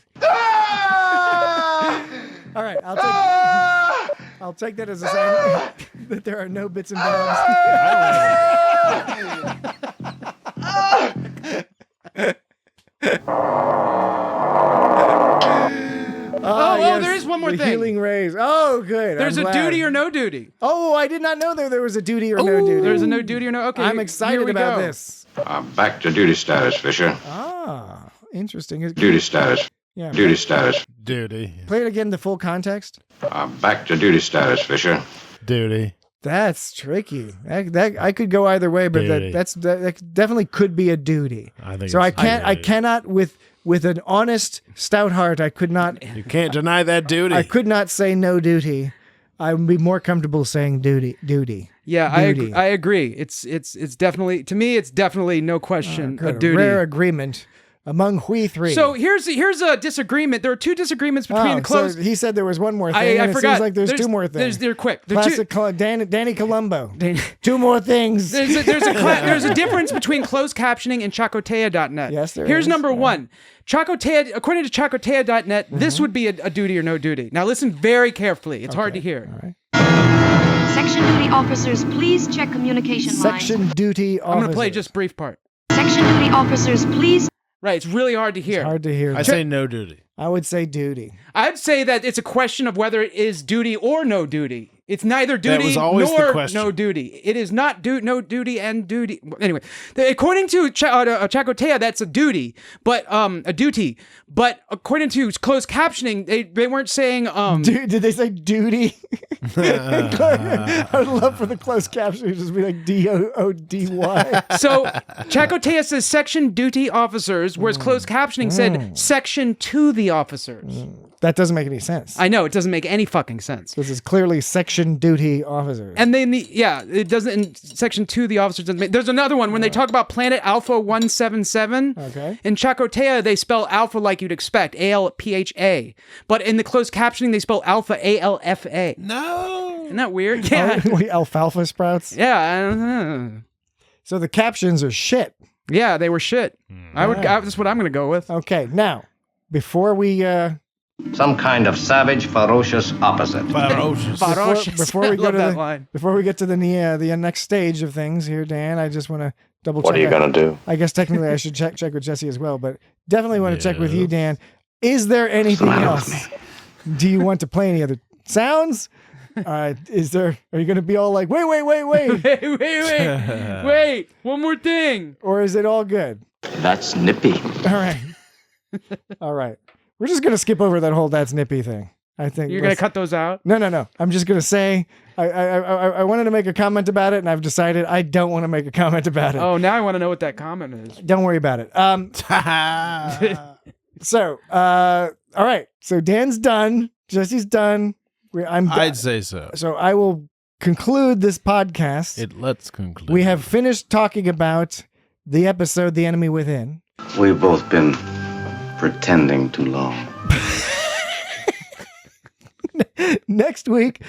Speaker 6: All right, I'll take that as a sign that there are no bits and bobs.
Speaker 7: Oh, there is one more
Speaker 6: the
Speaker 7: thing.
Speaker 6: Healing rays. Oh, good.
Speaker 7: There's
Speaker 6: I'm
Speaker 7: a
Speaker 6: glad.
Speaker 7: duty or no duty.
Speaker 6: Oh, I did not know there was a duty or no duty.
Speaker 7: There's a no duty or no. Okay,
Speaker 6: I'm
Speaker 7: here
Speaker 6: excited
Speaker 7: we
Speaker 6: about
Speaker 7: go.
Speaker 6: this.
Speaker 5: Back to duty status, Fisher.
Speaker 6: Ah, interesting.
Speaker 5: Duty status.
Speaker 6: Yeah.
Speaker 5: Duty status.
Speaker 2: Duty.
Speaker 6: Play it again, the full context.
Speaker 5: Back to duty status, Fisher.
Speaker 2: Duty.
Speaker 6: That's tricky. That I could go either way, but
Speaker 2: Duty.
Speaker 6: that definitely could be a duty.
Speaker 2: I think
Speaker 6: So
Speaker 2: it's
Speaker 6: I
Speaker 2: duty.
Speaker 6: cannot with an honest, stout heart, I could not.
Speaker 2: You can't deny that duty.
Speaker 6: I could not say no duty. I would be more comfortable saying duty.
Speaker 7: Yeah,
Speaker 6: Duty.
Speaker 7: I agree. It's definitely, to me, it's definitely no question a
Speaker 6: Good.
Speaker 7: duty.
Speaker 6: Rare agreement among we three.
Speaker 7: So here's a disagreement. There are 2 disagreements between close.
Speaker 6: So he said there was one more thing.
Speaker 7: I
Speaker 6: and
Speaker 7: forgot.
Speaker 6: It seems like there's 2 more things.
Speaker 7: They're quick. They're
Speaker 6: Classic Danny Columbo. 2 more things.
Speaker 7: There's a difference between closed captioning and chakotea.net.
Speaker 6: Yes, there
Speaker 7: Here's
Speaker 6: is.
Speaker 7: number 1. Chakotea, according to chakotea.net, this would be a duty or no duty. Now listen very carefully. It's hard to hear.
Speaker 6: All right.
Speaker 11: Section duty officers, please check communication lines.
Speaker 6: Section duty officers.
Speaker 7: I'm going to play just brief part.
Speaker 11: Section duty officers, please.
Speaker 7: Right, it's really hard to hear.
Speaker 6: Hard to hear.
Speaker 2: I say no duty.
Speaker 6: I would say duty.
Speaker 7: I'd say that it's a question of whether it is duty or no duty. It's neither duty
Speaker 2: was always the
Speaker 7: nor
Speaker 2: question.
Speaker 7: no duty. It is not no duty and duty. Anyway, according to Chakotea, that's a duty, but a duty. But according to closed captioning, they weren't saying
Speaker 6: Did they say duty? I would love for the closed caption to just be like D-O-O-D-Y.
Speaker 7: So Chakotea says section duty officers, whereas closed captioning said section to the officers.
Speaker 6: That doesn't make any sense.
Speaker 7: I know, it doesn't make any fucking sense.
Speaker 6: This is clearly section duty officers.
Speaker 7: And then it doesn't, in section 2, the officers doesn't make, there's another one when they talk about planet Alpha 177.
Speaker 6: Okay.
Speaker 7: In Chakotea, they spell alpha like you'd expect, A-L-P-H-A. But in the closed captioning, they spell alpha, A-L-F-A.
Speaker 2: No.
Speaker 7: Isn't that weird? Yeah.
Speaker 6: Alfalfa sprouts?
Speaker 7: Yeah. I don't know.
Speaker 6: So the captions are shit.
Speaker 7: Yeah, they were shit. That's what I'm going to go with.
Speaker 6: Okay, now, before we...
Speaker 8: Some kind of savage, ferocious opposite.
Speaker 2: Ferocious.
Speaker 6: Before we
Speaker 7: I
Speaker 6: go
Speaker 7: love
Speaker 6: to
Speaker 7: that
Speaker 6: the,
Speaker 7: line.
Speaker 6: before we get to the next stage of things here, Dan, I just want to double check.
Speaker 5: What are you going to do?
Speaker 6: I guess technically I should check with Jesse as well, but definitely want to check with you, Dan. Is there anything else? Do you want to play any other sounds? Are you going to be all like, wait,
Speaker 7: Wait, one more thing.
Speaker 6: or is it all good?
Speaker 5: That's nippy.
Speaker 6: All right. We're just going to skip over that whole that's nippy thing. I think
Speaker 7: You're going to cut those out?
Speaker 6: No. I'm just going to say I wanted to make a comment about it, and I've decided I don't want to make a comment about it.
Speaker 7: Oh, now I want to know what that comment is.
Speaker 6: Don't worry about it. So, all right. So Dan's done. Jesse's done.
Speaker 2: I'd say so.
Speaker 6: So I will conclude this podcast.
Speaker 2: Let's conclude.
Speaker 6: We have finished talking about the episode The Enemy Within.
Speaker 5: We've both been pretending too long.
Speaker 6: Next week,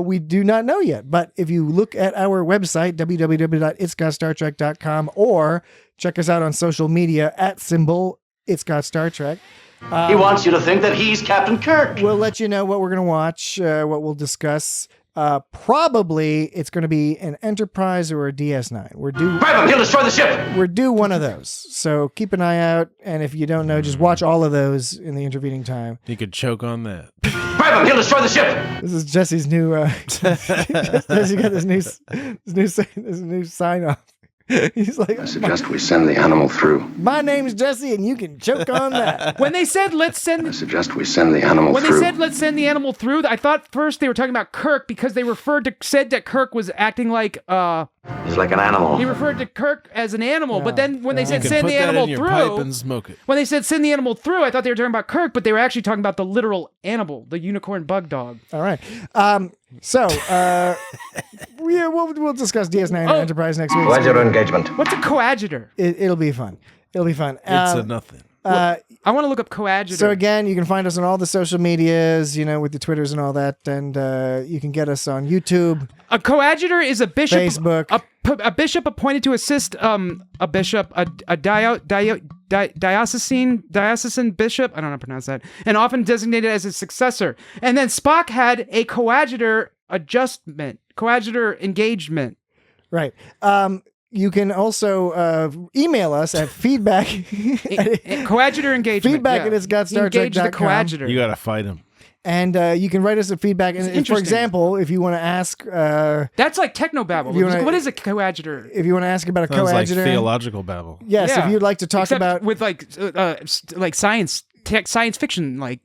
Speaker 6: we do not know yet. But if you look at our website, www.itsgotstartrek.com, or check us out on social media at symbol It's Got Star Trek.
Speaker 3: He wants you to think that he's Captain Kirk.
Speaker 6: We'll let you know what we're going to watch, what we'll discuss. Probably it's going to be an Enterprise or a DS9. We're due.
Speaker 3: Grab him! He'll destroy the ship!
Speaker 6: We're due one of those. So keep an got out. And if you don't know, just watch all of those in the intervening time.
Speaker 2: You could choke on that.
Speaker 3: Grab him! He'll destroy the ship!
Speaker 6: This is Jesse's new. Jesse got this new sign off. He's like,
Speaker 10: I suggest we send the animal through.
Speaker 6: My name's Jesse, and you can choke on that.
Speaker 7: When they said let's send,
Speaker 10: I suggest we send the animal
Speaker 7: when
Speaker 10: through.
Speaker 7: they said let's send the animal through, I thought first they were talking about Kirk because they said that Kirk was acting like
Speaker 5: He's like an animal.
Speaker 7: He referred to Kirk as an animal, but then when they said
Speaker 2: You can
Speaker 7: send
Speaker 2: put
Speaker 7: the
Speaker 2: that
Speaker 7: animal
Speaker 2: in your
Speaker 7: through,
Speaker 2: pipe and smoke it.
Speaker 7: when they said send the animal through, I thought they were talking about Kirk, but they were actually talking about the literal animal, the unicorn bug dog.
Speaker 6: All right. We'll discuss DS9 and Enterprise next week.
Speaker 10: Where's your engagement?
Speaker 7: What's a coadjutor?
Speaker 6: It'll be fun. It'll be fun.
Speaker 2: It's a nothing.
Speaker 7: I want to look up coadjutor.
Speaker 6: So again, you can find us on all the social medias, with the Twitters and all that, and you can get us on YouTube.
Speaker 7: A coadjutor is a bishop,
Speaker 6: Facebook.
Speaker 7: a bishop appointed to assist a diocesan bishop. I don't know how to pronounce that, and often designated as his successor. And then Spock had a coadjutor engagement.
Speaker 6: Right. You can also email us at feedback.
Speaker 7: Coadjutor engagement.
Speaker 6: Feedback at itsgotstartrek.com.
Speaker 7: Engage the coadjutor.
Speaker 2: You got to fight him.
Speaker 6: And you can write us a feedback. And for example, if you want to ask...
Speaker 7: that's like technobabble. What is a coadjutor?
Speaker 6: If you want to ask about a
Speaker 2: Sounds
Speaker 6: coadjutor...
Speaker 2: like theological babble.
Speaker 6: Yes, if you'd like to talk about...
Speaker 7: With like science fiction, like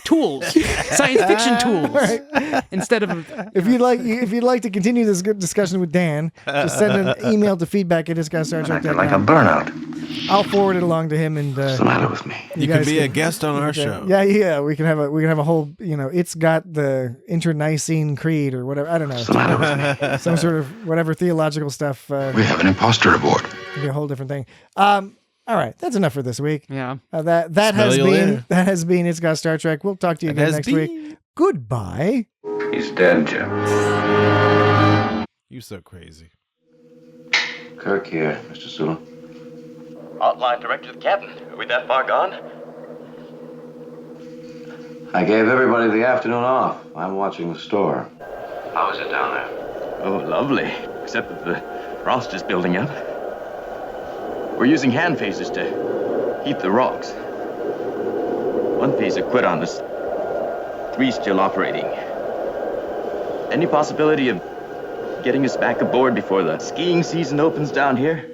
Speaker 7: tools, science fiction tools,
Speaker 6: right.
Speaker 7: instead of.
Speaker 6: If you'd like to continue this good discussion with Dan, just send an email to feedback at itsgotstartrek.com.
Speaker 10: Like a burnout.
Speaker 6: I'll forward it along to him, and
Speaker 10: What's the matter with me?
Speaker 2: You can be a guest on our show.
Speaker 6: Yeah. We can have a whole. It's got the Inter-Nicene Creed or whatever. I don't know.
Speaker 10: What's the matter with me?
Speaker 6: Some sort of whatever theological stuff.
Speaker 10: We have an imposter aboard.
Speaker 6: It'll be a whole different thing. All right, that's enough for this week.
Speaker 7: Yeah.
Speaker 6: That has been It's Got Star Trek. We'll talk to you again next week. Goodbye.
Speaker 10: He's dead, Jim.
Speaker 2: You so crazy.
Speaker 5: Kirk here, Mr. Sulu.
Speaker 3: Outline direct to the captain. Are we that far gone?
Speaker 5: I gave everybody the afternoon off. I'm watching the store.
Speaker 8: How is it down there?
Speaker 3: Oh, lovely. Except that the frost is building up. We're using hand phasers to heat the rocks. One phaser quit on us. 3 still operating. Any possibility of getting us back aboard before the skiing season opens down here?